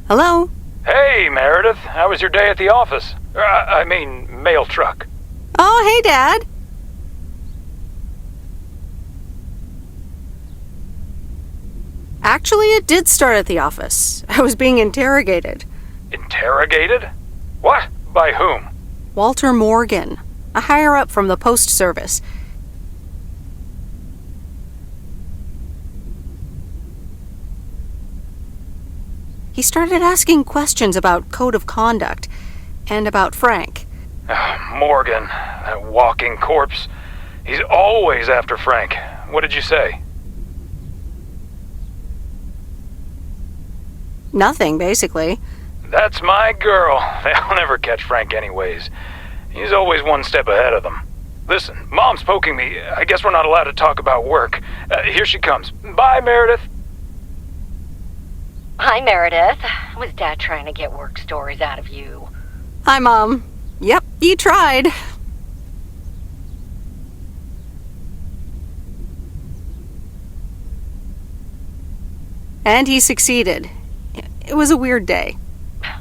[SPEAKER 1] Hello?
[SPEAKER 12] Hey, Meredith. How was your day at the office? Mail truck.
[SPEAKER 1] Oh, hey, Dad. Actually, it did start at the office. I was being interrogated.
[SPEAKER 12] Interrogated? What? By whom?
[SPEAKER 1] Walter Morgan, a higher-up from the Post Service. He started asking questions about code of conduct and about Frank.
[SPEAKER 12] Morgan, that walking corpse. He's always after Frank. What did you say?
[SPEAKER 1] Nothing, basically.
[SPEAKER 12] That's my girl. They'll never catch Frank anyways. He's always one step ahead of them. Listen, Mom's poking me. I guess we're not allowed to talk about work. Here she comes. Bye, Meredith.
[SPEAKER 13] Hi, Meredith. Was Dad trying to get work stories out of you?
[SPEAKER 1] Hi, Mom. Yep, you tried. And he succeeded. It was a weird day.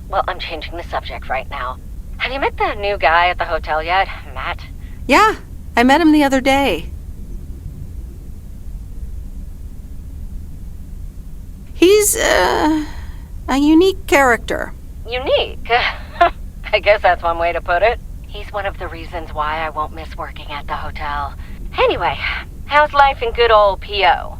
[SPEAKER 13] Well, I'm changing the subject right now. Have you met the new guy at the hotel yet, Matt?
[SPEAKER 1] Yeah, I met him the other day. He's, a unique character.
[SPEAKER 13] Unique? I guess that's one way to put it. He's one of the reasons why I won't miss working at the hotel. Anyway, how's life in good old P.O.?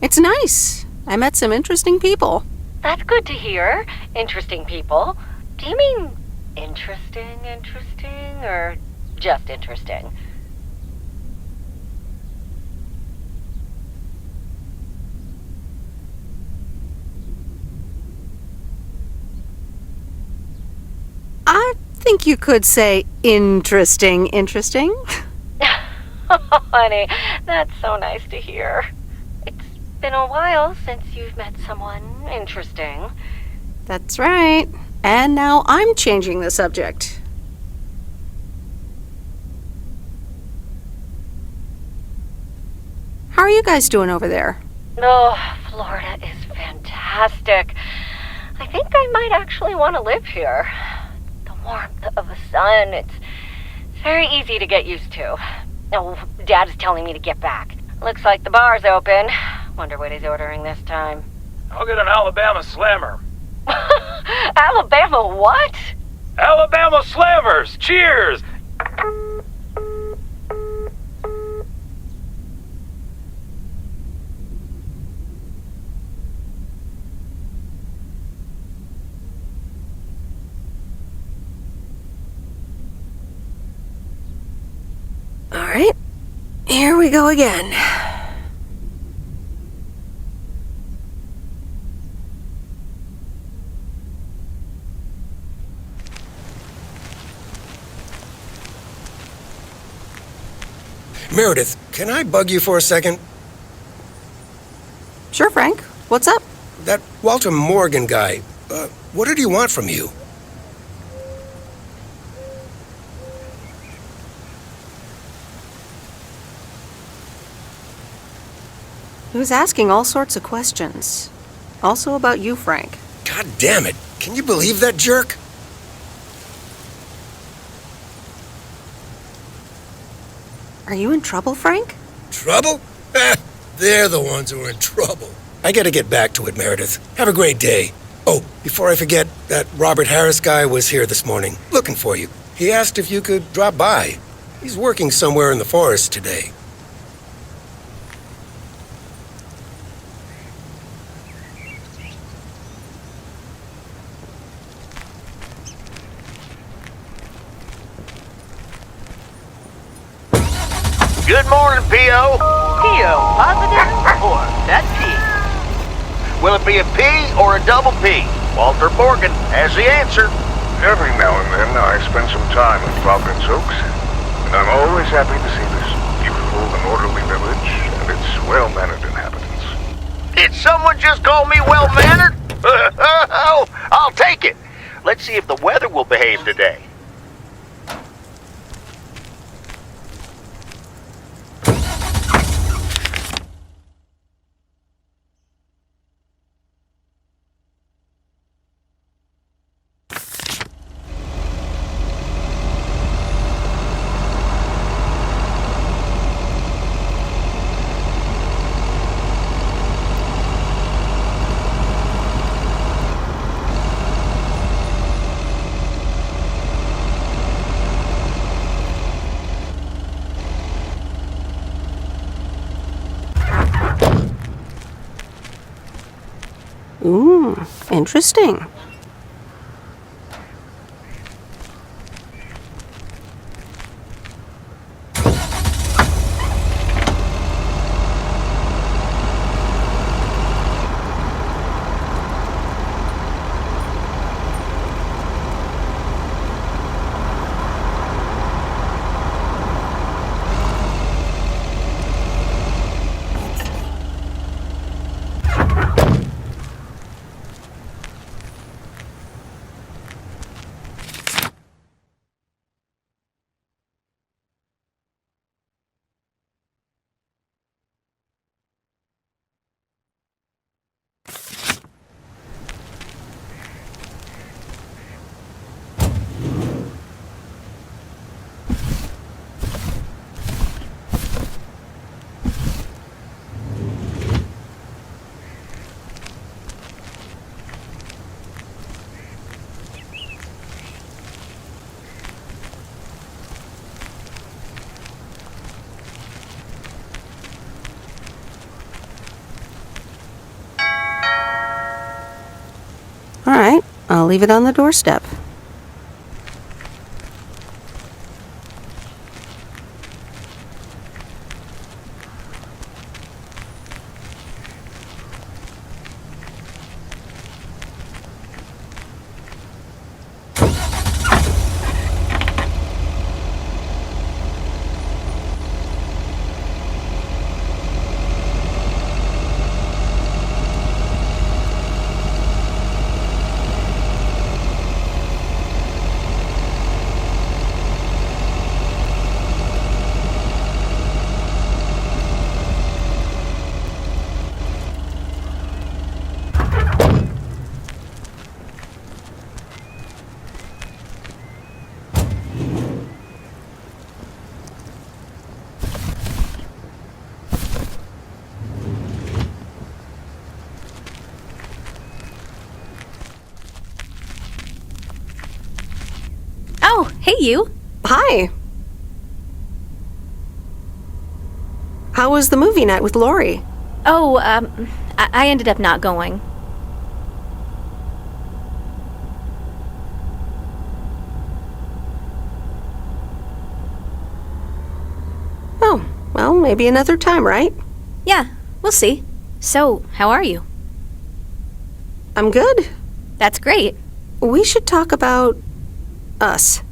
[SPEAKER 1] It's nice. I met some interesting people.
[SPEAKER 13] That's good to hear. Interesting people. Do you mean interesting, or just interesting?
[SPEAKER 1] I think you could say interesting.
[SPEAKER 13] Oh, honey, that's so nice to hear. It's been a while since you've met someone interesting.
[SPEAKER 1] That's right. And now I'm changing the subject. How are you guys doing over there?
[SPEAKER 13] Oh, Florida is fantastic. I think I might actually want to live here. The warmth of the sun, it's very easy to get used to. Oh, Dad is telling me to get back. Looks like the bar's open. Wonder what he's ordering this time.
[SPEAKER 12] I'll get an Alabama Slammer.
[SPEAKER 13] Alabama what?
[SPEAKER 12] Alabama Slammers, cheers!
[SPEAKER 1] All right, here we go again.
[SPEAKER 3] Meredith, can I bug you for a second?
[SPEAKER 1] Sure, Frank. What's up?
[SPEAKER 3] That Walter Morgan guy, what did he want from you?
[SPEAKER 1] He was asking all sorts of questions. Also about you, Frank.
[SPEAKER 3] God damn it. Can you believe that jerk?
[SPEAKER 1] Are you in trouble, Frank?
[SPEAKER 3] Trouble? They're the ones who are in trouble. I gotta get back to it, Meredith. Have a great day. Oh, before I forget, that Robert Harris guy was here this morning, looking for you. He asked if you could drop by. He's working somewhere in the forest today.
[SPEAKER 14] Good morning, P.O. P.O. positive or that P? Will it be a P or a double P? Walter Morgan has the answer.
[SPEAKER 19] Every now and then I spend some time in Providence Oaks, and I'm always happy to see this beautiful and orderly village and its well-mannered inhabitants.
[SPEAKER 14] Did someone just call me well-mannered? I'll take it. Let's see if the weather will behave today.
[SPEAKER 1] Ooh, interesting. All right, I'll leave it on the doorstep.
[SPEAKER 6] Oh, hey, you.
[SPEAKER 1] Hi. How was the movie night with Lori?
[SPEAKER 6] Oh, I ended up not going.
[SPEAKER 1] Oh, well, maybe another time, right?
[SPEAKER 6] Yeah, we'll see. So, how are you?
[SPEAKER 1] I'm good.
[SPEAKER 6] That's great.
[SPEAKER 1] We should talk about us.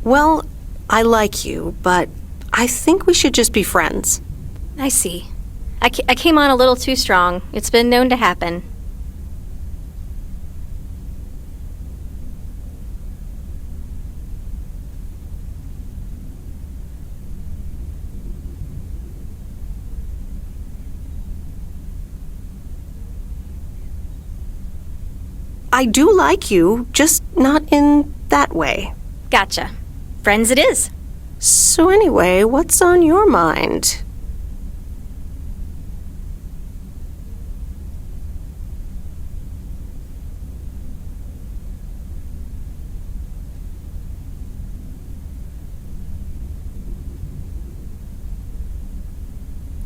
[SPEAKER 1] Well, I like you, but I think we should just be friends.
[SPEAKER 6] I see. I came on a little too strong. It's been known to happen.
[SPEAKER 1] I do like you, just not in that way.
[SPEAKER 6] Gotcha. Friends it is.
[SPEAKER 1] So anyway, what's on your mind?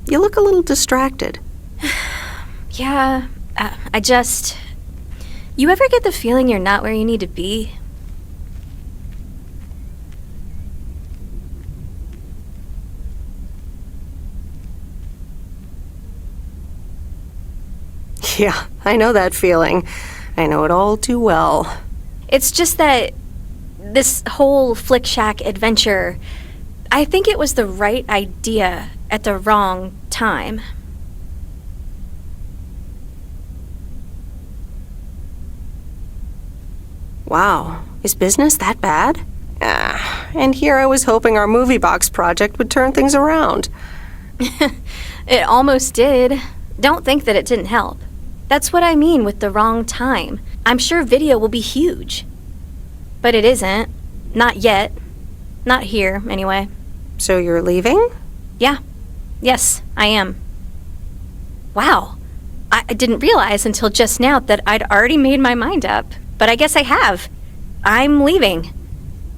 [SPEAKER 1] You look a little distracted.
[SPEAKER 6] Yeah, I just... You ever get the feeling you're not where you need to be?
[SPEAKER 1] Yeah, I know that feeling. I know it all too well.
[SPEAKER 6] It's just that this whole Flick Shack adventure, I think it was the right idea at the wrong time.
[SPEAKER 1] Wow, is business that bad? And here I was hoping our movie box project would turn things around.
[SPEAKER 6] It almost did. Don't think that it didn't help. That's what I mean with the wrong time. I'm sure video will be huge. But it isn't. Not yet. Not here, anyway.
[SPEAKER 1] So you're leaving?
[SPEAKER 6] Yeah. Yes, I am. Wow. I didn't realize until just now that I'd already made my mind up. But I guess I have. I'm leaving.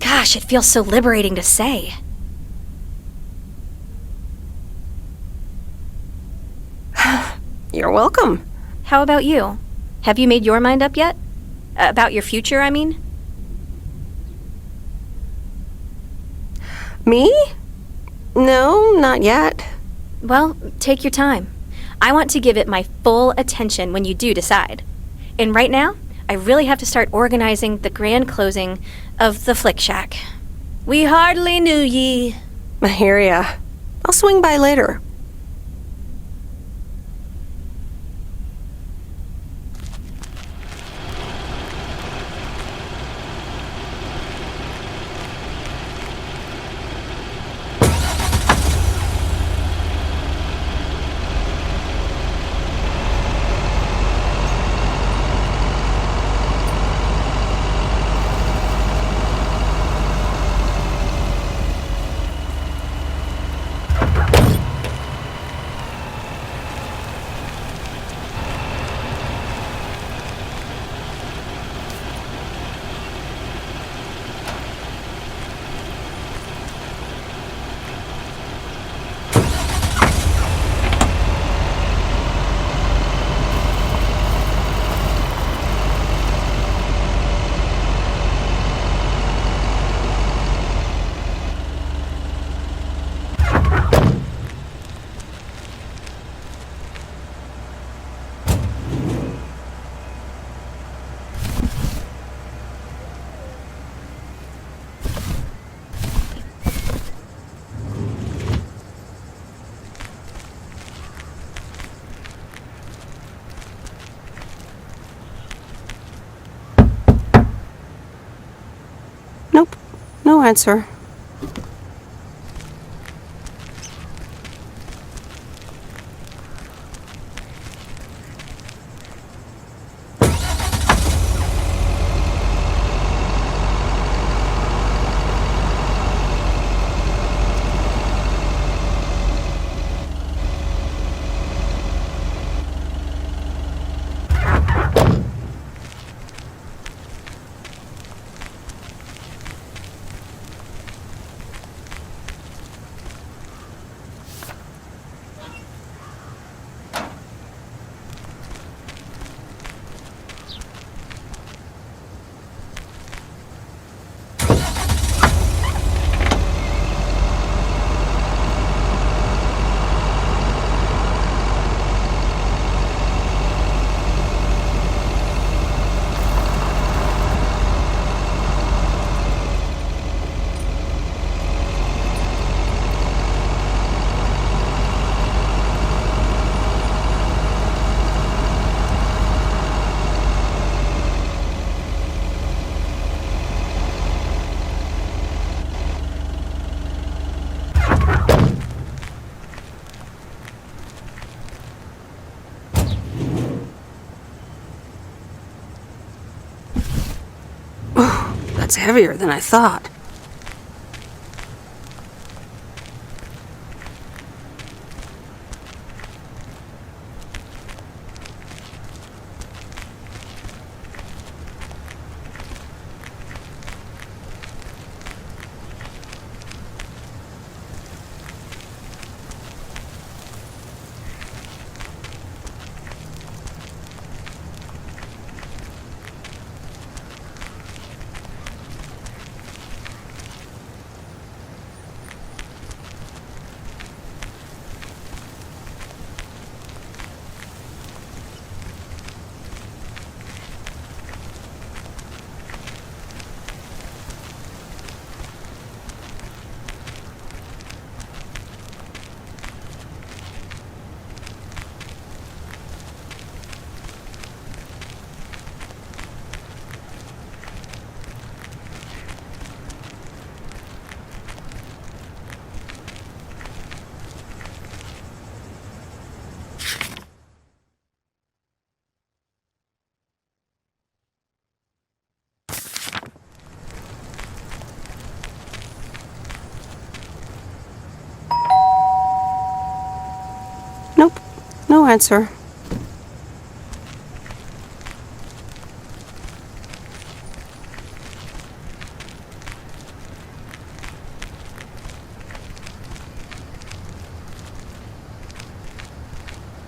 [SPEAKER 6] Gosh, it feels so liberating to say.
[SPEAKER 1] You're welcome.
[SPEAKER 6] How about you? Have you made your mind up yet? About your future, I mean?
[SPEAKER 1] Me? No, not yet.
[SPEAKER 6] Well, take your time. I want to give it my full attention when you do decide. And right now, I really have to start organizing the grand closing of the Flick Shack. We hardly knew ye.
[SPEAKER 1] I hear ya. I'll swing by later. Nope, no answer. heavier than I thought. Nope, no answer.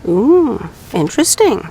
[SPEAKER 1] Ooh, interesting.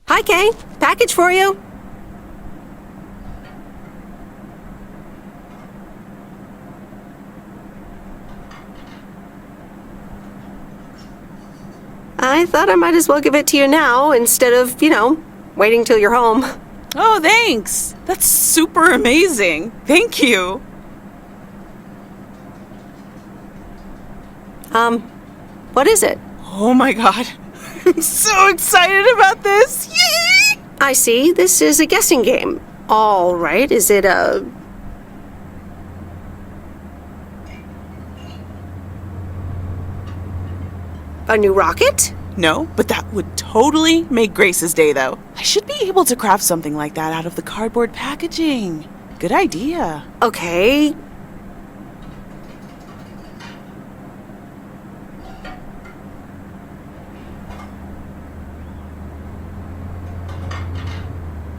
[SPEAKER 1] Hi, Kay. Package for you. I thought I might as well give it to you now instead of, waiting till you're home.
[SPEAKER 5] Oh, thanks. That's super amazing. Thank you.
[SPEAKER 1] What is it?
[SPEAKER 5] Oh my god. I'm so excited about this. Yay!
[SPEAKER 1] I see. This is a guessing game. All right. Is it a new rocket?
[SPEAKER 5] No, but that would totally make Grace's day, though. I should be able to craft something like that out of the cardboard packaging. Good idea.
[SPEAKER 1] Okay.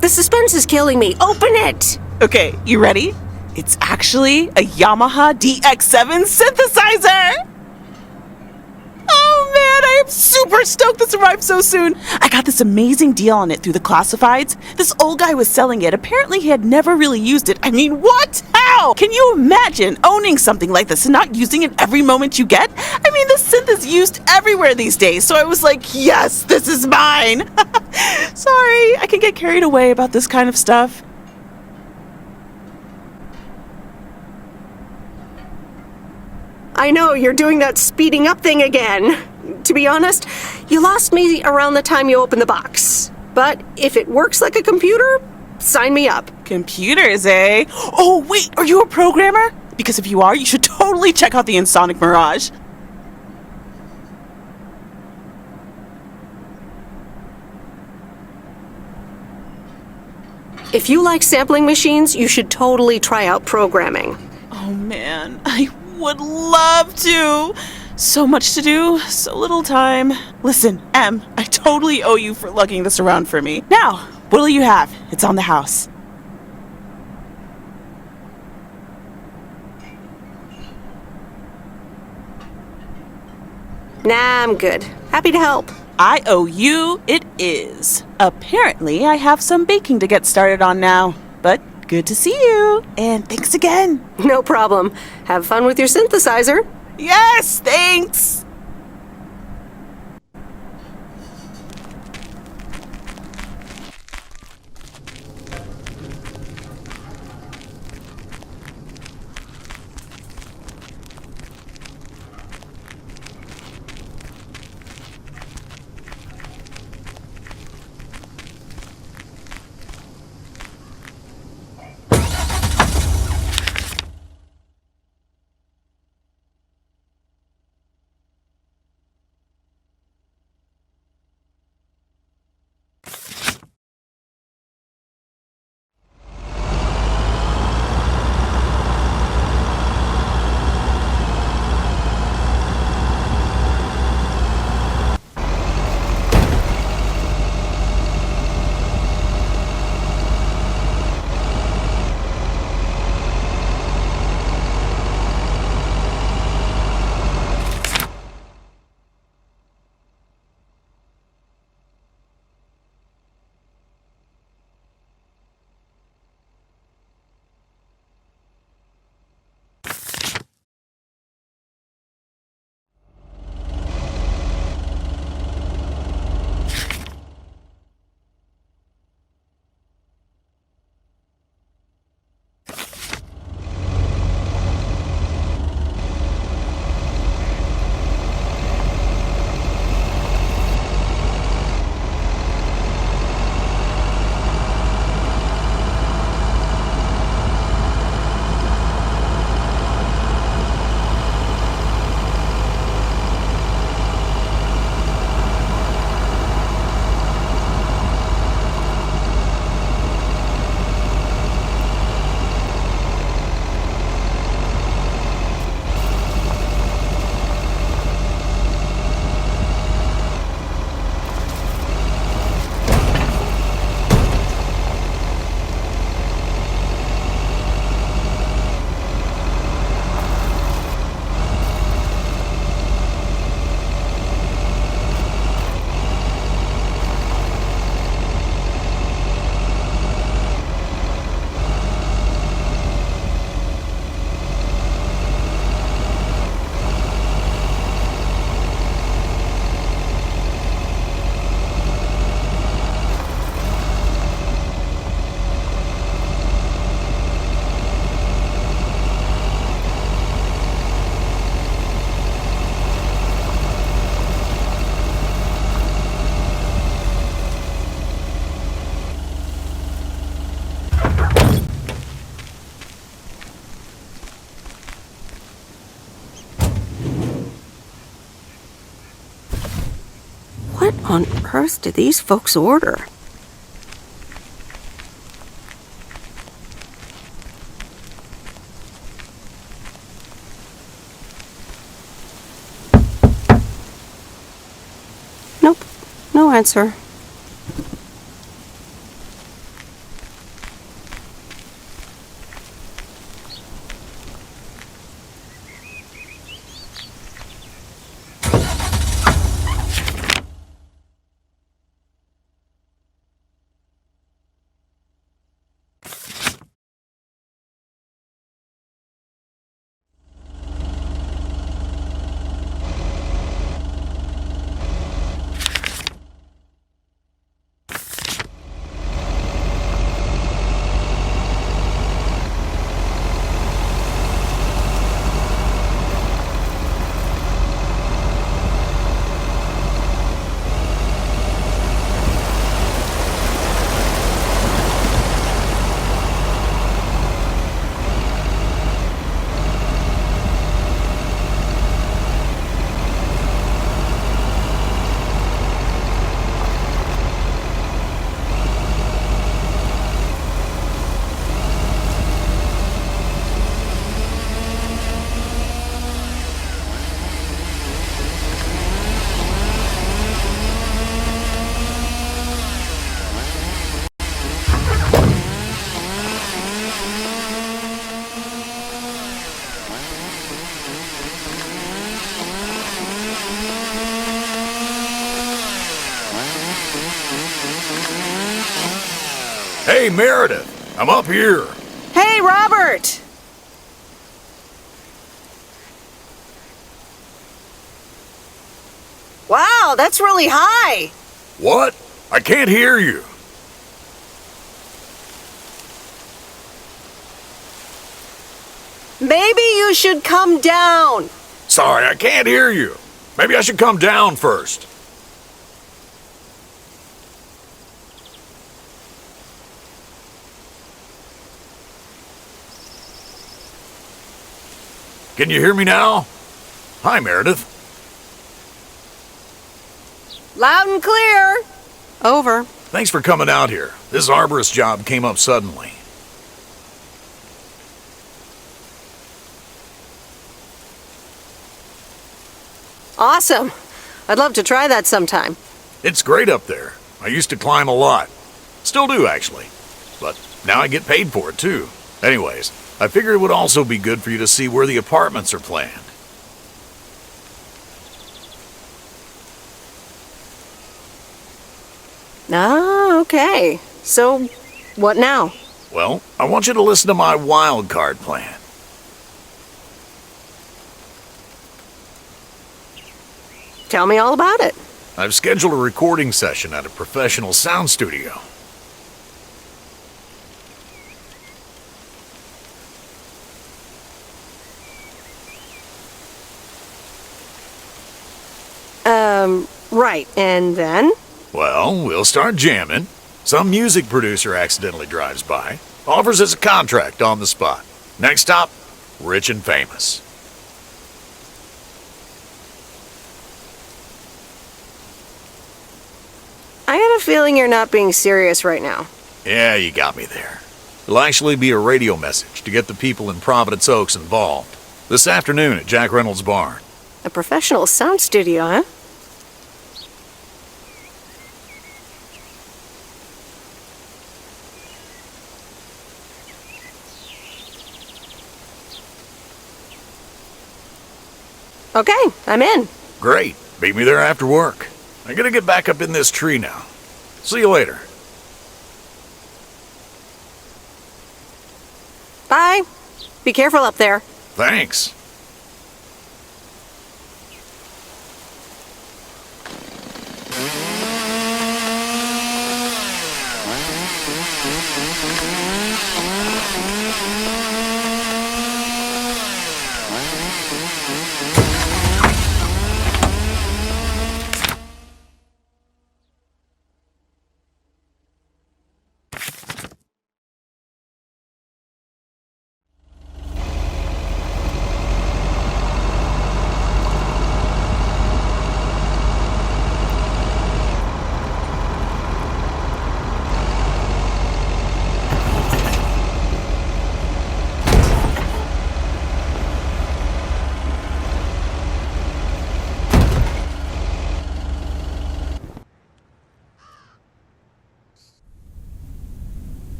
[SPEAKER 1] The suspense is killing me. Open it!
[SPEAKER 5] Okay, you ready? It's actually a Yamaha DX7 synthesizer! Oh man, I am super stoked this arrived so soon. I got this amazing deal on it through the classifieds. This old guy was selling it. Apparently he had never really used it. I mean, what? How? Can you imagine owning something like this and not using it every moment you get? I mean, this synth is used everywhere these days, so I was like, yes, this is mine. Sorry, I can get carried away about this kind of stuff.
[SPEAKER 1] I know, you're doing that speeding up thing again. To be honest, you lost me around the time you opened the box. But if it works like a computer, sign me up.
[SPEAKER 5] Computers, eh? Oh, wait, are you a programmer? Because if you are, you should totally check out the Insonic Mirage.
[SPEAKER 1] If you like sampling machines, you should totally try out programming.
[SPEAKER 5] Oh man, I would love to. So much to do, so little time. Listen, Em, I totally owe you for lugging this around for me. Now, what'll you have? It's on the house.
[SPEAKER 1] Nah, I'm good. Happy to help.
[SPEAKER 5] I owe you, it is. Apparently, I have some baking to get started on now. But good to see you, and thanks again.
[SPEAKER 1] No problem. Have fun with your synthesizer.
[SPEAKER 5] Yes, thanks.
[SPEAKER 1] What on earth did these folks order? Nope, no answer.
[SPEAKER 10] Hey, Meredith, I'm up here.
[SPEAKER 1] Hey, Robert! Wow, that's really high.
[SPEAKER 10] What? I can't hear you.
[SPEAKER 1] Maybe you should come down.
[SPEAKER 10] Sorry, I can't hear you. Maybe I should come down first. Can you hear me now? Hi, Meredith.
[SPEAKER 1] Loud and clear. Over.
[SPEAKER 10] Thanks for coming out here. This arborist job came up suddenly.
[SPEAKER 1] Awesome. I'd love to try that sometime.
[SPEAKER 10] It's great up there. I used to climb a lot. Still do, actually. But now I get paid for it, too. Anyways, I figured it would also be good for you to see where the apartments are planned.
[SPEAKER 1] Ah, okay. So, what now?
[SPEAKER 10] Well, I want you to listen to my wild card plan.
[SPEAKER 1] Tell me all about it.
[SPEAKER 10] I've scheduled a recording session at a professional sound studio.
[SPEAKER 1] Right, and then?
[SPEAKER 10] Well, we'll start jamming. Some music producer accidentally drives by, offers us a contract on the spot. Next stop, rich and famous.
[SPEAKER 1] I got a feeling you're not being serious right now.
[SPEAKER 10] Yeah, you got me there. It'll actually be a radio message to get the people in Providence Oaks involved. This afternoon at Jack Reynolds' barn.
[SPEAKER 1] A professional sound studio, huh? Okay, I'm in.
[SPEAKER 10] Great. Meet me there after work. I gotta get back up in this tree now. See you later.
[SPEAKER 1] Bye. Be careful up there.
[SPEAKER 10] Thanks.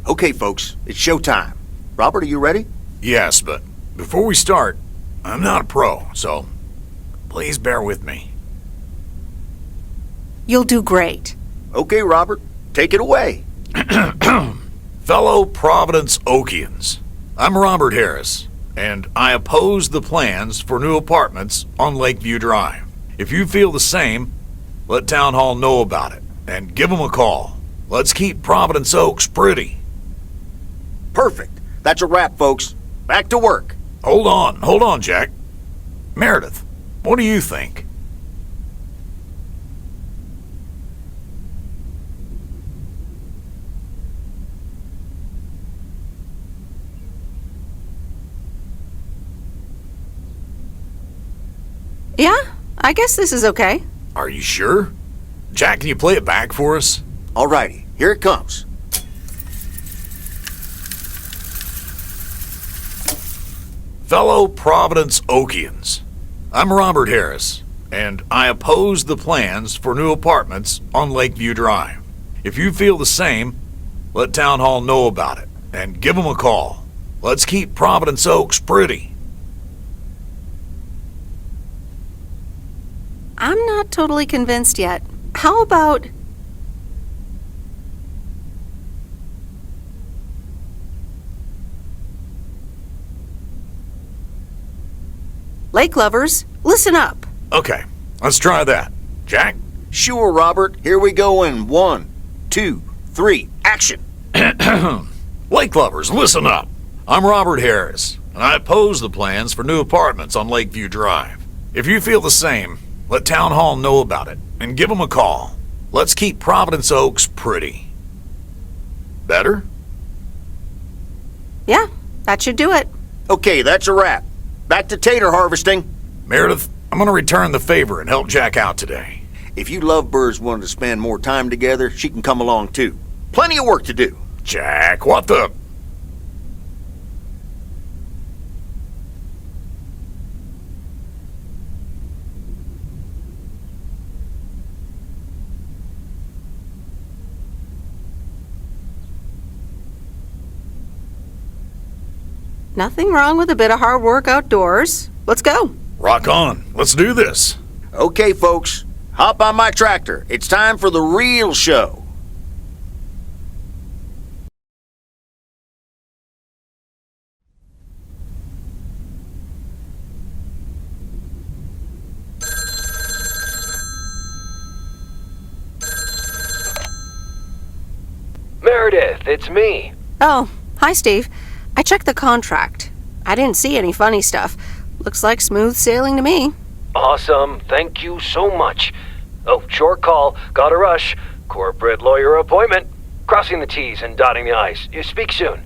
[SPEAKER 14] Okay, folks, it's showtime. Robert, are you ready?
[SPEAKER 10] Yes, but before we start, I'm not a pro, so please bear with me.
[SPEAKER 1] You'll do great.
[SPEAKER 14] Okay, Robert, take it away.
[SPEAKER 10] Fellow Providence Okians, I'm Robert Harris, and I oppose the plans for new apartments on Lakeview Drive. If you feel the same, let Town Hall know about it, and give them a call. Let's keep Providence Oaks pretty.
[SPEAKER 14] Perfect. That's a wrap, folks. Back to work.
[SPEAKER 10] Hold on, Jack. Meredith, what do you think?
[SPEAKER 1] Yeah, I guess this is okay.
[SPEAKER 10] Are you sure? Jack, can you play it back for us?
[SPEAKER 14] Alrighty, here it comes.
[SPEAKER 10] Fellow Providence Okians, I'm Robert Harris, and I oppose the plans for new apartments on Lakeview Drive. If you feel the same, let Town Hall know about it, and give them a call. Let's keep Providence Oaks pretty.
[SPEAKER 1] I'm not totally convinced yet. How about... Lake lovers, listen up.
[SPEAKER 10] Okay, let's try that. Jack?
[SPEAKER 14] Sure, Robert. Here we go in 1, 2, 3, action.
[SPEAKER 10] Lake lovers, listen up. I'm Robert Harris, and I oppose the plans for new apartments on Lakeview Drive. If you feel the same, let Town Hall know about it, and give them a call. Let's keep Providence Oaks pretty. Better?
[SPEAKER 1] Yeah, that should do it.
[SPEAKER 14] Okay, that's a wrap. Back to tater harvesting.
[SPEAKER 10] Meredith, I'm gonna return the favor and help Jack out today.
[SPEAKER 14] If you lovebirds wanted to spend more time together, she can come along too. Plenty of work to do.
[SPEAKER 10] Jack, what the...
[SPEAKER 1] Nothing wrong with a bit of hard work outdoors. Let's go.
[SPEAKER 10] Rock on. Let's do this.
[SPEAKER 14] Okay, folks. Hop on my tractor. It's time for the real show.
[SPEAKER 2] Meredith, it's me.
[SPEAKER 1] Oh, hi, Steve. I checked the contract. I didn't see any funny stuff. Looks like smooth sailing to me.
[SPEAKER 2] Awesome. Thank you so much. Oh, short call. Gotta rush. Corporate lawyer appointment. Crossing the T's and dotting the I's. You speak soon.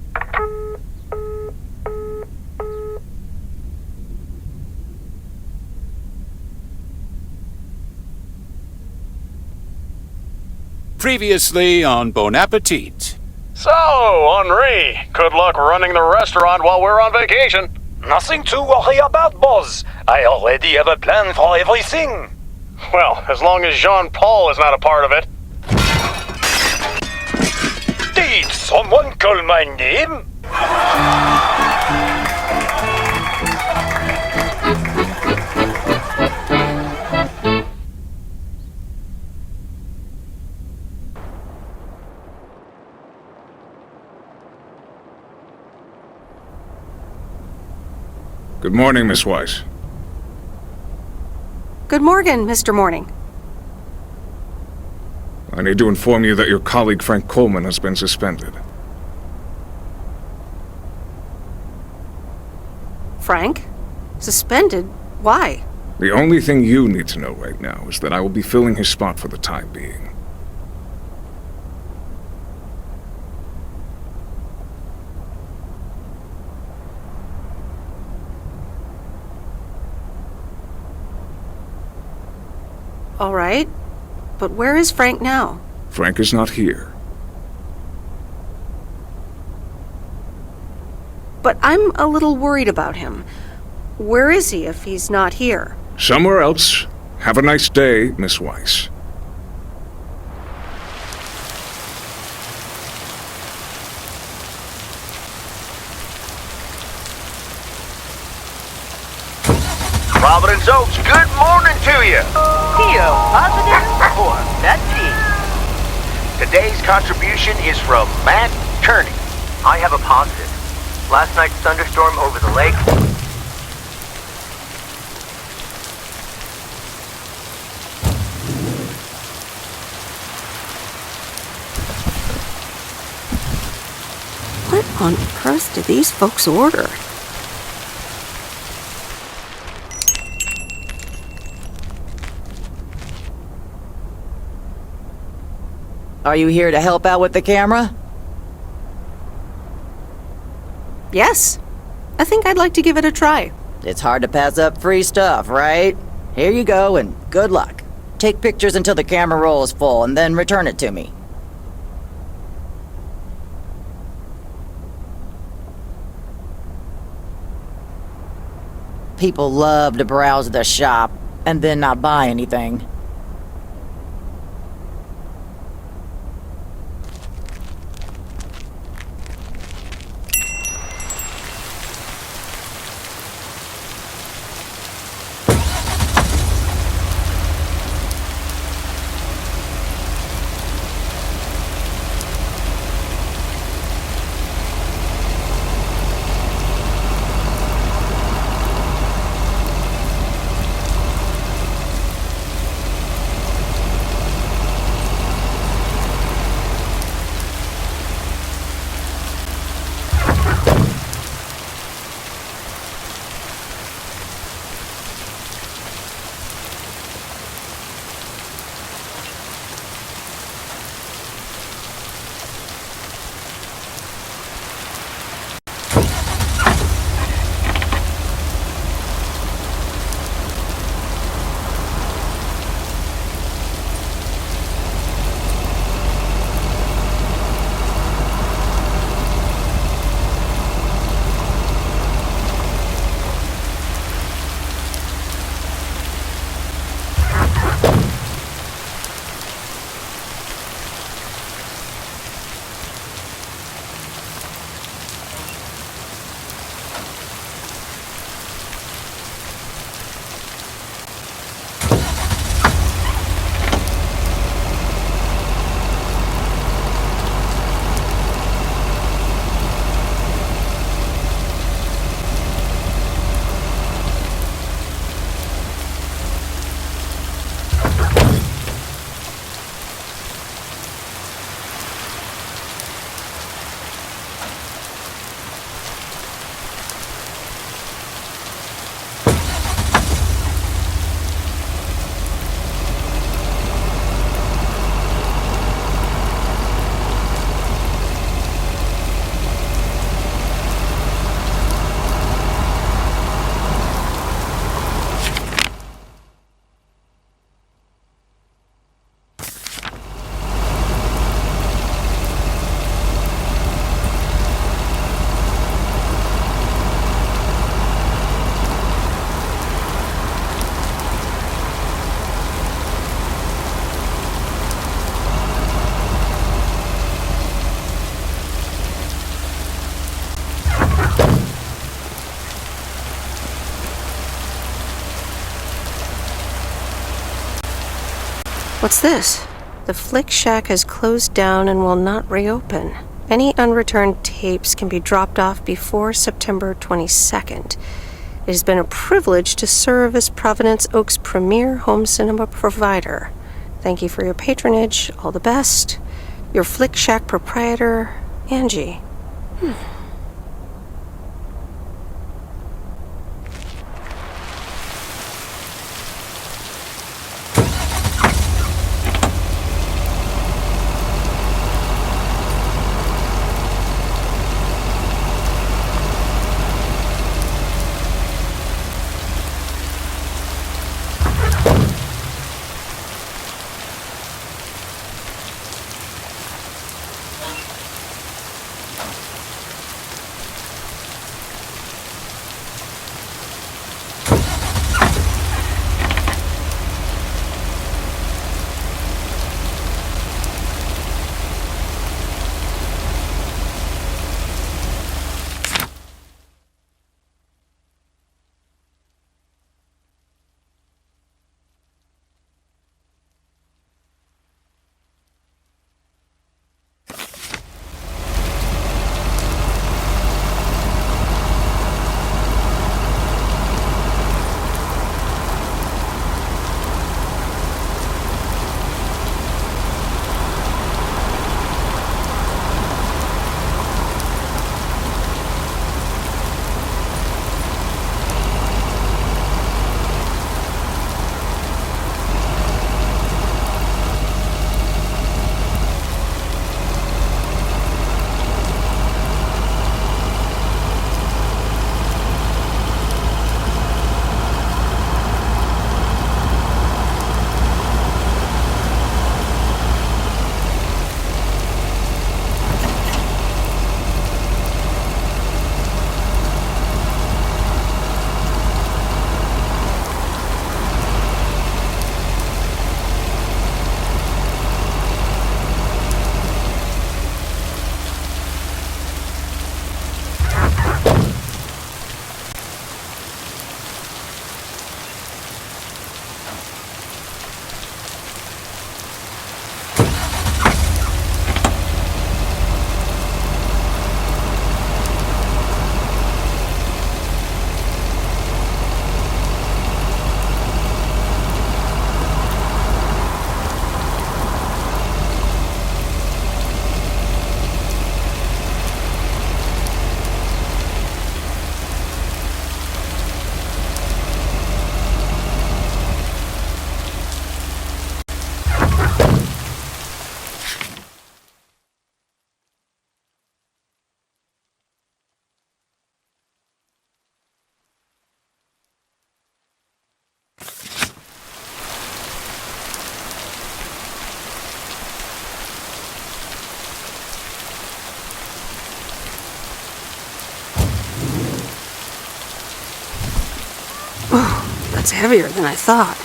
[SPEAKER 8] Previously on Bon Appetit.
[SPEAKER 22] So, Henri, good luck running the restaurant while we're on vacation.
[SPEAKER 11] Nothing to worry about, boss. I already have a plan for everything.
[SPEAKER 22] Well, as long as Jean-Paul is not a part of it.
[SPEAKER 11] Did someone call my name?
[SPEAKER 19] Good morning, Miss Weiss.
[SPEAKER 1] Good morning, Mr. Morning.
[SPEAKER 19] I need to inform you that your colleague Frank Coleman has been suspended.
[SPEAKER 1] Frank? Suspended? Why?
[SPEAKER 19] The only thing you need to know right now is that I will be filling his spot for the time being.
[SPEAKER 1] All right. But where is Frank now?
[SPEAKER 19] Frank is not here.
[SPEAKER 1] But I'm a little worried about him. Where is he if he's not here?
[SPEAKER 19] Somewhere else. Have a nice day, Miss Weiss.
[SPEAKER 14] Providence Oaks, good morning to you.
[SPEAKER 23] Theo, positive or that
[SPEAKER 14] Today's contribution is from Matt Kearney.
[SPEAKER 23] I have a positive. Last night's thunderstorm over the lake.
[SPEAKER 1] What on earth did these folks order?
[SPEAKER 24] Are you here to help out with the camera?
[SPEAKER 1] Yes. I think I'd like to give it a try.
[SPEAKER 24] It's hard to pass up free stuff, right? Here you go, and good luck. Take pictures until the camera roll is full, and then return it to me. People love to browse the shop, and then not buy anything.
[SPEAKER 1] What's this? The Flick Shack has closed down and will not reopen. Any unreturned tapes can be dropped off before September 22nd. It has been a privilege to serve as Providence Oaks' premier home cinema provider. Thank you for your patronage. All the best. Your Flick Shack proprietor, Angie. That's heavier than I thought.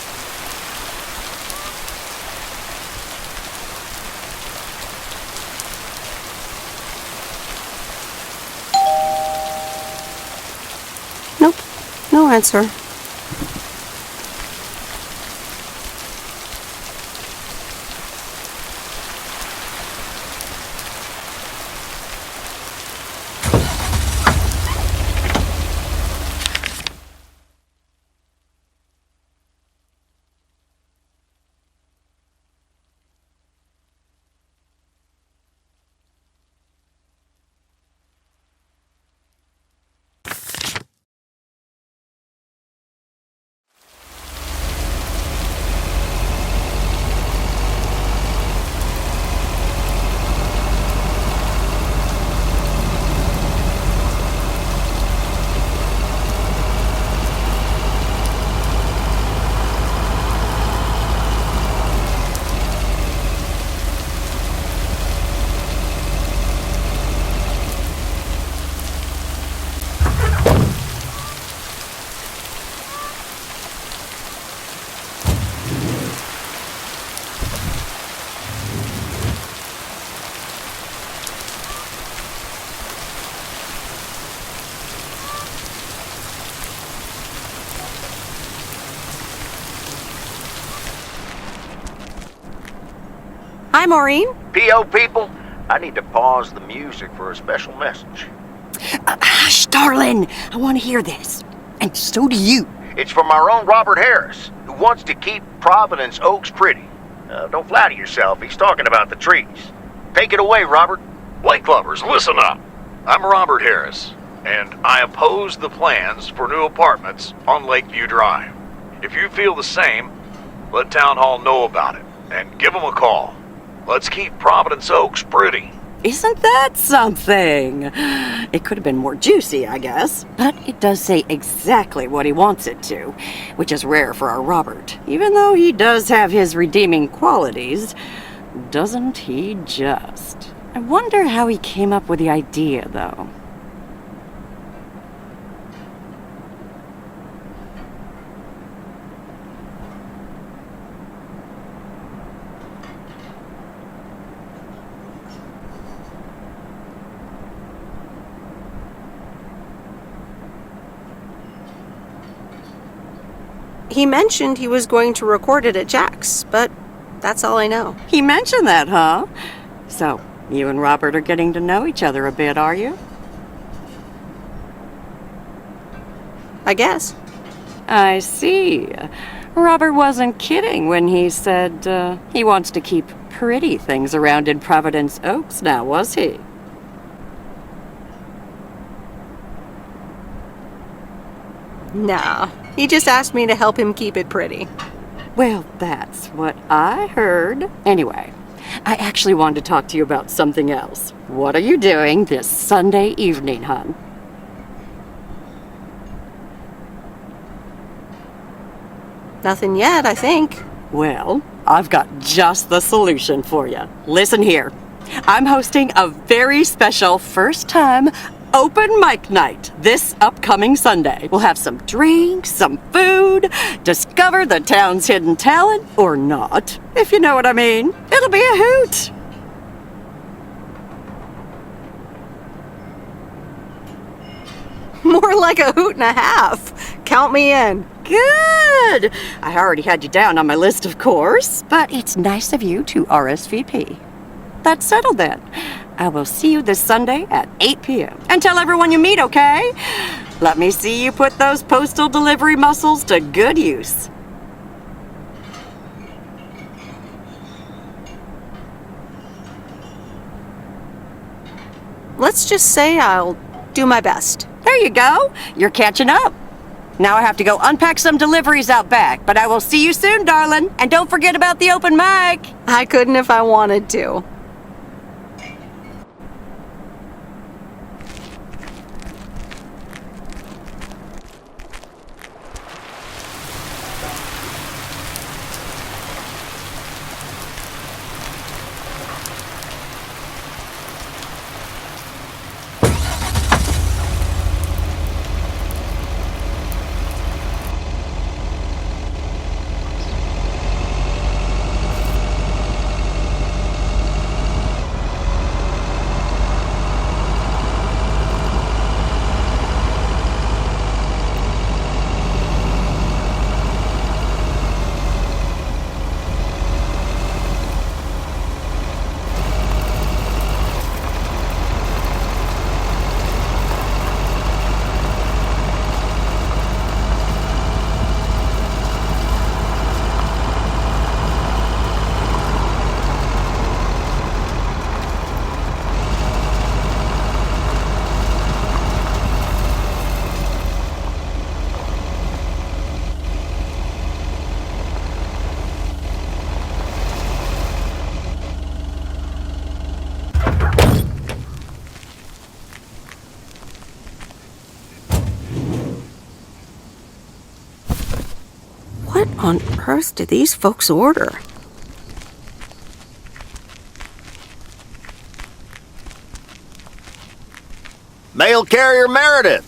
[SPEAKER 1] Nope, no answer. Hi, Maureen.
[SPEAKER 14] PO people, I need to pause the music for a special message.
[SPEAKER 4] Hush, darling. I want to hear this. And so do you.
[SPEAKER 14] It's from our own Robert Harris, who wants to keep Providence Oaks pretty. Don't flatter yourself, he's talking about the trees. Take it away, Robert.
[SPEAKER 10] Lake lovers, listen up. I'm Robert Harris, and I oppose the plans for new apartments on Lakeview Drive. If you feel the same, let Town Hall know about it, and give them a call. Let's keep Providence Oaks pretty.
[SPEAKER 4] Isn't that something? It could have been more juicy, I guess. But it does say exactly what he wants it to, which is rare for our Robert. Even though he does have his redeeming qualities, doesn't he just? I wonder how he came up with the idea, though.
[SPEAKER 1] He mentioned he was going to record it at Jack's, but that's all I know.
[SPEAKER 4] He mentioned that, huh? So, you and Robert are getting to know each other a bit, are you?
[SPEAKER 1] I guess.
[SPEAKER 4] I see. Robert wasn't kidding when he said he wants to keep pretty things around in Providence Oaks now, was he?
[SPEAKER 1] Nah, he just asked me to help him keep it pretty.
[SPEAKER 4] Well, that's what I heard. Anyway, I actually wanted to talk to you about something else. What are you doing this Sunday evening, hon?
[SPEAKER 1] Nothing yet, I think.
[SPEAKER 4] Well, I've got just the solution for you. Listen here. I'm hosting a very special first-time open mic night this upcoming Sunday. We'll have some drinks, some food, discover the town's hidden talent, or not, if you know what I mean. It'll be a hoot.
[SPEAKER 1] More like a hoot and a half. Count me in.
[SPEAKER 4] Good. I already had you down on my list, of course, but it's nice of you to RSVP. That's settled then. I will see you this Sunday at 8 p.m. And tell everyone you meet, okay? Let me see you put those postal delivery muscles to good use.
[SPEAKER 1] Let's just say I'll do my best.
[SPEAKER 4] There you go. You're catching up. Now I have to go unpack some deliveries out back, but I will see you soon, darling. And don't forget about the open mic.
[SPEAKER 1] I couldn't if I wanted to. What on earth did these folks order?
[SPEAKER 14] Mail carrier Meredith.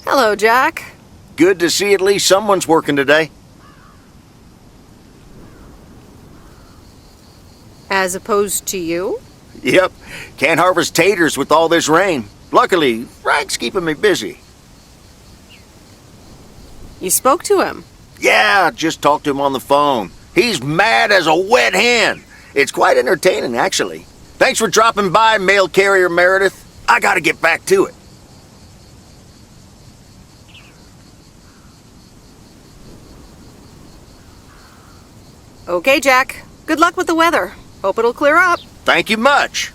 [SPEAKER 1] Hello, Jack.
[SPEAKER 14] Good to see at least someone's working today.
[SPEAKER 1] As opposed to you?
[SPEAKER 14] Yep. Can't harvest taters with all this rain. Luckily, Frank's keeping me busy.
[SPEAKER 1] You spoke to him?
[SPEAKER 14] Yeah, just talked to him on the phone. He's mad as a wet hen. It's quite entertaining, actually. Thanks for dropping by, mail carrier Meredith. I gotta get back to it.
[SPEAKER 1] Okay, Jack. Good luck with the weather. Hope it'll clear up.
[SPEAKER 14] Thank you much.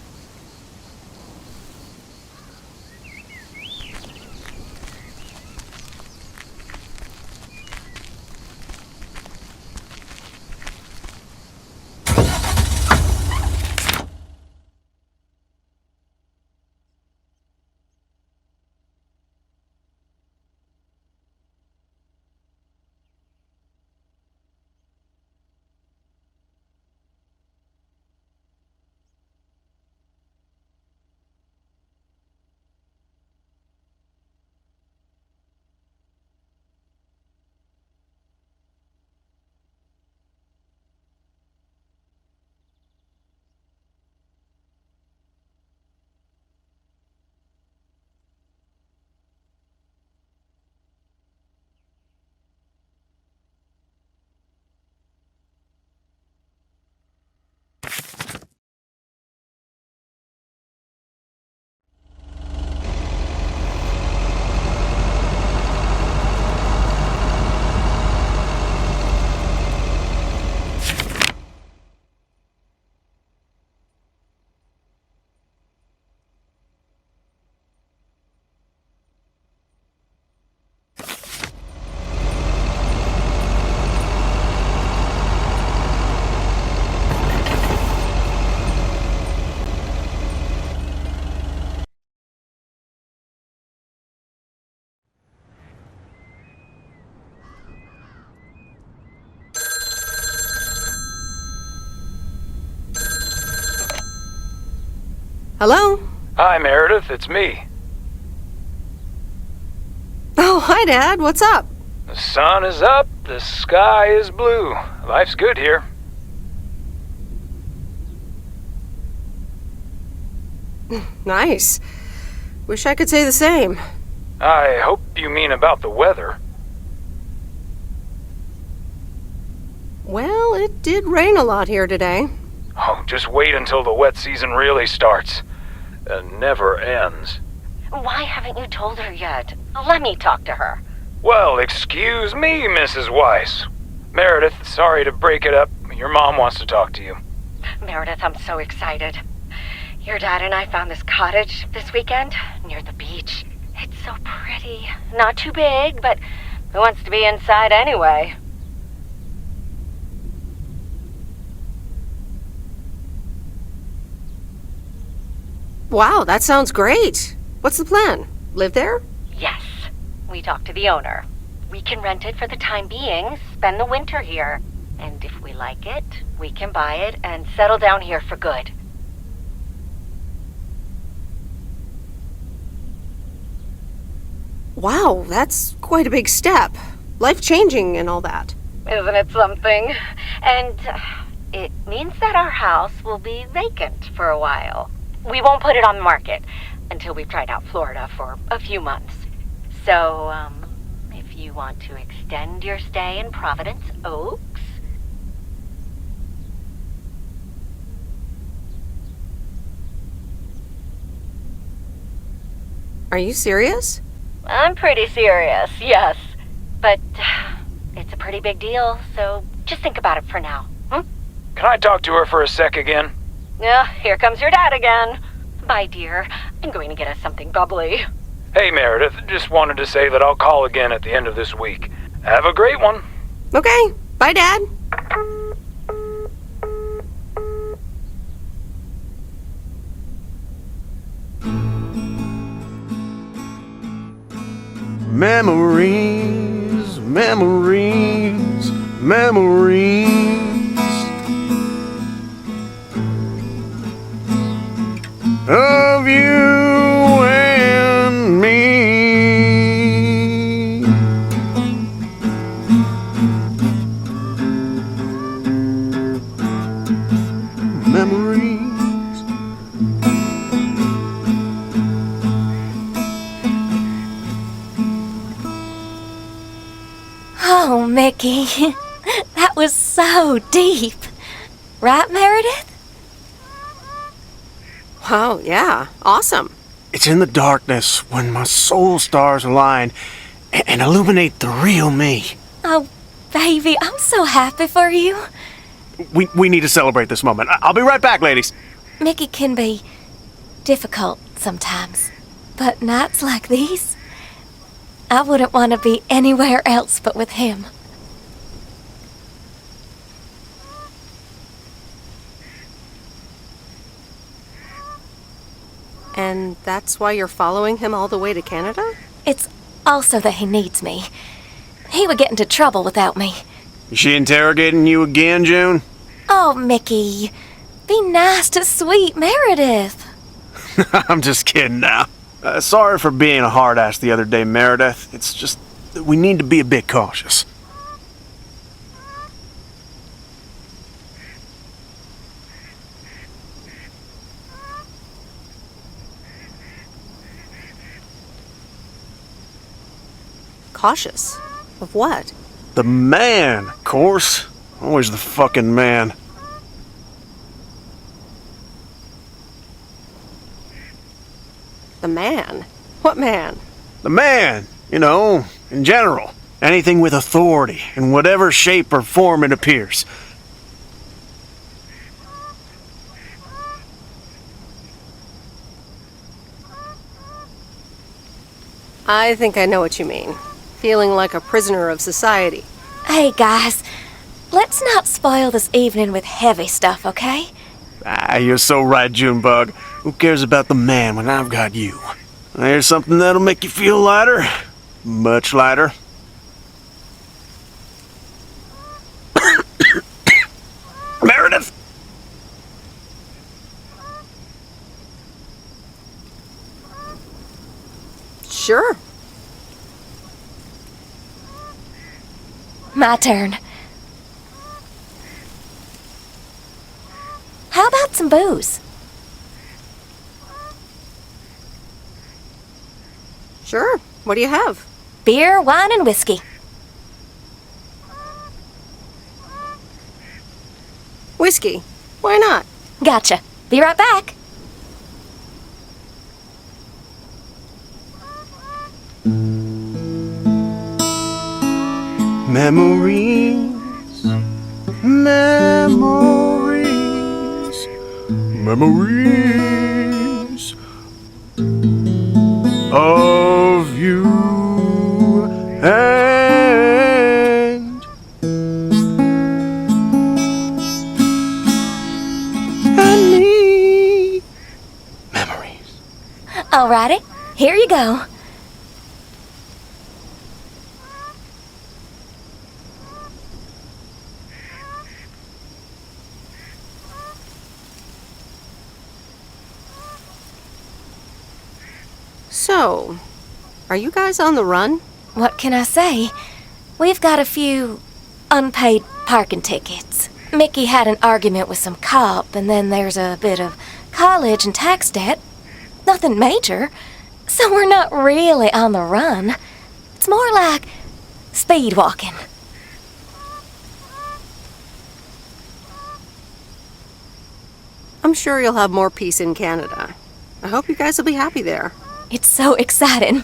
[SPEAKER 1] Hello?
[SPEAKER 12] Hi, Meredith. It's me.
[SPEAKER 1] Oh, hi, Dad. What's up?
[SPEAKER 12] The sun is up. The sky is blue. Life's good here.
[SPEAKER 1] Nice. Wish I could say the same.
[SPEAKER 12] I hope you mean about the weather.
[SPEAKER 1] Well, it did rain a lot here today.
[SPEAKER 12] Oh, just wait until the wet season really starts. It never ends.
[SPEAKER 13] Why haven't you told her yet? Let me talk to her.
[SPEAKER 12] Well, excuse me, Mrs. Weiss. Meredith, sorry to break it up. Your mom wants to talk to you.
[SPEAKER 13] Meredith, I'm so excited. Your dad and I found this cottage this weekend near the beach. It's so pretty. Not too big, but who wants to be inside anyway?
[SPEAKER 1] Wow, that sounds great. What's the plan? Live there?
[SPEAKER 13] Yes. We talked to the owner. We can rent it for the time being, spend the winter here. And if we like it, we can buy it and settle down here for good.
[SPEAKER 1] Wow, that's quite a big step. Life-changing and all that.
[SPEAKER 13] Isn't it something? And it means that our house will be vacant for a while. We won't put it on the market until we've tried out Florida for a few months. So, if you want to extend your stay in Providence Oaks...
[SPEAKER 1] Are you serious?
[SPEAKER 13] I'm pretty serious, yes. But it's a pretty big deal, so just think about it for now.
[SPEAKER 12] Can I talk to her for a sec again?
[SPEAKER 13] Yeah, here comes your dad again. Bye, dear. I'm going to get us something bubbly.
[SPEAKER 12] Hey, Meredith. Just wanted to say that I'll call again at the end of this week. Have a great one.
[SPEAKER 1] Okay. Bye, Dad.
[SPEAKER 22] Memories, memories, memories of you and me. Memories.
[SPEAKER 21] Oh, Mickey. That was so deep. Right, Meredith?
[SPEAKER 1] Oh, yeah. Awesome.
[SPEAKER 22] It's in the darkness when my soul stars align and illuminate the real me.
[SPEAKER 21] Oh, baby, I'm so happy for you.
[SPEAKER 22] We need to celebrate this moment. I'll be right back, ladies.
[SPEAKER 21] Mickey can be difficult sometimes, but nights like these, I wouldn't want to be anywhere else but with him.
[SPEAKER 1] And that's why you're following him all the way to Canada?
[SPEAKER 21] It's also that he needs me. He would get into trouble without me.
[SPEAKER 22] Is she interrogating you again, June?
[SPEAKER 21] Oh, Mickey, be nice to sweet Meredith.
[SPEAKER 22] I'm just kidding now. Sorry for being a hard ass the other day, Meredith. It's just that we need to be a bit cautious.
[SPEAKER 1] Cautious? Of what?
[SPEAKER 22] The man, of course. Always the fucking man.
[SPEAKER 1] The man? What man?
[SPEAKER 22] The man, you know, in general. Anything with authority, in whatever shape or form it appears.
[SPEAKER 1] I think I know what you mean. Feeling like a prisoner of society.
[SPEAKER 21] Hey, guys, let's not spoil this evening with heavy stuff, okay?
[SPEAKER 22] You're so right, Junebug. Who cares about the man when I've got you? Here's something that'll make you feel lighter. Much lighter. Meredith!
[SPEAKER 1] Sure.
[SPEAKER 21] My turn. How about some booze?
[SPEAKER 1] Sure. What do you have?
[SPEAKER 21] Beer, wine, and whiskey.
[SPEAKER 1] Whiskey. Why not?
[SPEAKER 21] Gotcha. Be right back.
[SPEAKER 22] Memories, memories, memories of you and me. Memories.
[SPEAKER 21] Alrighty, here you go.
[SPEAKER 1] So, are you guys on the run?
[SPEAKER 21] What can I say? We've got a few unpaid parking tickets. Mickey had an argument with some cop, and then there's a bit of college and tax debt. Nothing major. So we're not really on the run. It's more like speed walking.
[SPEAKER 1] I'm sure you'll have more peace in Canada. I hope you guys will be happy there.
[SPEAKER 21] It's so exciting.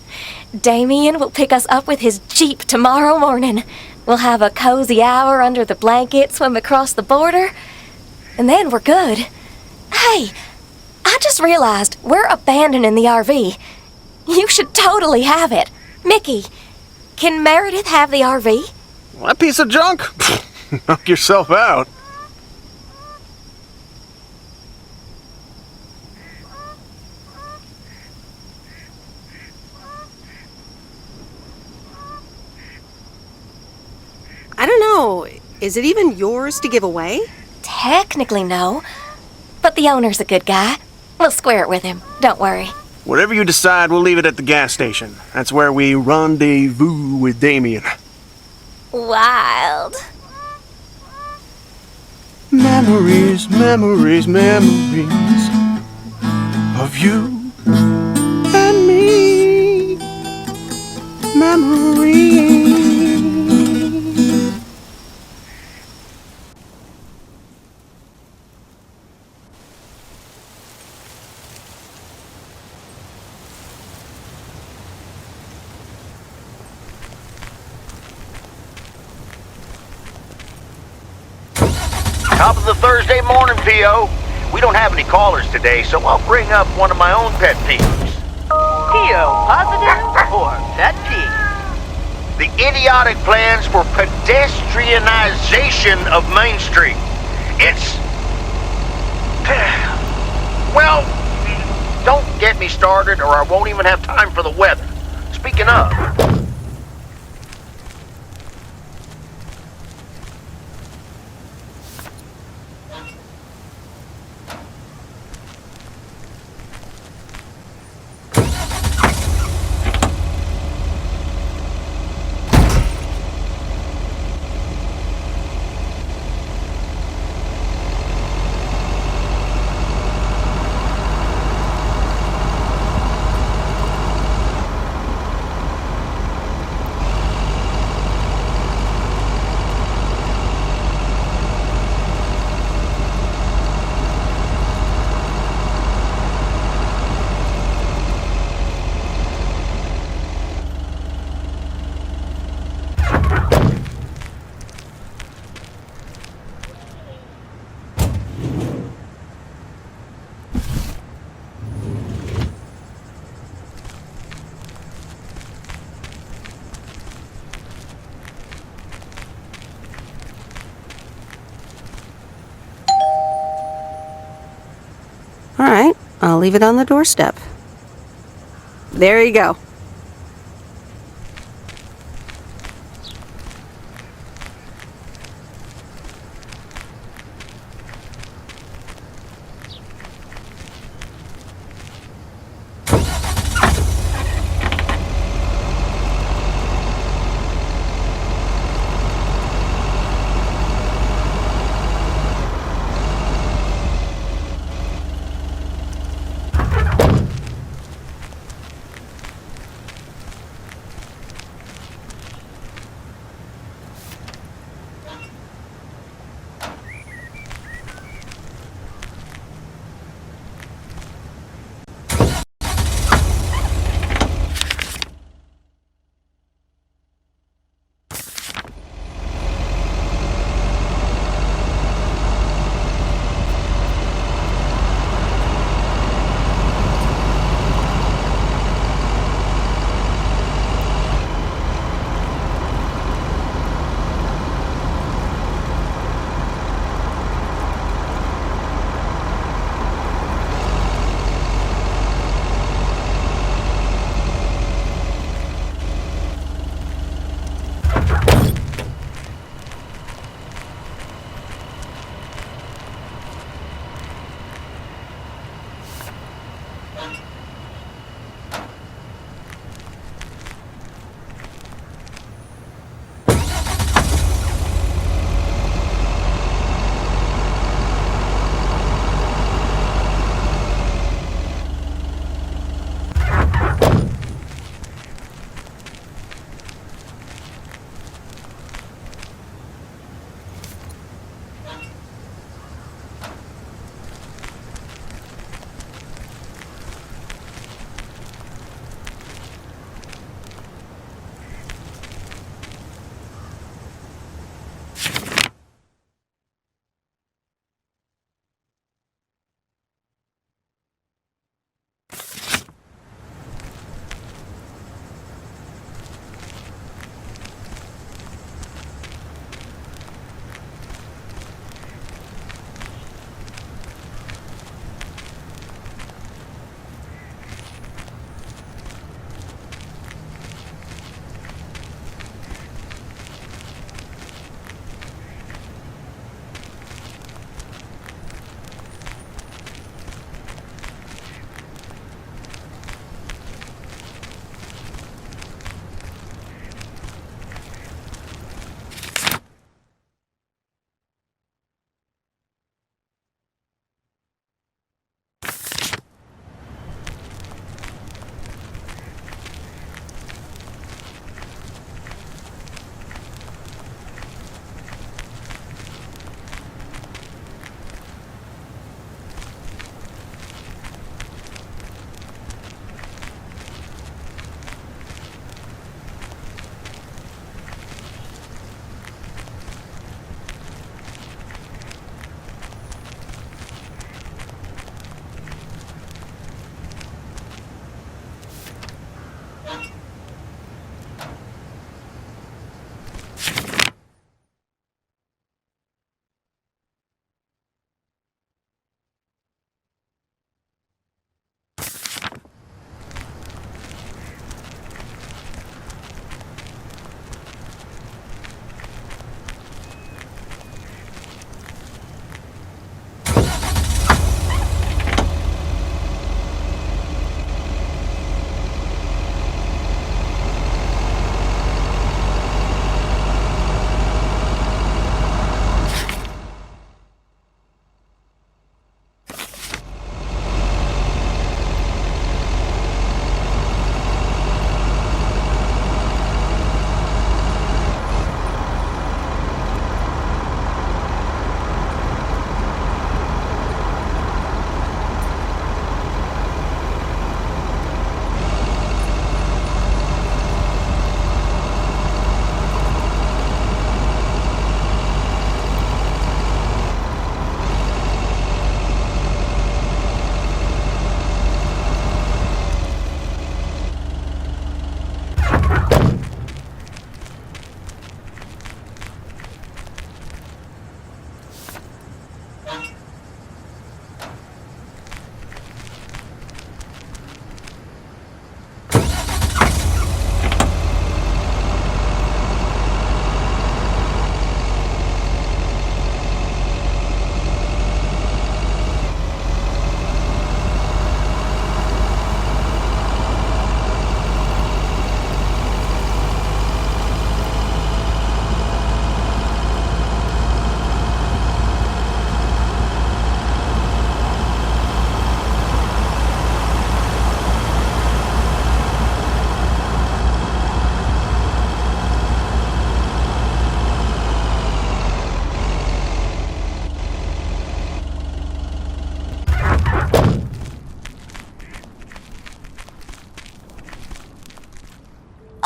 [SPEAKER 21] Damien will pick us up with his Jeep tomorrow morning. We'll have a cozy hour under the blanket, swim across the border, and then we're good. Hey, I just realized we're abandoning the RV. You should totally have it. Mickey, can Meredith have the RV?
[SPEAKER 22] That piece of junk? Knock yourself out.
[SPEAKER 1] I don't know. Is it even yours to give away?
[SPEAKER 21] Technically, no. But the owner's a good guy. We'll square it with him. Don't worry.
[SPEAKER 22] Whatever you decide, we'll leave it at the gas station. That's where we rendezvous with Damien.
[SPEAKER 21] Wild.
[SPEAKER 22] Memories, memories, memories of you and me. Memories.
[SPEAKER 14] Top of the Thursday morning, P.O. We don't have any callers today, so I'll bring up one of my own pet peeves.
[SPEAKER 23] P.O. positive or pet peeve?
[SPEAKER 14] The idiotic plans for pedestrianization of Main Street. It's... Well, don't get me started or I won't even have time for the weather. Speaking of...
[SPEAKER 1] All right, I'll leave it on the doorstep. There you go.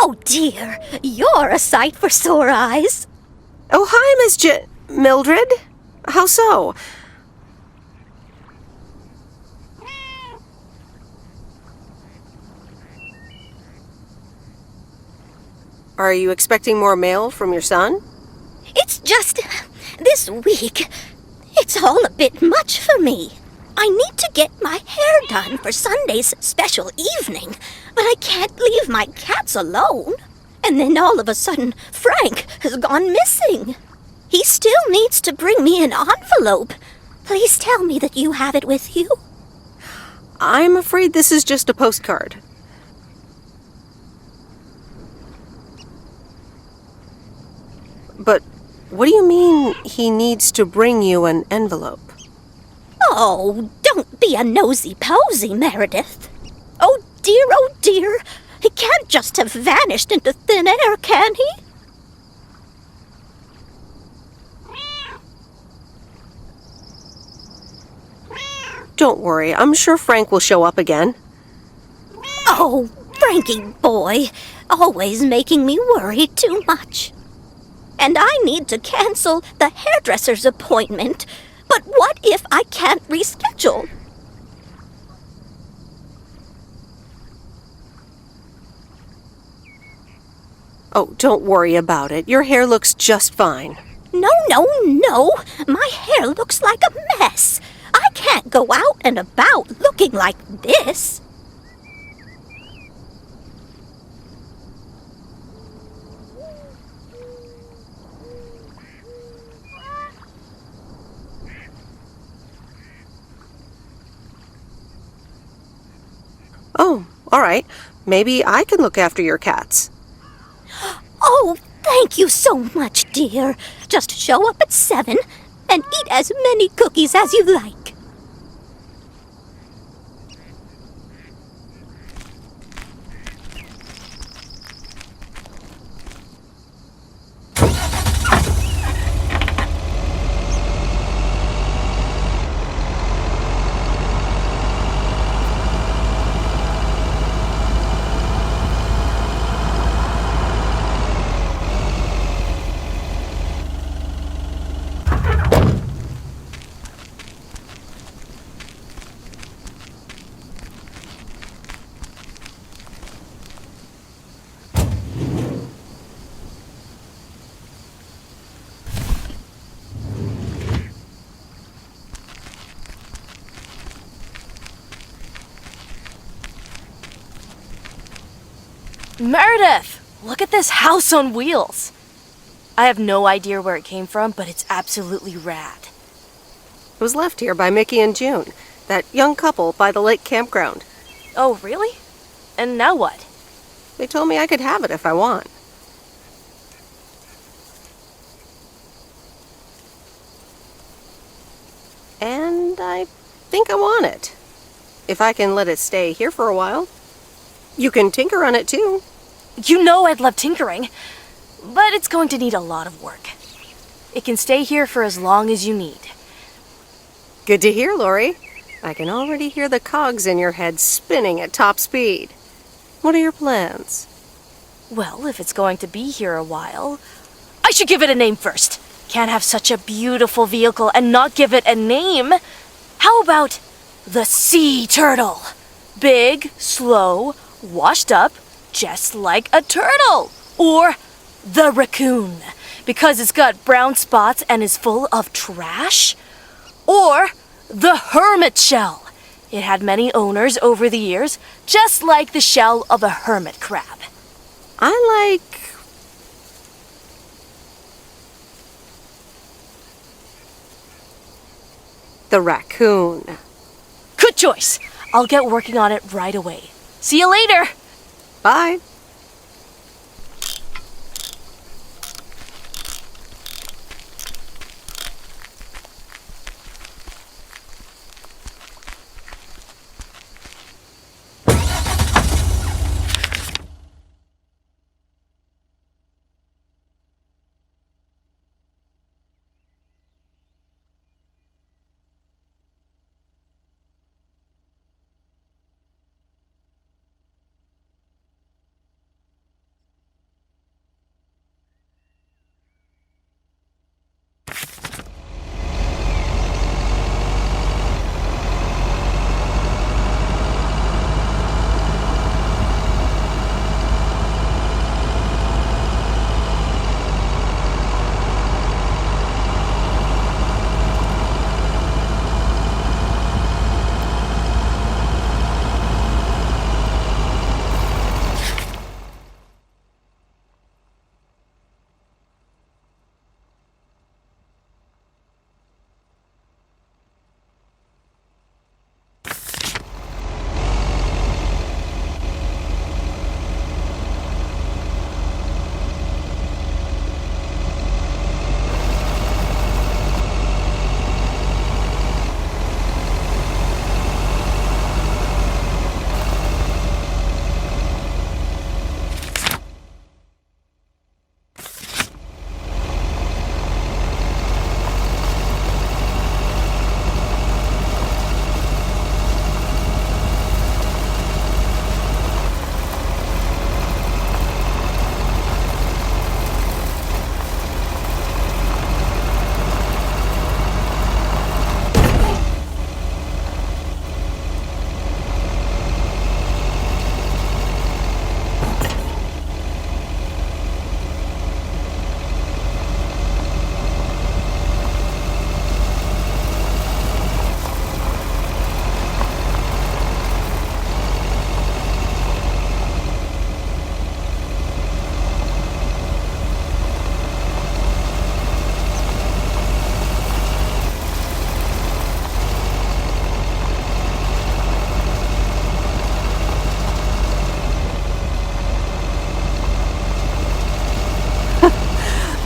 [SPEAKER 9] Oh dear, you're a sight for sore eyes.
[SPEAKER 1] Oh, hi, Miss Mildred. How so? Are you expecting more mail from your son?
[SPEAKER 9] It's just this week. It's all a bit much for me. I need to get my hair done for Sunday's special evening, but I can't leave my cats alone. And then all of a sudden, Frank has gone missing. He still needs to bring me an envelope. Please tell me that you have it with you.
[SPEAKER 1] I'm afraid this is just a postcard. But what do you mean he needs to bring you an envelope?
[SPEAKER 9] Oh, don't be a nosy-posy, Meredith. Oh dear, he can't just have vanished into thin air, can he?
[SPEAKER 1] Don't worry, I'm sure Frank will show up again.
[SPEAKER 9] Oh, Frankie boy, always making me worry too much. And I need to cancel the hairdresser's appointment. But what if I can't reschedule?
[SPEAKER 1] Oh, don't worry about it. Your hair looks just fine.
[SPEAKER 9] No. My hair looks like a mess. I can't go out and about looking like this.
[SPEAKER 1] Oh, all right. Maybe I can look after your cats.
[SPEAKER 9] Oh, thank you so much, dear. Just show up at 7 and eat as many cookies as you like.
[SPEAKER 15] Meredith! Look at this house on wheels! I have no idea where it came from, but it's absolutely rad.
[SPEAKER 1] It was left here by Mickey and June, that young couple by the lake campground.
[SPEAKER 15] Oh, really? And now what?
[SPEAKER 1] They told me I could have it if I want. And I think I want it. If I can let it stay here for a while. You can tinker on it too.
[SPEAKER 15] You know I'd love tinkering, but it's going to need a lot of work. It can stay here for as long as you need.
[SPEAKER 1] Good to hear, Lori. I can already hear the cogs in your head spinning at top speed. What are your plans?
[SPEAKER 15] Well, if it's going to be here a while, I should give it a name first. Can't have such a beautiful vehicle and not give it a name. How about the sea turtle? Big, slow, washed up, just like a turtle. Or the raccoon, because it's got brown spots and is full of trash. Or the hermit shell. It had many owners over the years, just like the shell of a hermit crab.
[SPEAKER 1] I like... the raccoon.
[SPEAKER 15] Good choice. I'll get working on it right away. See you later.
[SPEAKER 1] Bye.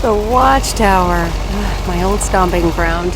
[SPEAKER 1] The Watchtower. My old stomping ground.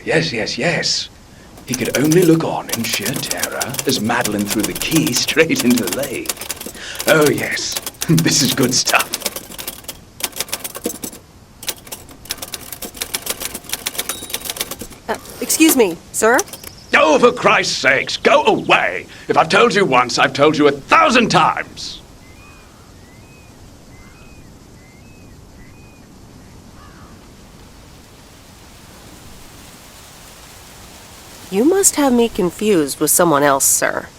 [SPEAKER 7] Yes. He could only look on in sheer terror as Madeline threw the key straight into the lake. Oh, yes. This is good stuff.
[SPEAKER 1] Excuse me, sir?
[SPEAKER 7] Oh, for Christ's sakes, go away! If I've told you once, I've told you 1,000 times!
[SPEAKER 1] You must have me confused with someone else, sir.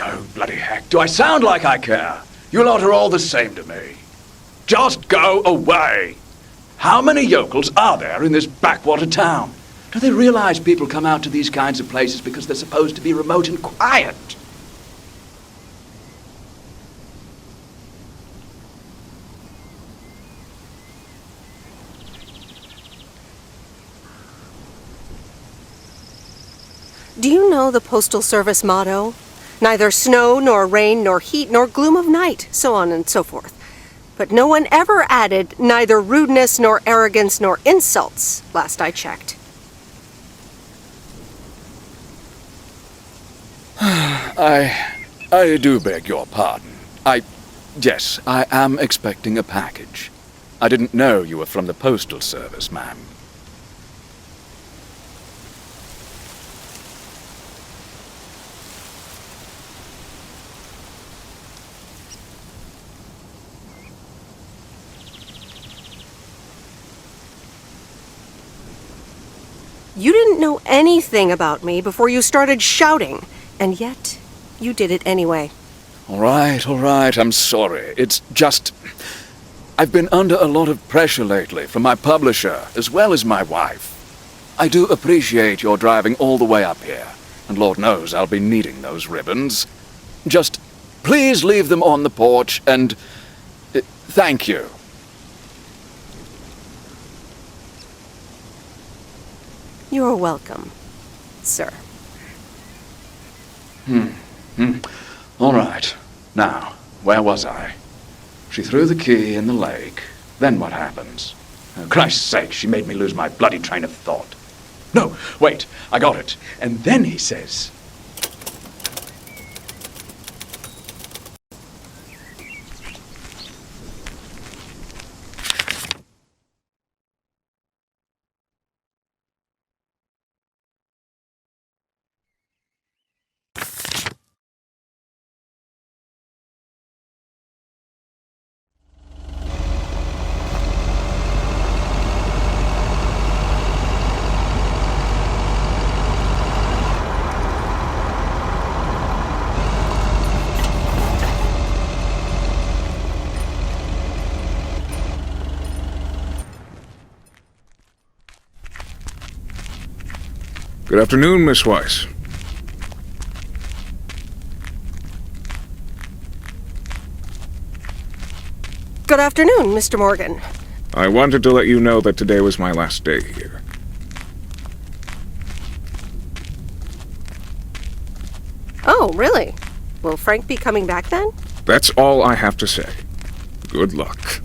[SPEAKER 7] Oh, bloody heck, do I sound like I care? You lot are all the same to me. Just go away! How many yokels are there in this backwater town? Do they realize people come out to these kinds of places because they're supposed to be remote and quiet?
[SPEAKER 1] Do you know the Postal Service motto? Neither snow, nor rain, nor heat, nor gloom of night, so on and so forth. But no one ever added neither rudeness, nor arrogance, nor insults, last I checked.
[SPEAKER 8] I do beg your pardon. Yes, I am expecting a package. I didn't know you were from the Postal Service, ma'am.
[SPEAKER 1] You didn't know anything about me before you started shouting, and yet you did it anyway.
[SPEAKER 8] All right, I'm sorry. It's just... I've been under a lot of pressure lately from my publisher, as well as my wife. I do appreciate your driving all the way up here, and Lord knows I'll be needing those ribbons. Just please leave them on the porch, and thank you.
[SPEAKER 1] You're welcome, sir.
[SPEAKER 8] All right. Now, where was I? She threw the key in the lake. Then what happens? Oh, Christ's sake, she made me lose my bloody train of thought. No, wait, I got it. And then he says...
[SPEAKER 19] Good afternoon, Miss Weiss.
[SPEAKER 1] Good afternoon, Mr. Morgan.
[SPEAKER 19] I wanted to let you know that today was my last day here.
[SPEAKER 1] Oh, really? Will Frank be coming back then?
[SPEAKER 19] That's all I have to say. Good luck.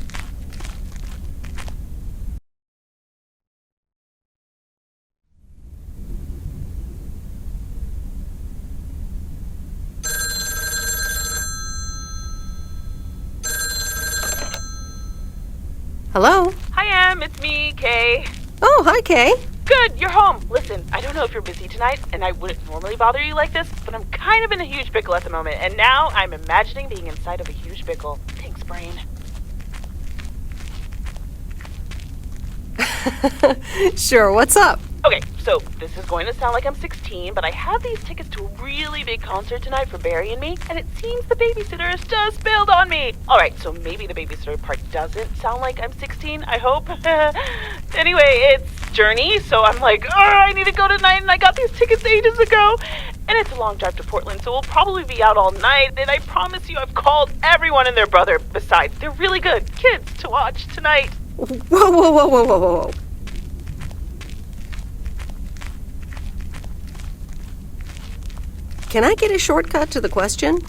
[SPEAKER 1] Hello?
[SPEAKER 16] Hi, Em. It's me, Kay.
[SPEAKER 1] Oh, hi, Kay.
[SPEAKER 16] Good, you're home. Listen, I don't know if you're busy tonight, and I wouldn't normally bother you like this, but I'm kind of in a huge pickle at the moment, and now I'm imagining being inside of a huge pickle. Thanks, brain.
[SPEAKER 1] Sure, what's up?
[SPEAKER 16] Okay, so this is going to sound like I'm 16, but I have these tickets to a really big concert tonight for Barry and me, and it seems the babysitter has just bailed on me. Alright, so maybe the babysitter part doesn't sound like I'm 16, I hope. Anyway, it's Journey, so I'm like, oh, I need to go tonight, and I got these tickets ages ago. And it's a long drive to Portland, so we'll probably be out all night, and I promise you I've called everyone and their brother. Besides, they're really good kids to watch tonight.
[SPEAKER 1] Whoa. Can I get a shortcut to the question?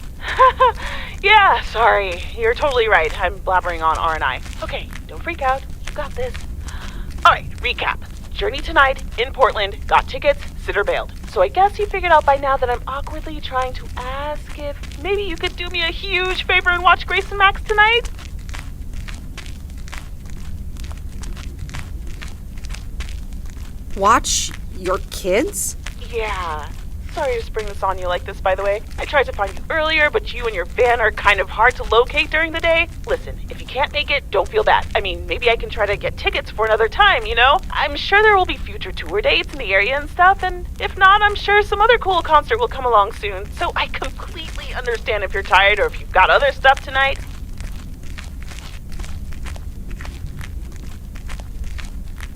[SPEAKER 16] Yeah, sorry. You're totally right. I'm blabbering on R&I. Okay, don't freak out. You got this. Alright, recap. Journey tonight, in Portland, got tickets, sitter bailed. So I guess you figured out by now that I'm awkwardly trying to ask if maybe you could do me a huge favor and watch Grace and Max tonight?
[SPEAKER 1] Watch your kids?
[SPEAKER 16] Yeah. Sorry to spring this on you like this, by the way. I tried to find you earlier, but you and your van are kind of hard to locate during the day. Listen, if you can't make it, don't feel bad. I mean, maybe I can try to get tickets for another time, you know? I'm sure there will be future tour dates in the area and stuff, and if not, I'm sure some other cool concert will come along soon. So I completely understand if you're tired or if you've got other stuff tonight.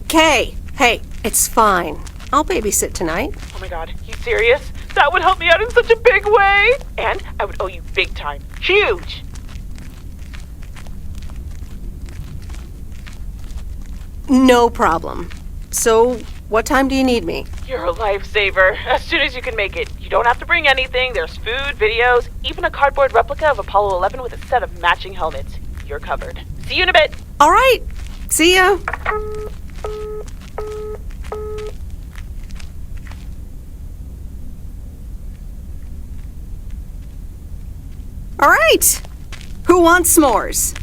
[SPEAKER 1] Kay, hey, it's fine. I'll babysit tonight.
[SPEAKER 16] Oh my god, you serious? That would help me out in such a big way! And I would owe you big time. Huge!
[SPEAKER 1] No problem. So, what time do you need me?
[SPEAKER 16] You're a lifesaver. As soon as you can make it. You don't have to bring anything. There's food, videos, even a cardboard replica of Apollo 11 with a set of matching helmets. You're covered. See you in a bit!
[SPEAKER 1] Alright! See ya! All right. Who wants s'mores?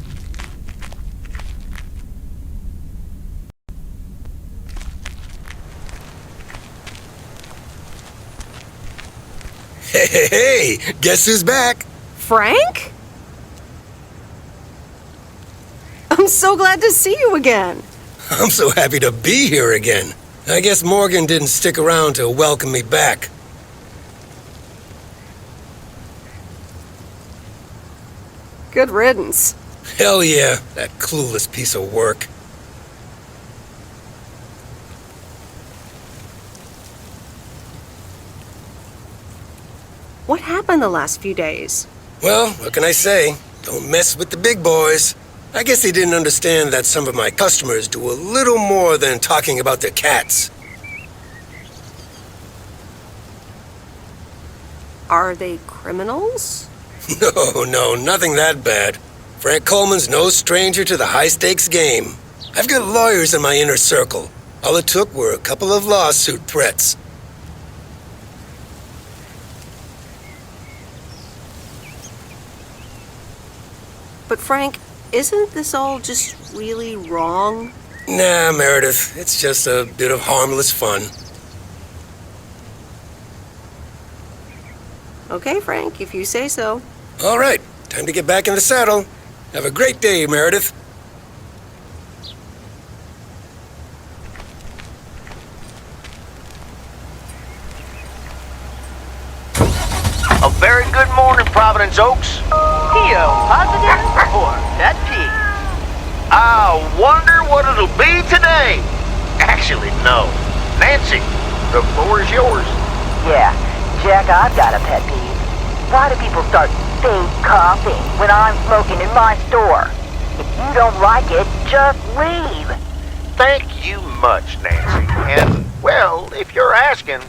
[SPEAKER 3] Hey, guess who's back?
[SPEAKER 1] Frank? I'm so glad to see you again.
[SPEAKER 3] I'm so happy to be here again. I guess Morgan didn't stick around to welcome me back.
[SPEAKER 1] Good riddance.
[SPEAKER 3] Hell yeah, that clueless piece of work.
[SPEAKER 1] What happened the last few days?
[SPEAKER 3] Well, what can I say? Don't mess with the big boys. I guess they didn't understand that some of my customers do a little more than talking about their cats.
[SPEAKER 1] Are they criminals?
[SPEAKER 3] No, nothing that bad. Frank Coleman's no stranger to the high-stakes game. I've got lawyers in my inner circle. All it took were a couple of lawsuit threats.
[SPEAKER 1] But Frank, isn't this all just really wrong?
[SPEAKER 3] Nah, Meredith. It's just a bit of harmless fun.
[SPEAKER 1] Okay, Frank, if you say so.
[SPEAKER 3] All right, time to get back in the saddle. Have a great day, Meredith.
[SPEAKER 14] A very good morning, Providence Oaks.
[SPEAKER 23] P.O. Positive or that P?
[SPEAKER 14] I wonder what it'll be today. Actually, no. Nancy, the floor is yours.
[SPEAKER 23] Yeah, Jack, I've got a pet peeve. Why do people start fake coughing when I'm smoking in my store? If you don't like it, just leave.
[SPEAKER 14] Thank you much, Nancy. And, well, if you're asking...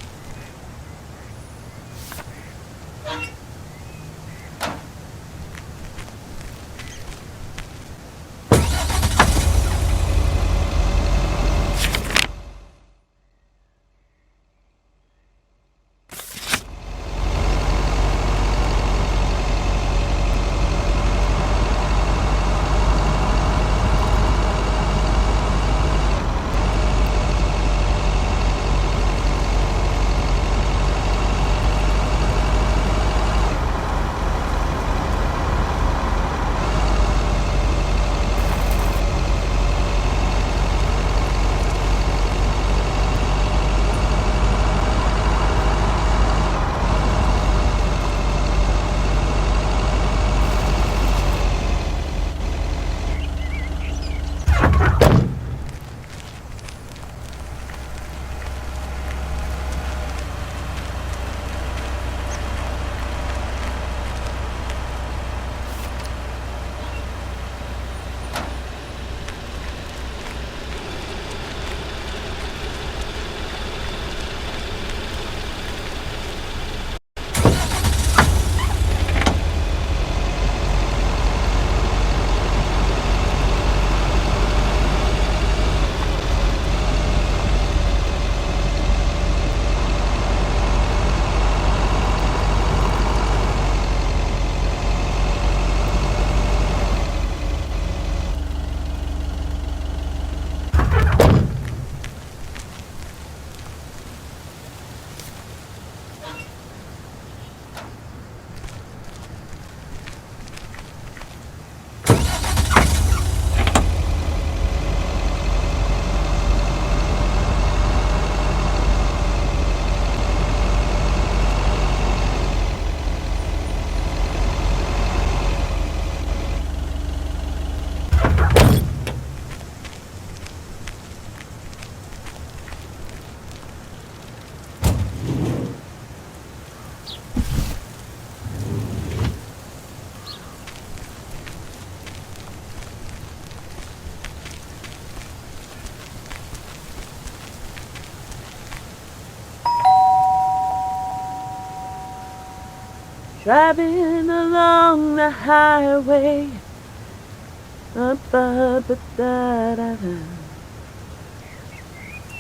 [SPEAKER 5] Driving along the highway.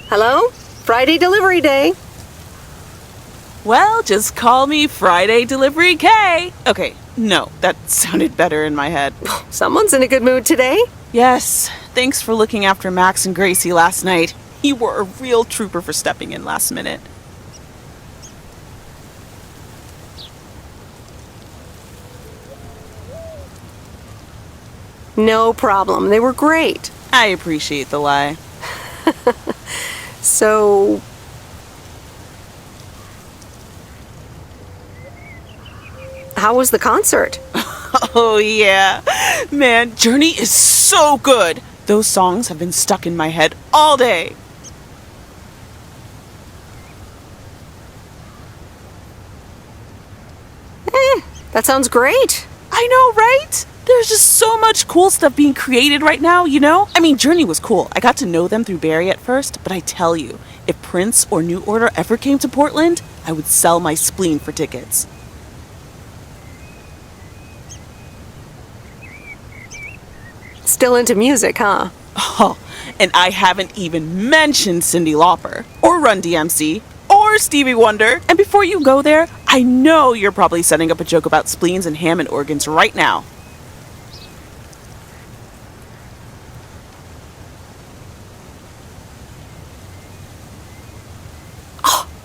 [SPEAKER 1] Hello? Friday delivery day.
[SPEAKER 5] Well, just call me Friday Delivery K. Okay, no, that sounded better in my head.
[SPEAKER 1] Someone's in a good mood today.
[SPEAKER 5] Yes, thanks for looking after Max and Gracie last night. You were a real trooper for stepping in last minute.
[SPEAKER 1] No problem. They were great.
[SPEAKER 5] I appreciate the lie.
[SPEAKER 1] So... how was the concert?
[SPEAKER 5] Oh, yeah. Man, Journey is so good. Those songs have been stuck in my head all day.
[SPEAKER 1] That sounds great.
[SPEAKER 5] I know, right? There's just so much cool stuff being created right now, you know? I mean, Journey was cool. I got to know them through Barry at first, but I tell you, if Prince or New Order ever came to Portland, I would sell my spleen for tickets.
[SPEAKER 1] Still into music, huh?
[SPEAKER 5] Oh, and I haven't even mentioned Cyndi Lauper, or Run DMC, or Stevie Wonder. And before you go there, I know you're probably setting up a joke about spleens and Hammond organs right now.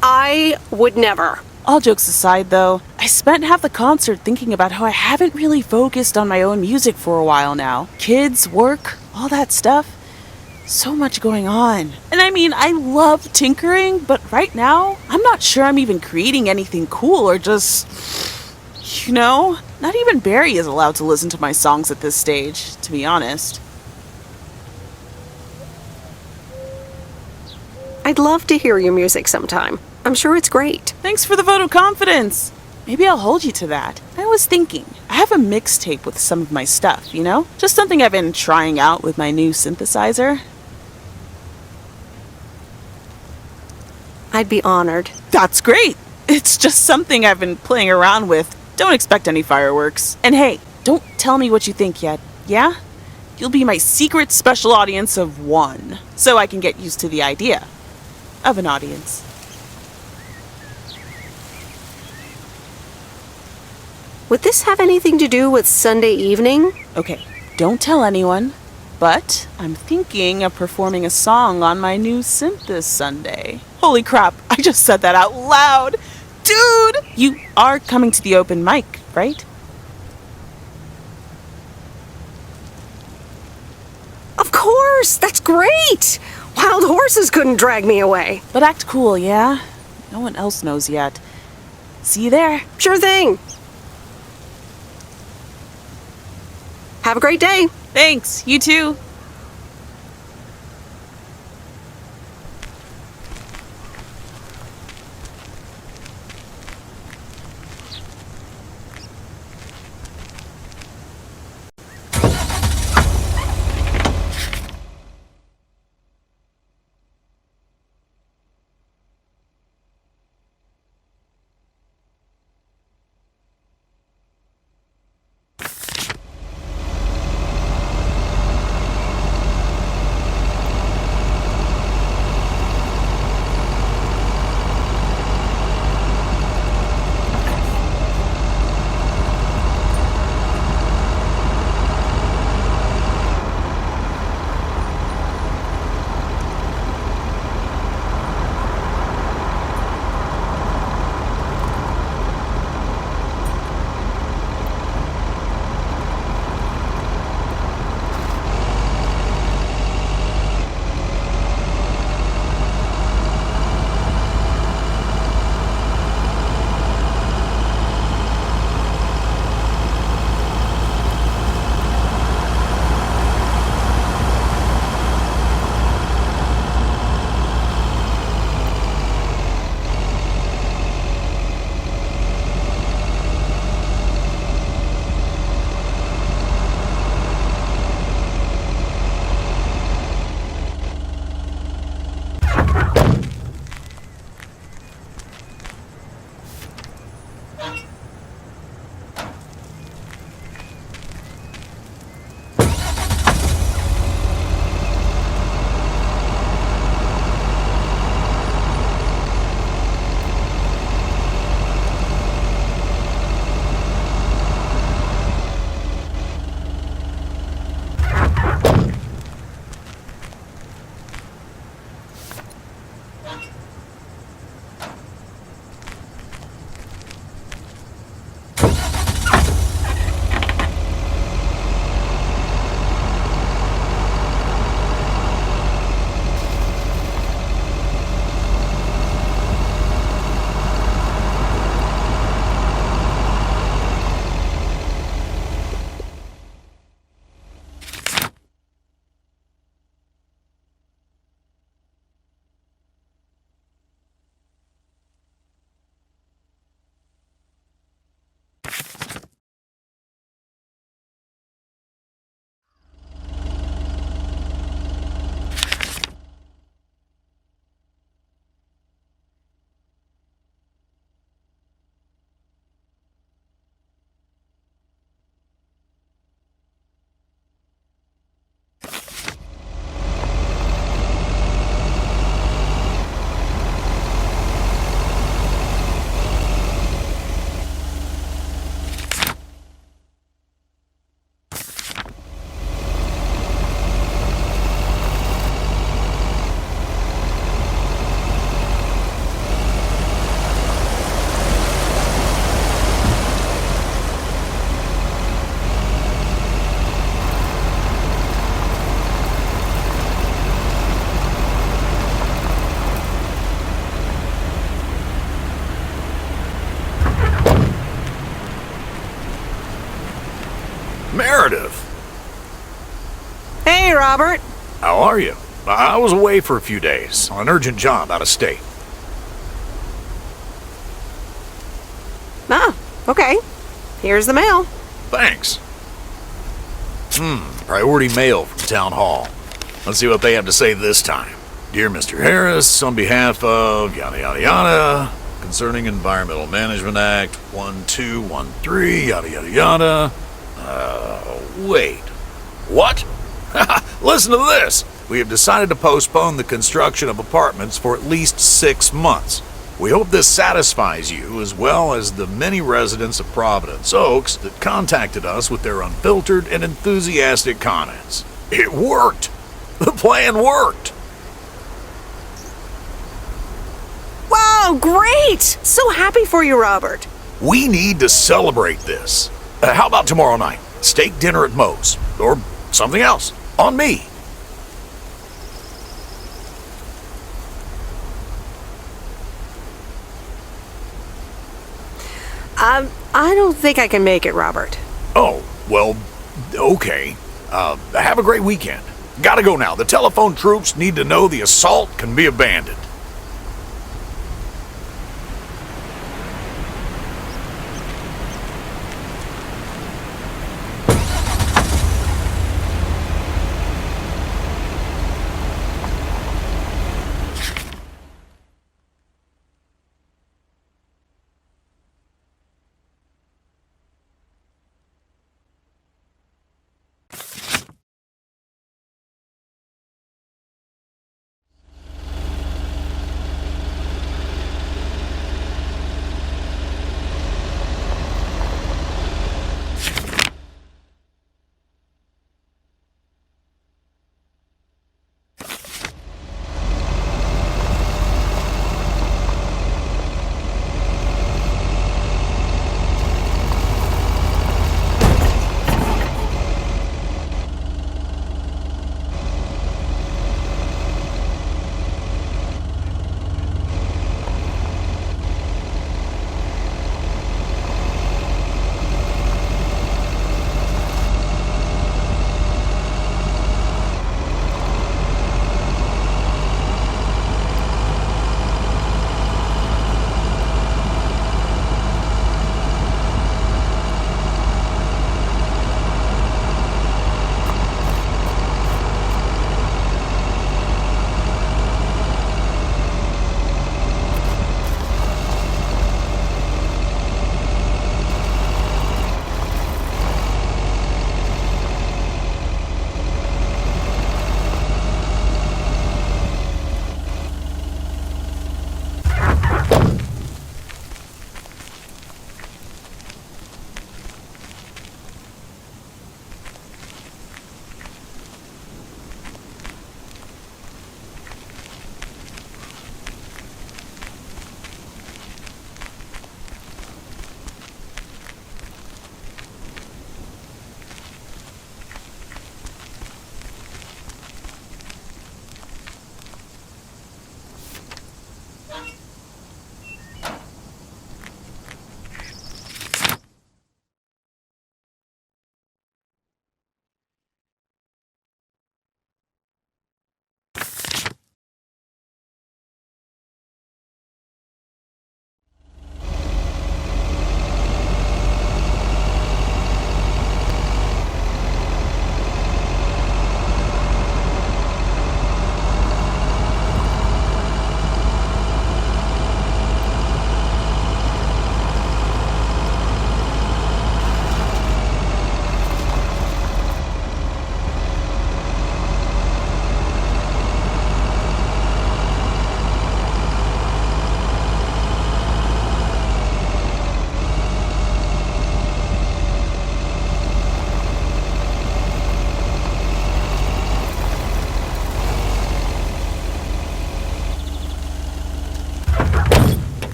[SPEAKER 1] I would never.
[SPEAKER 5] All jokes aside, though, I spent half the concert thinking about how I haven't really focused on my own music for a while now. Kids, work, all that stuff. So much going on. And I mean, I love tinkering, but right now, I'm not sure I'm even creating anything cool or just, you know, not even Barry is allowed to listen to my songs at this stage, to be honest.
[SPEAKER 1] I'd love to hear your music sometime. I'm sure it's great.
[SPEAKER 5] Thanks for the vote of confidence. Maybe I'll hold you to that. I was thinking, I have a mixtape with some of my stuff, you know? Just something I've been trying out with my new synthesizer.
[SPEAKER 1] I'd be honored.
[SPEAKER 5] That's great. It's just something I've been playing around with. Don't expect any fireworks. And hey, don't tell me what you think yet, yeah? You'll be my secret special audience of one, so I can get used to the idea of an audience.
[SPEAKER 1] Would this have anything to do with Sunday evening?
[SPEAKER 5] Okay, don't tell anyone, but I'm thinking of performing a song on my new synth this Sunday. Holy crap, I just said that out loud! Dude! You are coming to the open mic, right?
[SPEAKER 1] Of course! That's great! Wild horses couldn't drag me away.
[SPEAKER 5] But act cool, yeah? No one else knows yet. See you there.
[SPEAKER 1] Sure thing. Have a great day.
[SPEAKER 5] Thanks, you too.
[SPEAKER 1] Robert.
[SPEAKER 10] How are you? I was away for a few days on an urgent job out of state.
[SPEAKER 1] Ah, okay. Here's the mail.
[SPEAKER 10] Thanks. Priority mail from Town Hall. Let's see what they have to say this time. Dear Mr. Harris, on behalf of yada yada yada, concerning Environmental Management Act 1213, yada yada yada. Wait. What? Listen to this. We have decided to postpone the construction of apartments for at least 6 months. We hope this satisfies you as well as the many residents of Providence Oaks that contacted us with their unfiltered and enthusiastic comments. It worked! The plan worked!
[SPEAKER 1] Wow, great! So happy for you, Robert.
[SPEAKER 10] We need to celebrate this. How about tomorrow night? Steak dinner at Moe's. Or something else. On me.
[SPEAKER 1] I don't think I can make it, Robert.
[SPEAKER 10] Oh, well, okay. Have a great weekend. Gotta go now. The telephone troops need to know the assault can be abandoned.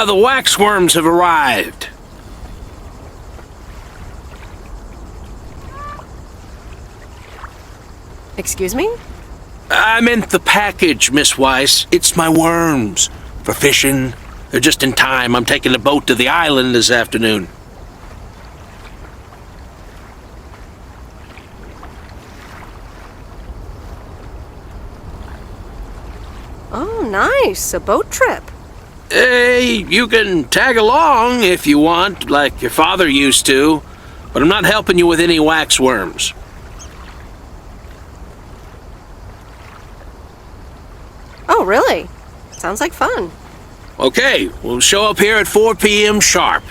[SPEAKER 6] The waxworms have arrived.
[SPEAKER 1] Excuse me?
[SPEAKER 6] I meant the package, Miss Weiss. It's my worms. For fishing. They're just in time. I'm taking the boat to the island this afternoon.
[SPEAKER 1] Oh, nice. A boat trip.
[SPEAKER 6] Hey, you can tag along if you want, like your father used to. But I'm not helping you with any waxworms.
[SPEAKER 1] Oh, really? Sounds like fun.
[SPEAKER 6] Okay, we'll show up here at 4 p.m. sharp.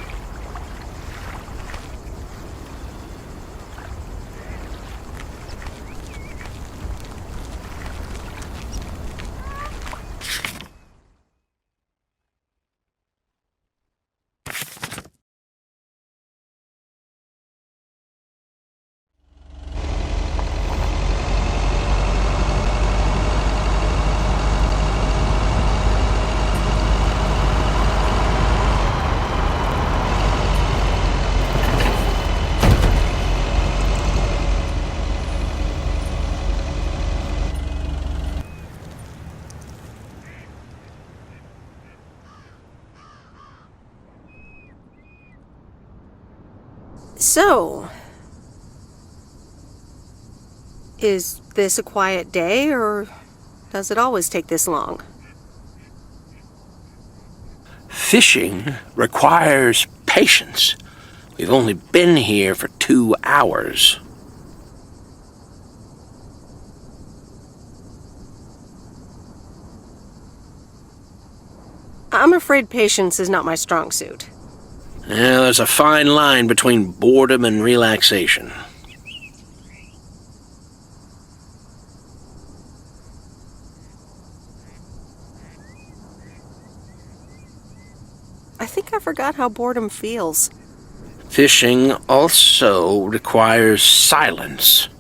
[SPEAKER 1] So, is this a quiet day, or does it always take this long?
[SPEAKER 6] Fishing requires patience. We've only been here for 2 hours.
[SPEAKER 1] I'm afraid patience is not my strong suit.
[SPEAKER 6] Yeah, there's a fine line between boredom and relaxation.
[SPEAKER 1] I think I forgot how boredom feels.
[SPEAKER 6] Fishing also requires silence.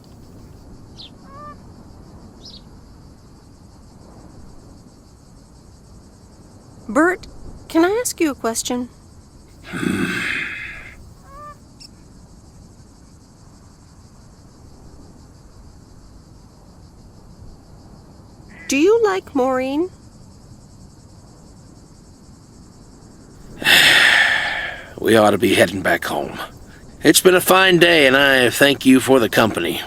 [SPEAKER 1] Bert, can I ask you a question? Do you like Maureen?
[SPEAKER 6] We ought to be heading back home. It's been a fine day, and I thank you for the company.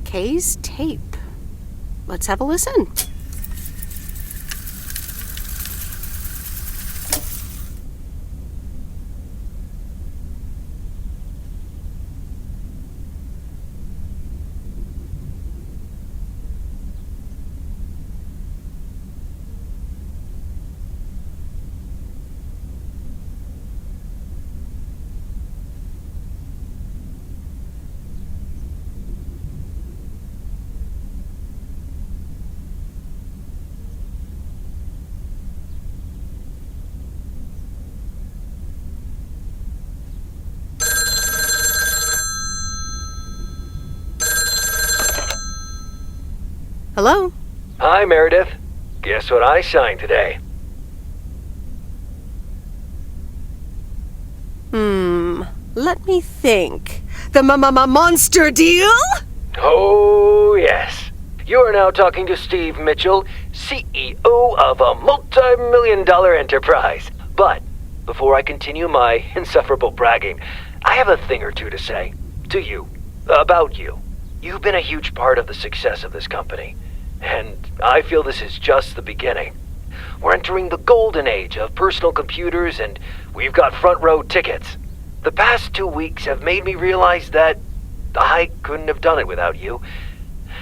[SPEAKER 1] Kay's tape. Let's have a listen. Hello?
[SPEAKER 2] Hi, Meredith. Guess what I signed today?
[SPEAKER 1] Let me think. The monster deal?
[SPEAKER 2] Oh, yes. You are now talking to Steve Mitchell, CEO of a multi-million-dollar enterprise. But before I continue my insufferable bragging, I have a thing or two to say to you, about you. You've been a huge part of the success of this company, and I feel this is just the beginning. We're entering the golden age of personal computers, and we've got front row tickets. The past 2 weeks have made me realize that I couldn't have done it without you,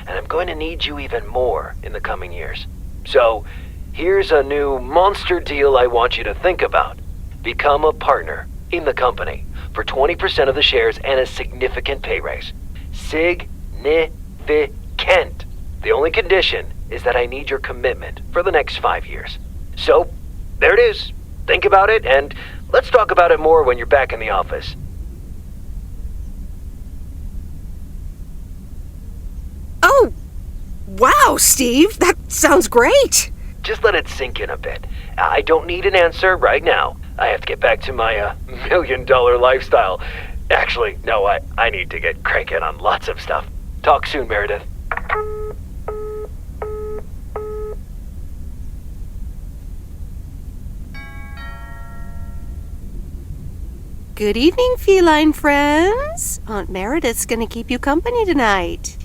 [SPEAKER 2] and I'm going to need you even more in the coming years. So, here's a new monster deal I want you to think about. Become a partner in the company for 20% of the shares and a significant pay raise. Significant. The only condition is that I need your commitment for the next 5 years. So, there it is. think about it, and let's talk about it more when you're back in the office.
[SPEAKER 1] Oh! Wow, Steve! That sounds great!
[SPEAKER 2] Just let it sink in a bit. I don't need an answer right now. I have to get back to my $1 million lifestyle. Actually, no, I need to get cranking on lots of stuff. Talk soon, Meredith.
[SPEAKER 1] Good evening, feline friends. Aunt Meredith's gonna keep you company tonight.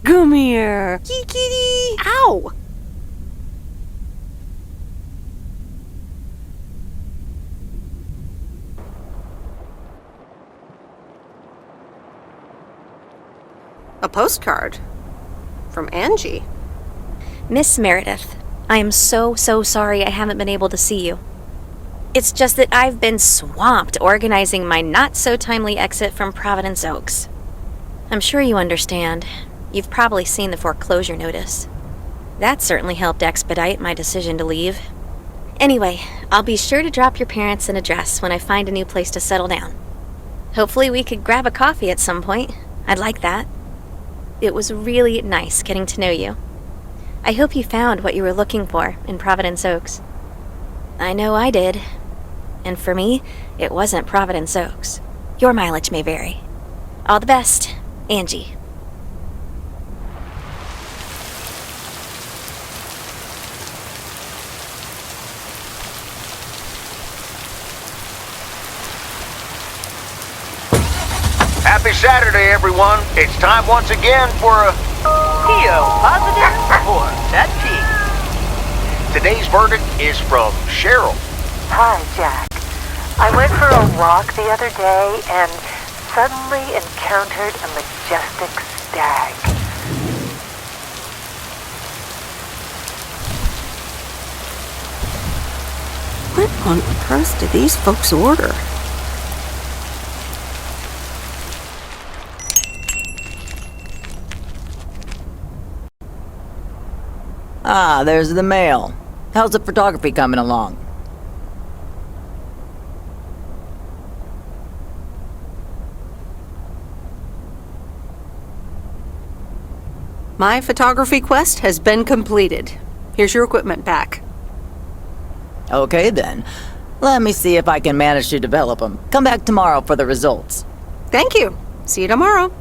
[SPEAKER 1] Come here. Kitty. Ow! A postcard from Angie.
[SPEAKER 11] Miss Meredith, I am so sorry I haven't been able to see you. It's just that I've been swamped organizing my not-so-timely exit from Providence Oaks. I'm sure you understand. You've probably seen the foreclosure notice. That certainly helped expedite my decision to leave. Anyway, I'll be sure to drop your parents an address when I find a new place to settle down. Hopefully we could grab a coffee at some point. I'd like that. It was really nice getting to know you. I hope you found what you were looking for in Providence Oaks. I know I did. And for me, it wasn't Providence Oaks. Your mileage may vary. All the best, Angie.
[SPEAKER 14] Happy Saturday, everyone. It's time once again for a PO positive or that P. Today's verdict is from Cheryl.
[SPEAKER 23] Hi, Jack. I went for a walk the other day and suddenly encountered a majestic stag.
[SPEAKER 1] What on earth did these folks order?
[SPEAKER 24] Ah, there's the mail. How's the photography coming along?
[SPEAKER 1] My photography quest has been completed. Here's your equipment back.
[SPEAKER 24] Okay then. Let me see if I can manage to develop them. Come back tomorrow for the results.
[SPEAKER 1] Thank you. See you tomorrow.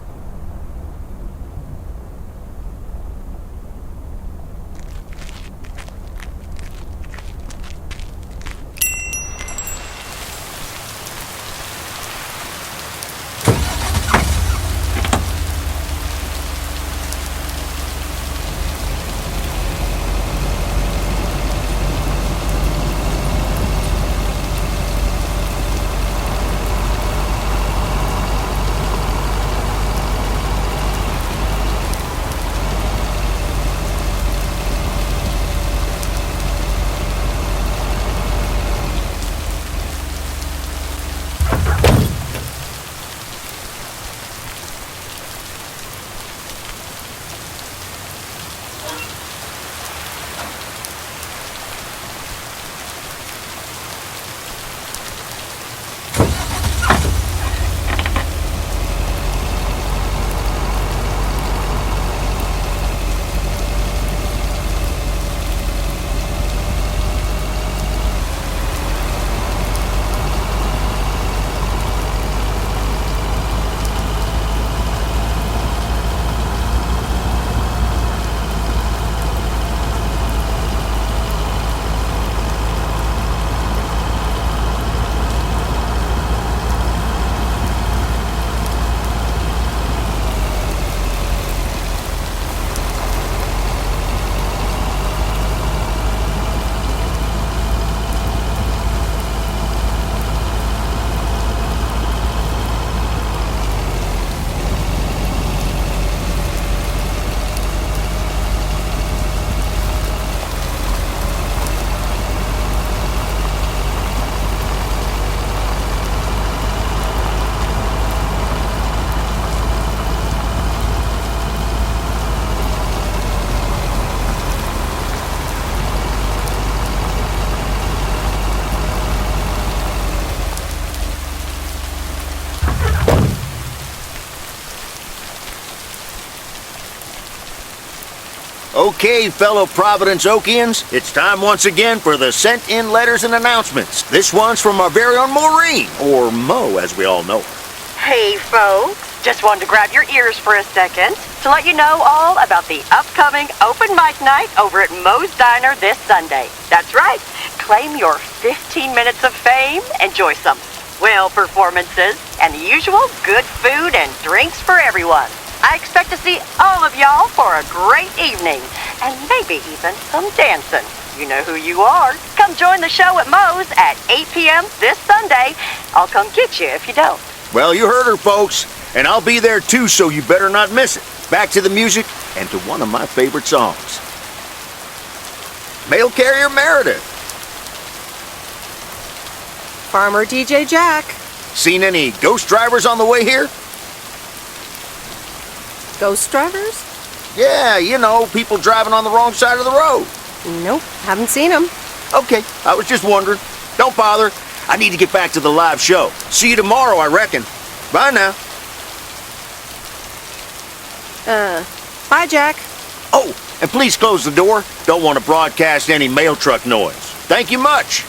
[SPEAKER 14] Okay, fellow Providence Okians, it's time once again for the sent-in letters and announcements. This one's from our very own Maureen, or Mo as we all know her.
[SPEAKER 23] Hey, folks. Just wanted to grab your ears for a second to let you know all about the upcoming open mic night over at Moe's Diner this Sunday. That's right. Claim your 15 minutes of fame, enjoy some swell performances, and the usual good food and drinks for everyone. I expect to see all of y'all for a great evening, and maybe even some dancing. You know who you are. Come join the show at Moe's at 8 p.m. this Sunday. I'll come get you if you don't.
[SPEAKER 14] Well, you heard her, folks, and I'll be there too, so you better not miss it. Back to the music and to one of my favorite songs. Mail carrier Meredith.
[SPEAKER 1] Farmer DJ Jack.
[SPEAKER 14] Seen any ghost drivers on the way here?
[SPEAKER 1] Ghost drivers?
[SPEAKER 14] Yeah, you know, people driving on the wrong side of the road.
[SPEAKER 1] Nope, haven't seen them.
[SPEAKER 14] Okay, I was just wondering. Don't bother. I need to get back to the live show. See you tomorrow, I reckon. Bye now.
[SPEAKER 1] Bye, Jack.
[SPEAKER 14] Oh, and please close the door. Don't want to broadcast any mail truck noise. Thank you much.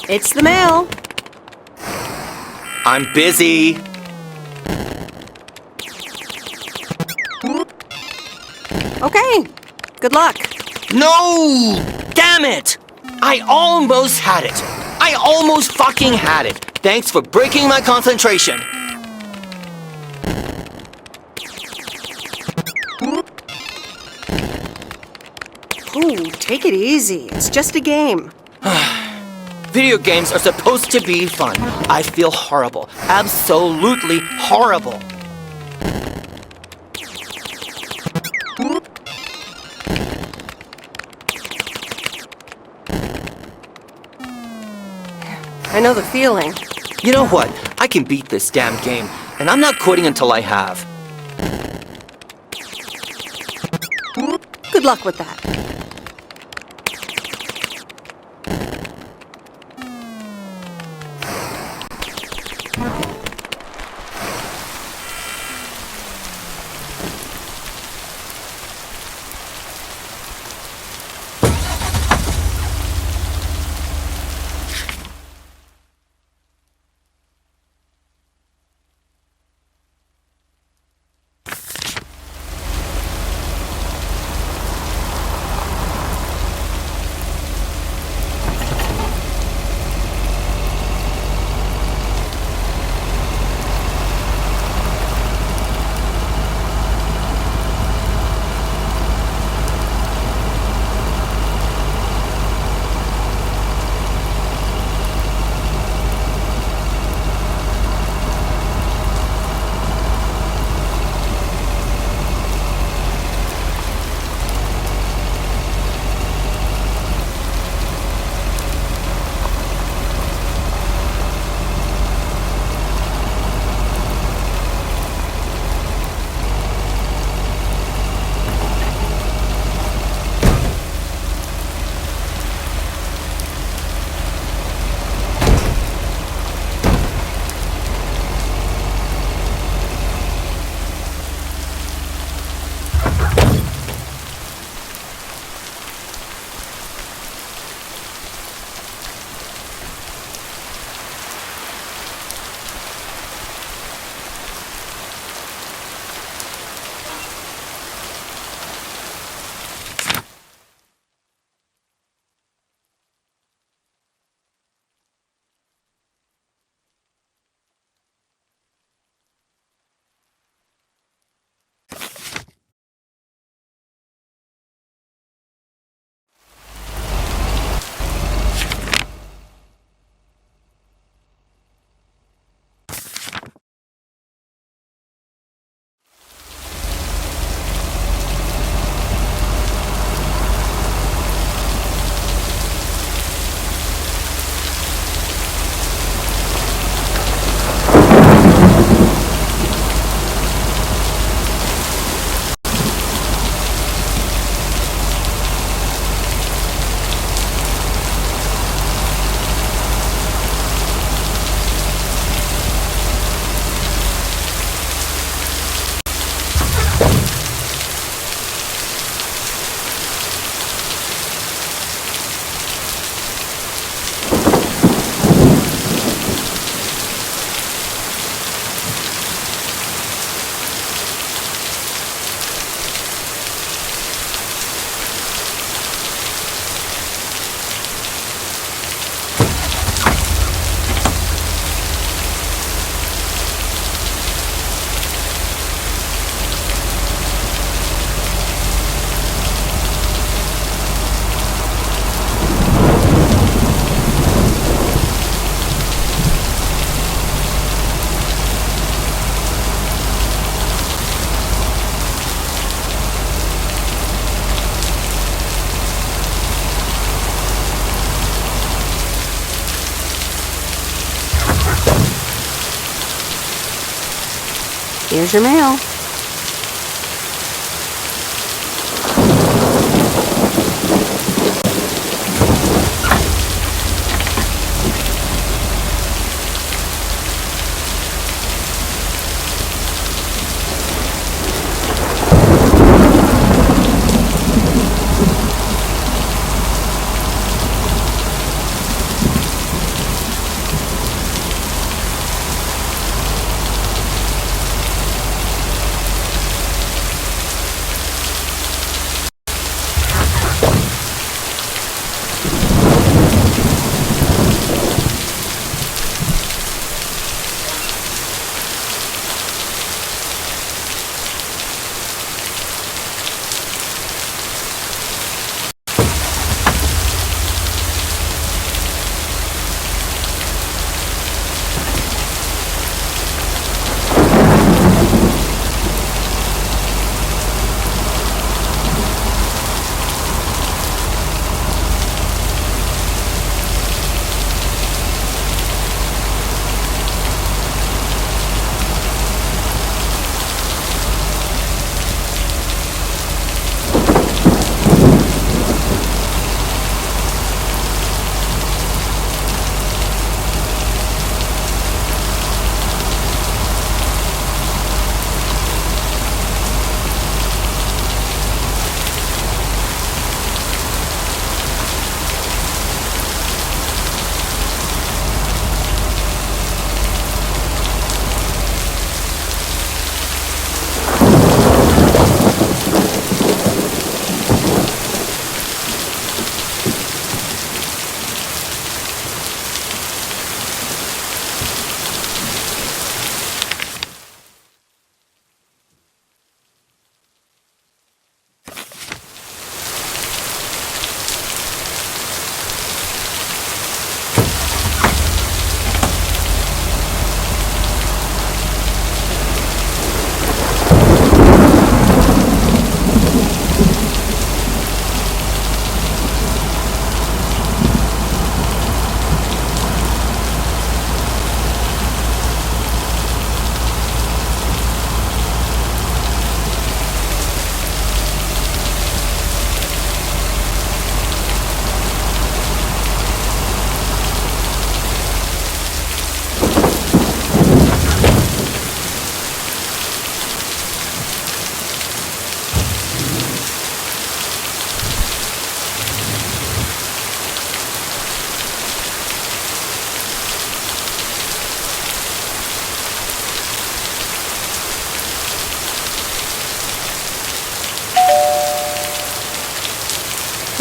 [SPEAKER 1] It's the mail.
[SPEAKER 4] I'm busy.
[SPEAKER 1] Okay, good luck.
[SPEAKER 4] No! Damn it! I almost had it. I almost fucking had it. Thanks for breaking my concentration.
[SPEAKER 1] Ooh, take it easy. It's just a game.
[SPEAKER 4] Video games are supposed to be fun. I feel horrible. Absolutely horrible.
[SPEAKER 1] I know the feeling.
[SPEAKER 4] You know what? I can beat this damn game, and I'm not quitting until I have.
[SPEAKER 1] Good luck with that. Here's your mail.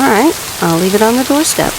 [SPEAKER 1] Alright, I'll leave it on the doorstep.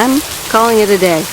[SPEAKER 1] I'm calling it a day.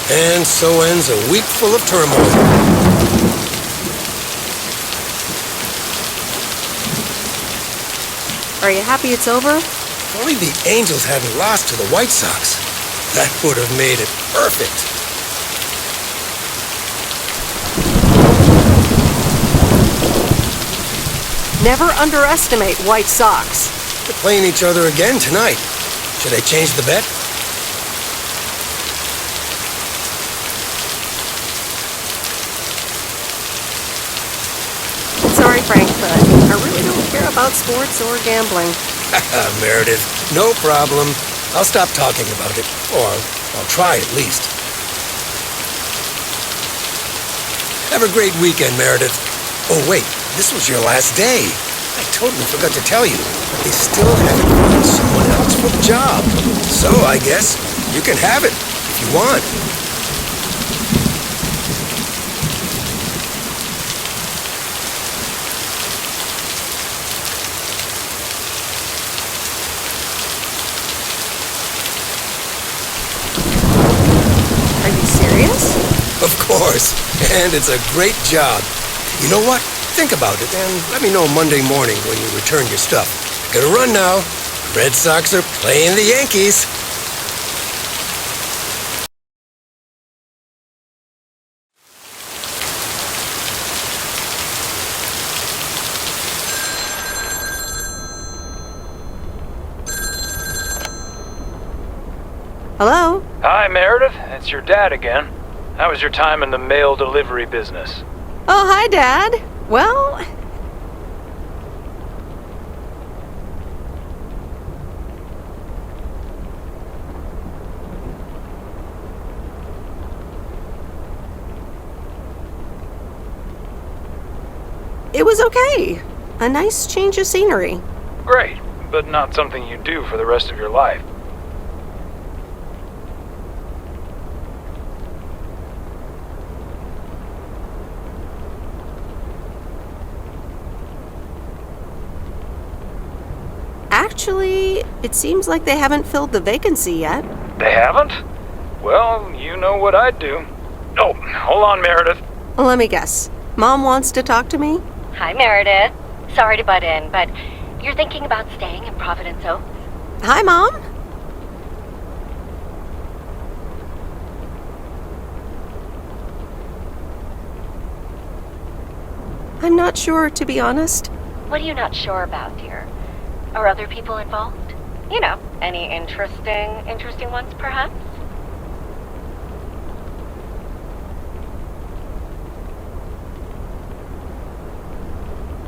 [SPEAKER 3] And so ends a week full of turmoil.
[SPEAKER 1] Are you happy it's over?
[SPEAKER 3] If only the Angels hadn't lost to the White Sox. That would have made it perfect.
[SPEAKER 1] Never underestimate White Sox.
[SPEAKER 3] They're playing each other again tonight. Should I change the bet?
[SPEAKER 1] Sorry, Frank, but I really don't care about sports or gambling.
[SPEAKER 3] Meredith, no problem. I'll stop talking about it. Or I'll try at least. Have a great weekend, Meredith. Oh, wait, this was your last day. I totally forgot to tell you, but they still haven't found someone else for the job. So I guess you can have it if you want.
[SPEAKER 1] Are you serious?
[SPEAKER 3] Of course, and it's a great job. You know what? Think about it and let me know Monday morning when you return your stuff. Gotta run now. Red Sox are playing the Yankees.
[SPEAKER 1] Hello?
[SPEAKER 12] Hi, Meredith. It's your dad again. How was your time in the mail delivery business?
[SPEAKER 1] Oh, hi, Dad. Well, it was okay. A nice change of scenery.
[SPEAKER 12] Great, but not something you do for the rest of your life.
[SPEAKER 1] Actually, it seems like they haven't filled the vacancy yet.
[SPEAKER 12] They haven't? Well, you know what I'd do. Oh, hold on, Meredith.
[SPEAKER 1] Let me guess. Mom wants to talk to me?
[SPEAKER 21] Hi, Meredith. Sorry to butt in, but you're thinking about staying in Providence Oaks?
[SPEAKER 1] Hi, Mom. I'm not sure, to be honest.
[SPEAKER 21] What are you not sure about, dear? Are other people involved? You know, any interesting ones, perhaps?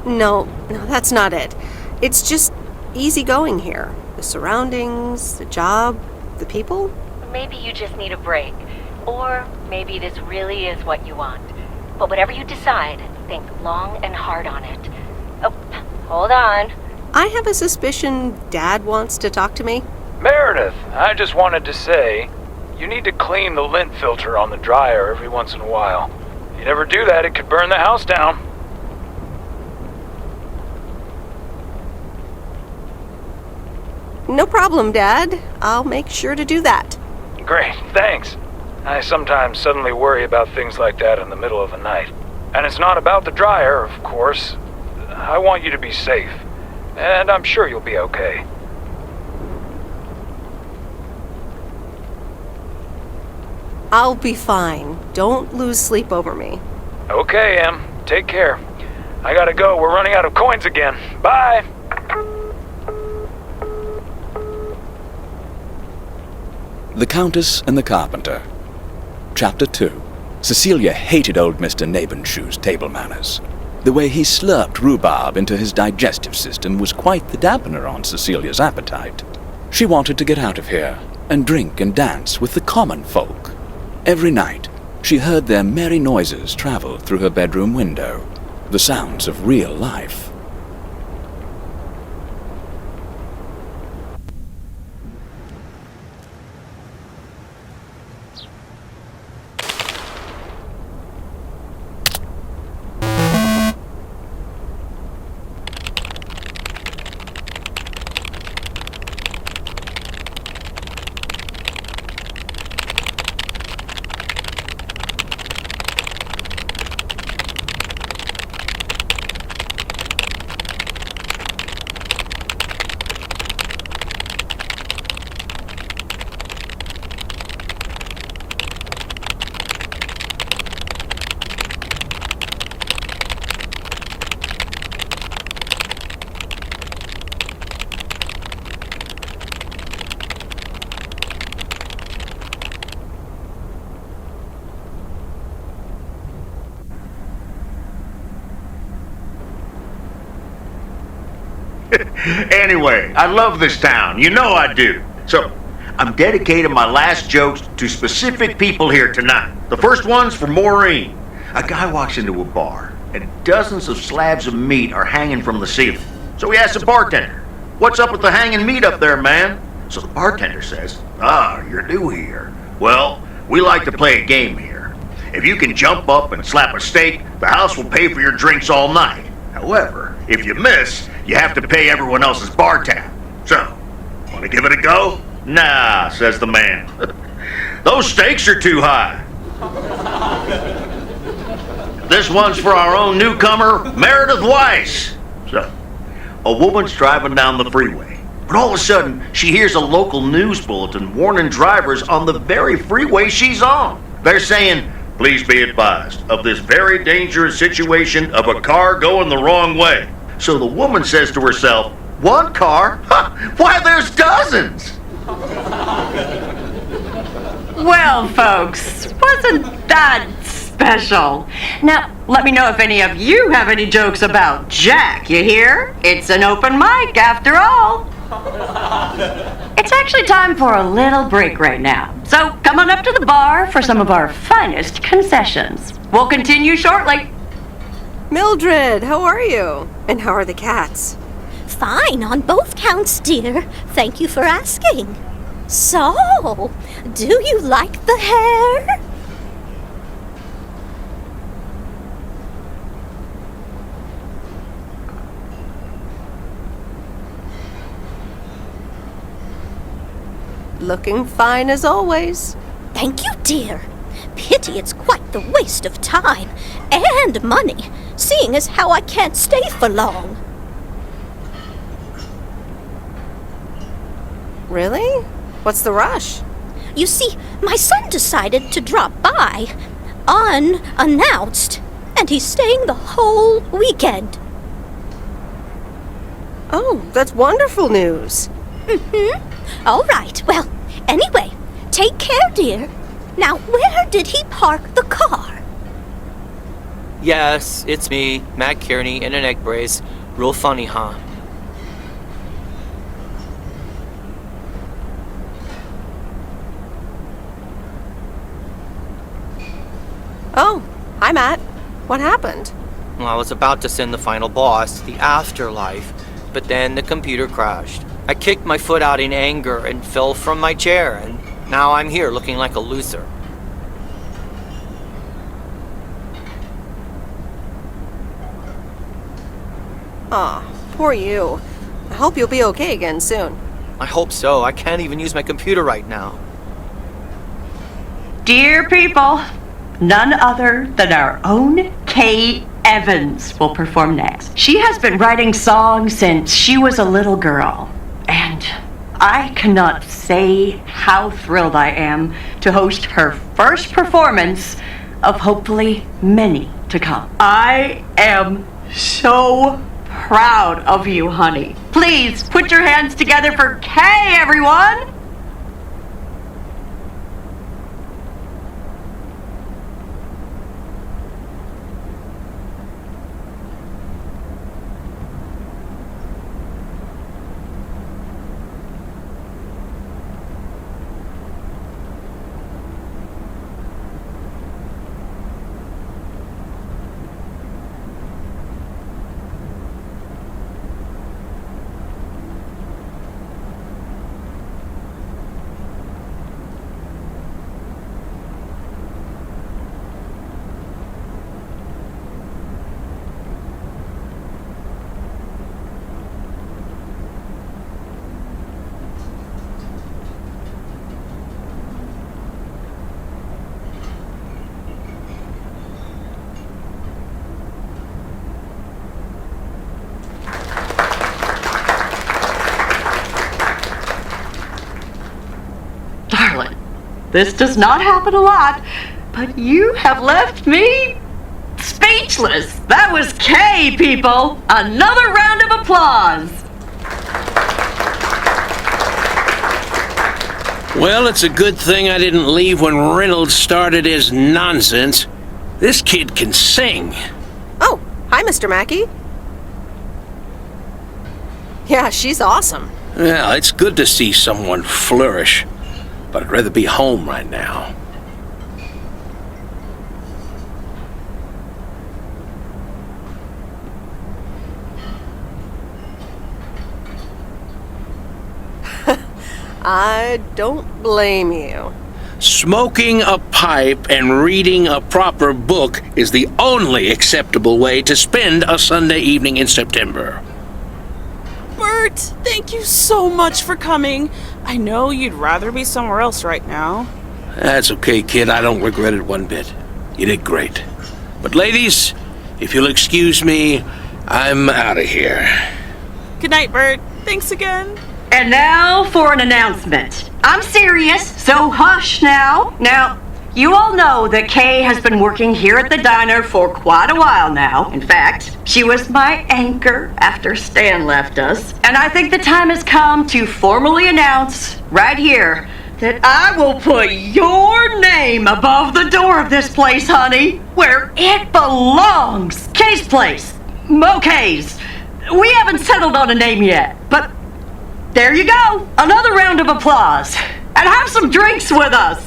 [SPEAKER 1] No, that's not it. It's just easy going here. The surroundings, the job, the people.
[SPEAKER 21] Maybe you just need a break. Or maybe this really is what you want. But whatever you decide, think long and hard on it. Oh, hold on.
[SPEAKER 1] I have a suspicion Dad wants to talk to me.
[SPEAKER 12] Meredith, I just wanted to say, you need to clean the lint filter on the dryer every once in a while. If you never do that, it could burn the house down.
[SPEAKER 1] No problem, Dad. I'll make sure to do that.
[SPEAKER 12] Great, thanks. I sometimes suddenly worry about things like that in the middle of the night. And it's not about the dryer, of course. I want you to be safe. And I'm sure you'll be okay.
[SPEAKER 1] I'll be fine. Don't lose sleep over me.
[SPEAKER 12] Okay, Em. Take care. I gotta go. We're running out of coins again. Bye!
[SPEAKER 8] The Countess and the Carpenter. Chapter 2. Cecilia hated old Mr. Nabenshoe's table manners. The way he slurped rhubarb into his digestive system was quite the dampener on Cecilia's appetite. She wanted to get out of here and drink and dance with the common folk. Every night, she heard their merry noises travel through her bedroom window, the sounds of real life.
[SPEAKER 14] Anyway, I love this town. You know I do. So, I'm dedicating my last jokes to specific people here tonight. The first one's for Maureen. A guy walks into a bar, and dozens of slabs of meat are hanging from the ceiling. So he asks the bartender, "What's up with the hanging meat up there, man?" So the bartender says, "Ah, you're new here. Well, we like to play a game here. If you can jump up and slap a steak, the house will pay for your drinks all night. However, if you miss, you have to pay everyone else's bar tab. So, want to give it a go?" "Nah," says the man. "Those stakes are too high." This one's for our own newcomer, Meredith Weiss. So, a woman's driving down the freeway, but all of a sudden, she hears a local news bulletin warning drivers on the very freeway she's on. They're saying, "Please be advised of this very dangerous situation of a car going the wrong way." So the woman says to herself, "One car? Huh, why, there's dozens!"
[SPEAKER 23] Well, folks, wasn't that special? Now, let me know if any of you have any jokes about Jack, you hear? It's an open mic after all. It's actually time for a little break right now. So come on up to the bar for some of our finest concessions. We'll continue shortly.
[SPEAKER 1] Mildred, how are you? And how are the cats?
[SPEAKER 9] Fine on both counts, dear. Thank you for asking. So, do you like the hair?
[SPEAKER 1] Looking fine as always.
[SPEAKER 9] Thank you, dear. Pity it's quite the waste of time and money, seeing as how I can't stay for long.
[SPEAKER 1] Really? What's the rush?
[SPEAKER 9] You see, my son decided to drop by, unannounced, and he's staying the whole weekend.
[SPEAKER 1] Oh, that's wonderful news.
[SPEAKER 9] All right, well, anyway, take care, dear. Now, where did he park the car?
[SPEAKER 4] Yes, it's me, Matt Kearney, in an egg brace. Real funny, huh?
[SPEAKER 1] Oh, hi, Matt. What happened?
[SPEAKER 4] Well, I was about to send the final boss, the afterlife, but then the computer crashed. I kicked my foot out in anger and fell from my chair, and now I'm here looking like a loser.
[SPEAKER 1] Aw, poor you. I hope you'll be okay again soon.
[SPEAKER 4] I hope so. I can't even use my computer right now.
[SPEAKER 23] Dear people, none other than our own Kay Evans will perform next. She has been writing songs since she was a little girl, and I cannot say how thrilled I am to host her first performance of hopefully many to come. I am so proud of you, honey. Please put your hands together for Kay, everyone! Darling, this does not happen a lot, but you have left me speechless. That was Kay, people. Another round of applause.
[SPEAKER 6] Well, it's a good thing I didn't leave when Reynolds started his nonsense. This kid can sing.
[SPEAKER 1] Oh, hi, Mr. Mackey. Yeah, she's awesome.
[SPEAKER 6] Well, it's good to see someone flourish, but I'd rather be home right now.
[SPEAKER 1] I don't blame you.
[SPEAKER 6] Smoking a pipe and reading a proper book is the only acceptable way to spend a Sunday evening in September.
[SPEAKER 5] Bert, thank you so much for coming. I know you'd rather be somewhere else right now.
[SPEAKER 6] That's okay, kid. I don't regret it one bit. You did great. But ladies, if you'll excuse me, I'm out of here.
[SPEAKER 5] Good night, Bert. Thanks again.
[SPEAKER 23] And now for an announcement. I'm serious, so hush now. Now, you all know that Kay has been working here at the diner for quite a while now. In fact, she was my anchor after Stan left us. And I think the time has come to formally announce right here that I will put your name above the door of this place, honey, where it belongs. Kay's place. Mo Kay's. We haven't settled on a name yet, but there you go. Another round of applause. And have some drinks with us.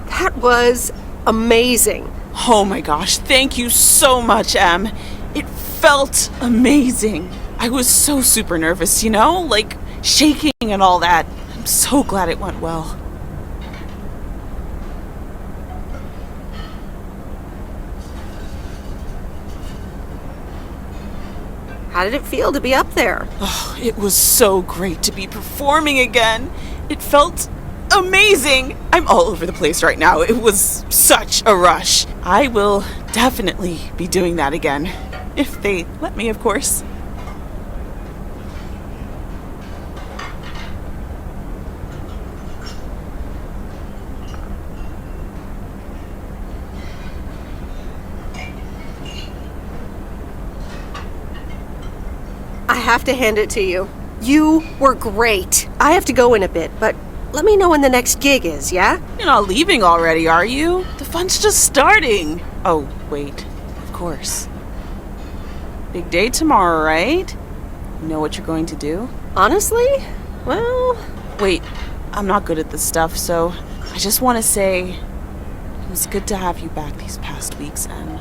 [SPEAKER 1] That was amazing.
[SPEAKER 5] Oh my gosh, thank you so much, Em. It felt amazing. I was so super nervous, you know? Like, shaking and all that. I'm so glad it went well.
[SPEAKER 1] How did it feel to be up there?
[SPEAKER 5] Oh, it was so great to be performing again. It felt amazing. I'm all over the place right now. It was such a rush. I will definitely be doing that again. If they let me, of course.
[SPEAKER 1] I have to hand it to you. You were great. I have to go in a bit, but let me know when the next gig is, yeah?
[SPEAKER 5] You're not leaving already, are you? The fun's just starting. Oh, wait. Of course. Big day tomorrow, right? You know what you're going to do?
[SPEAKER 1] Honestly? Well...
[SPEAKER 5] Wait, I'm not good at this stuff, so I just want to say it was good to have you back these past weeks, and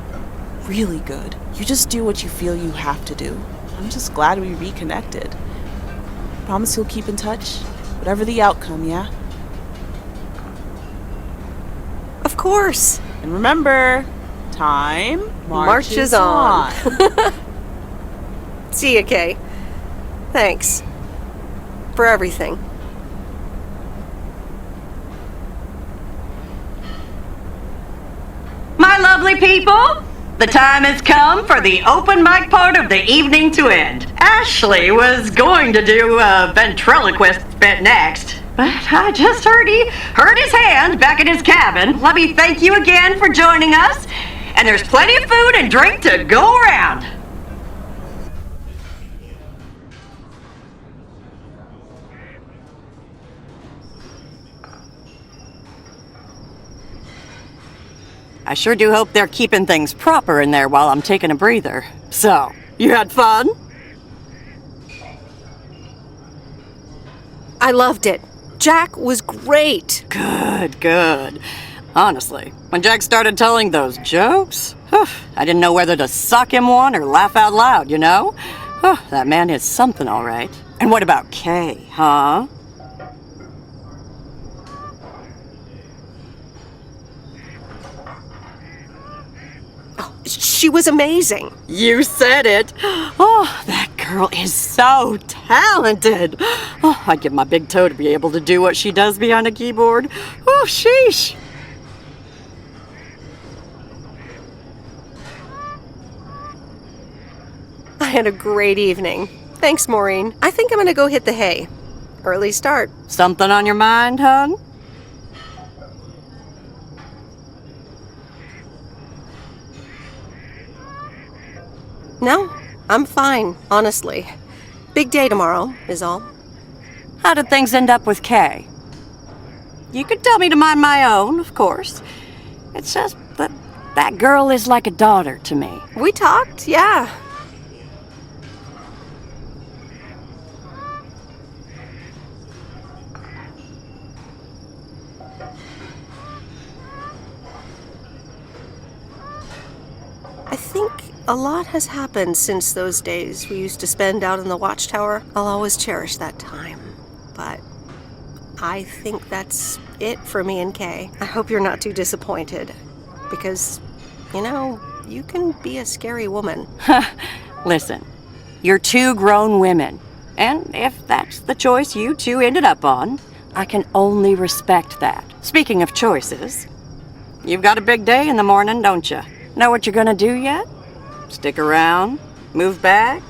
[SPEAKER 5] really good. You just do what you feel you have to do. I'm just glad we reconnected. Promise you'll keep in touch, whatever the outcome, yeah?
[SPEAKER 1] Of course.
[SPEAKER 5] And remember, time marches on.
[SPEAKER 1] See ya, Kay. Thanks. For everything.
[SPEAKER 23] My lovely people, the time has come for the open mic part of the evening to end. Ashley was going to do a ventriloquist bit next, but I just heard he hurt his hand back in his cabin. Let me thank you again for joining us, and there's plenty of food and drink to go around. I sure do hope they're keeping things proper in there while I'm taking a breather. So, you had fun?
[SPEAKER 1] I loved it. Jack was great.
[SPEAKER 23] Good, good. Honestly, when Jack started telling those jokes, I didn't know whether to suck him one or laugh out loud, you know? That man is something, all right. And what about Kay, huh?
[SPEAKER 1] She was amazing.
[SPEAKER 23] You said it. Oh, that girl is so talented. Oh, I'd give my big toe to be able to do what she does behind a keyboard. Oh, sheesh.
[SPEAKER 1] I had a great evening. Thanks, Maureen. I think I'm gonna go hit the hay. Early start.
[SPEAKER 23] Something on your mind, hon?
[SPEAKER 1] No, I'm fine, honestly. Big day tomorrow, is all.
[SPEAKER 13] How did things end up with Kay? You could tell me to mind my own, of course. It's just that that girl is like a daughter to me.
[SPEAKER 1] We talked, yeah. I think a lot has happened since those days we used to spend out in the watchtower. I'll always cherish that time. But I think that's it for me and Kay. I hope you're not too disappointed. Because, you can be a scary woman.
[SPEAKER 13] Listen, you're two grown women. And if that's the choice you two ended up on, I can only respect that. Speaking of choices, you've got a big day in the morning, don't you? Know what you're gonna do yet? Stick around? Move back?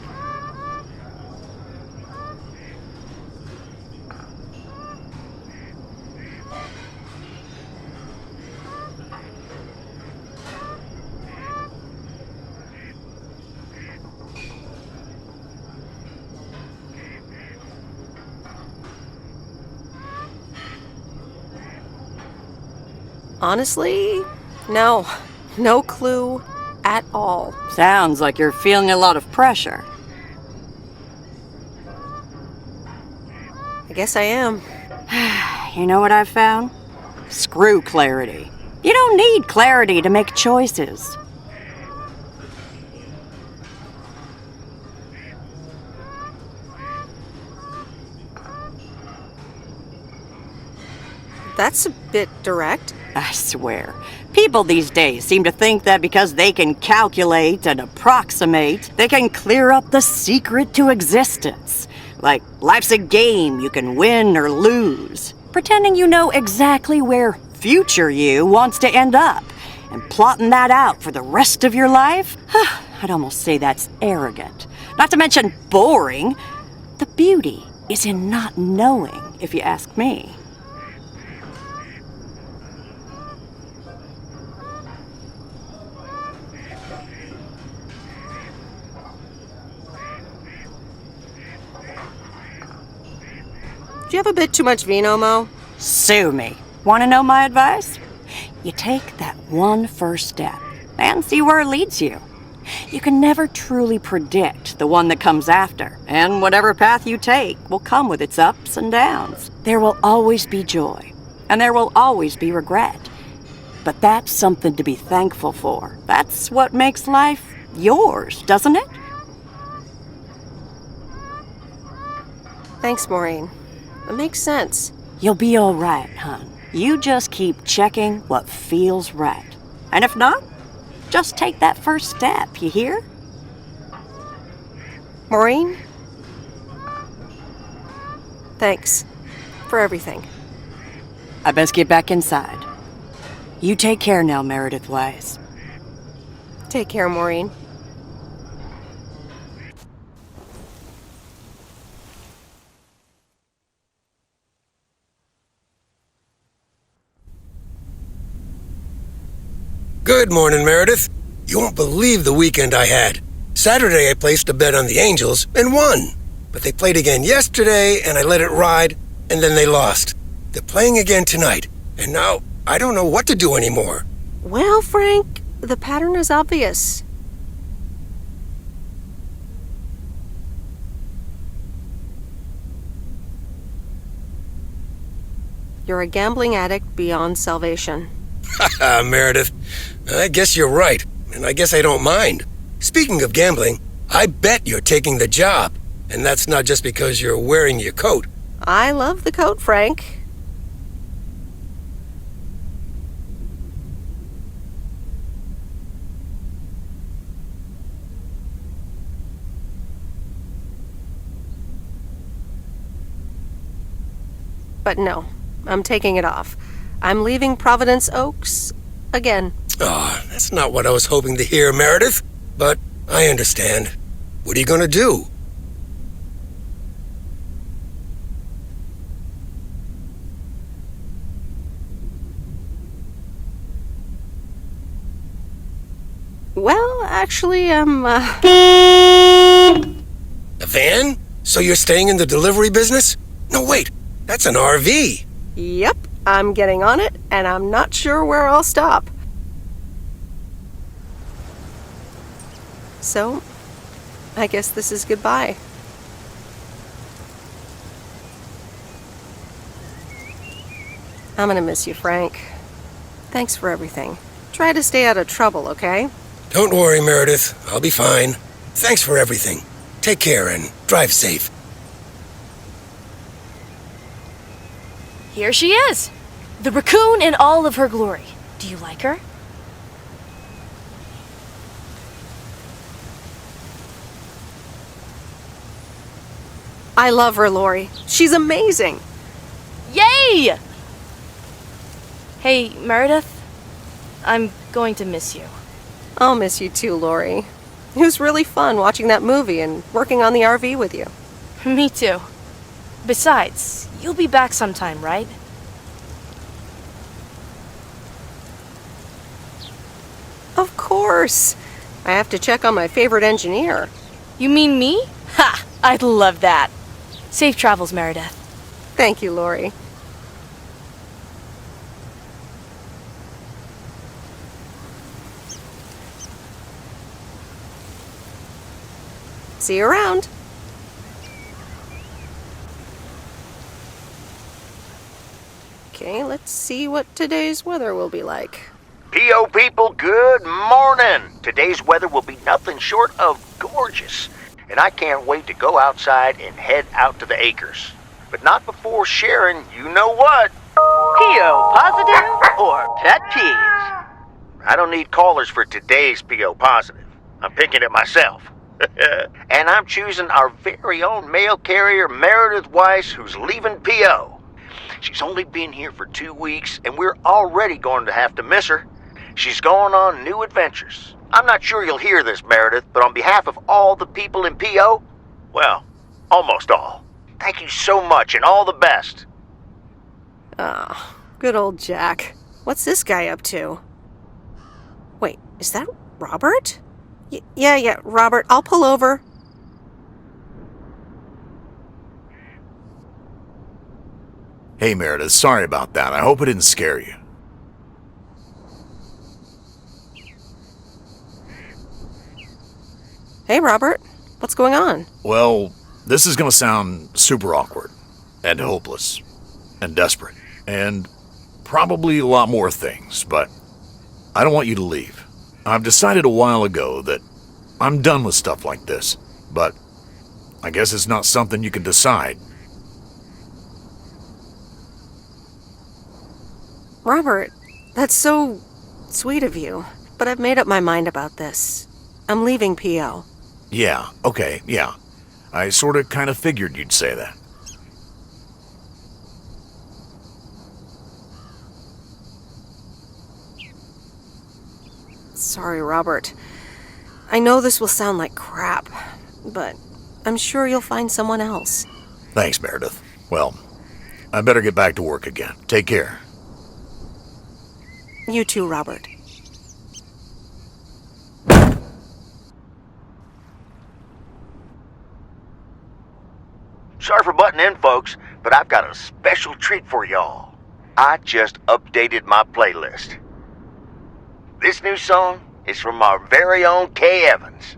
[SPEAKER 1] Honestly, no. No clue at all.
[SPEAKER 13] Sounds like you're feeling a lot of pressure.
[SPEAKER 1] I guess I am.
[SPEAKER 13] You know what I've found? Screw clarity. You don't need clarity to make choices.
[SPEAKER 1] That's a bit direct.
[SPEAKER 13] I swear, people these days seem to think that because they can calculate and approximate, they can clear up the secret to existence. Like life's a game you can win or lose. Pretending you know exactly where future you wants to end up, and plotting that out for the rest of your life? I'd almost say that's arrogant. Not to mention boring. The beauty is in not knowing, if you ask me.
[SPEAKER 1] Do you have a bit too much vino, Mo?
[SPEAKER 13] Sue me. Want to know my advice? You take that one first step and see where it leads you. You can never truly predict the one that comes after, and whatever path you take will come with its ups and downs. There will always be joy, and there will always be regret. But that's something to be thankful for. That's what makes life yours, doesn't it?
[SPEAKER 1] Thanks, Maureen. It makes sense.
[SPEAKER 13] You'll be all right, hon. You just keep checking what feels right. And if not, just take that first step, you hear?
[SPEAKER 1] Maureen? Thanks for everything.
[SPEAKER 13] I best get back inside. You take care now, Meredith Weiss.
[SPEAKER 1] Take care, Maureen.
[SPEAKER 3] Good morning, Meredith. You won't believe the weekend I had. Saturday I placed a bet on the Angels and won. But they played again yesterday and I let it ride, and then they lost. They're playing again tonight, and now I don't know what to do anymore.
[SPEAKER 1] Well, Frank, the pattern is obvious. You're a gambling addict beyond salvation.
[SPEAKER 3] Haha, Meredith. I guess you're right, and I guess I don't mind. Speaking of gambling, I bet you're taking the job. And that's not just because you're wearing your coat.
[SPEAKER 1] I love the coat, Frank. But no, I'm taking it off. I'm leaving Providence Oaks again.
[SPEAKER 3] Oh, that's not what I was hoping to hear, Meredith. But I understand. What are you going to do?
[SPEAKER 1] Well, actually am,
[SPEAKER 3] A van? So you're staying in the delivery business? No, wait. That's an RV.
[SPEAKER 1] Yep, I'm getting on it, and I'm not sure where I'll stop. So, I guess this is goodbye. I'm gonna miss you, Frank. Thanks for everything. Try to stay out of trouble, okay?
[SPEAKER 3] Don't worry, Meredith. I'll be fine. Thanks for everything. Take care and drive safe.
[SPEAKER 15] Here she is! The raccoon in all of her glory. Do you like her?
[SPEAKER 1] I love her, Lori. She's amazing.
[SPEAKER 15] Yay! Hey, Meredith. I'm going to miss you.
[SPEAKER 1] I'll miss you too, Lori. It was really fun watching that movie and working on the RV with you.
[SPEAKER 15] Me too. Besides, you'll be back sometime, right?
[SPEAKER 1] Of course. I have to check on my favorite engineer.
[SPEAKER 15] You mean me? Ha! I'd love that. Safe travels, Meredith.
[SPEAKER 1] Thank you, Lori. See you around. Okay, let's see what today's weather will be like.
[SPEAKER 14] PO people, good morning. Today's weather will be nothing short of gorgeous, and I can't wait to go outside and head out to the acres. But not before sharing, you know what?
[SPEAKER 23] PO positive or pet peeves?
[SPEAKER 14] I don't need callers for today's PO positive. I'm picking it myself. And I'm choosing our very own mail carrier, Meredith Weiss, who's leaving PO. She's only been here for 2 weeks, and we're already going to have to miss her. She's going on new adventures. I'm not sure you'll hear this, Meredith, but on behalf of all the people in PO, well, almost all, thank you so much and all the best.
[SPEAKER 1] Ah, good old Jack. What's this guy up to? Wait, is that Robert? Yeah, Robert, I'll pull over.
[SPEAKER 10] Hey, Meredith, sorry about that. I hope it didn't scare you.
[SPEAKER 1] Hey, Robert. What's going on?
[SPEAKER 10] Well, this is gonna sound super awkward, and hopeless, and desperate, and probably a lot more things, but I don't want you to leave. I've decided a while ago that I'm done with stuff like this, but I guess it's not something you can decide.
[SPEAKER 1] Robert, that's so sweet of you, but I've made up my mind about this. I'm leaving PO.
[SPEAKER 10] Yeah, okay, yeah. I sorta kinda figured you'd say that.
[SPEAKER 1] Sorry, Robert. I know this will sound like crap, but I'm sure you'll find someone else.
[SPEAKER 10] Thanks, Meredith. Well, I better get back to work again. Take care.
[SPEAKER 1] You too, Robert.
[SPEAKER 14] Sorry for butting in, folks, but I've got a special treat for y'all. I just updated my playlist. This new song is from our very own Kay Evans.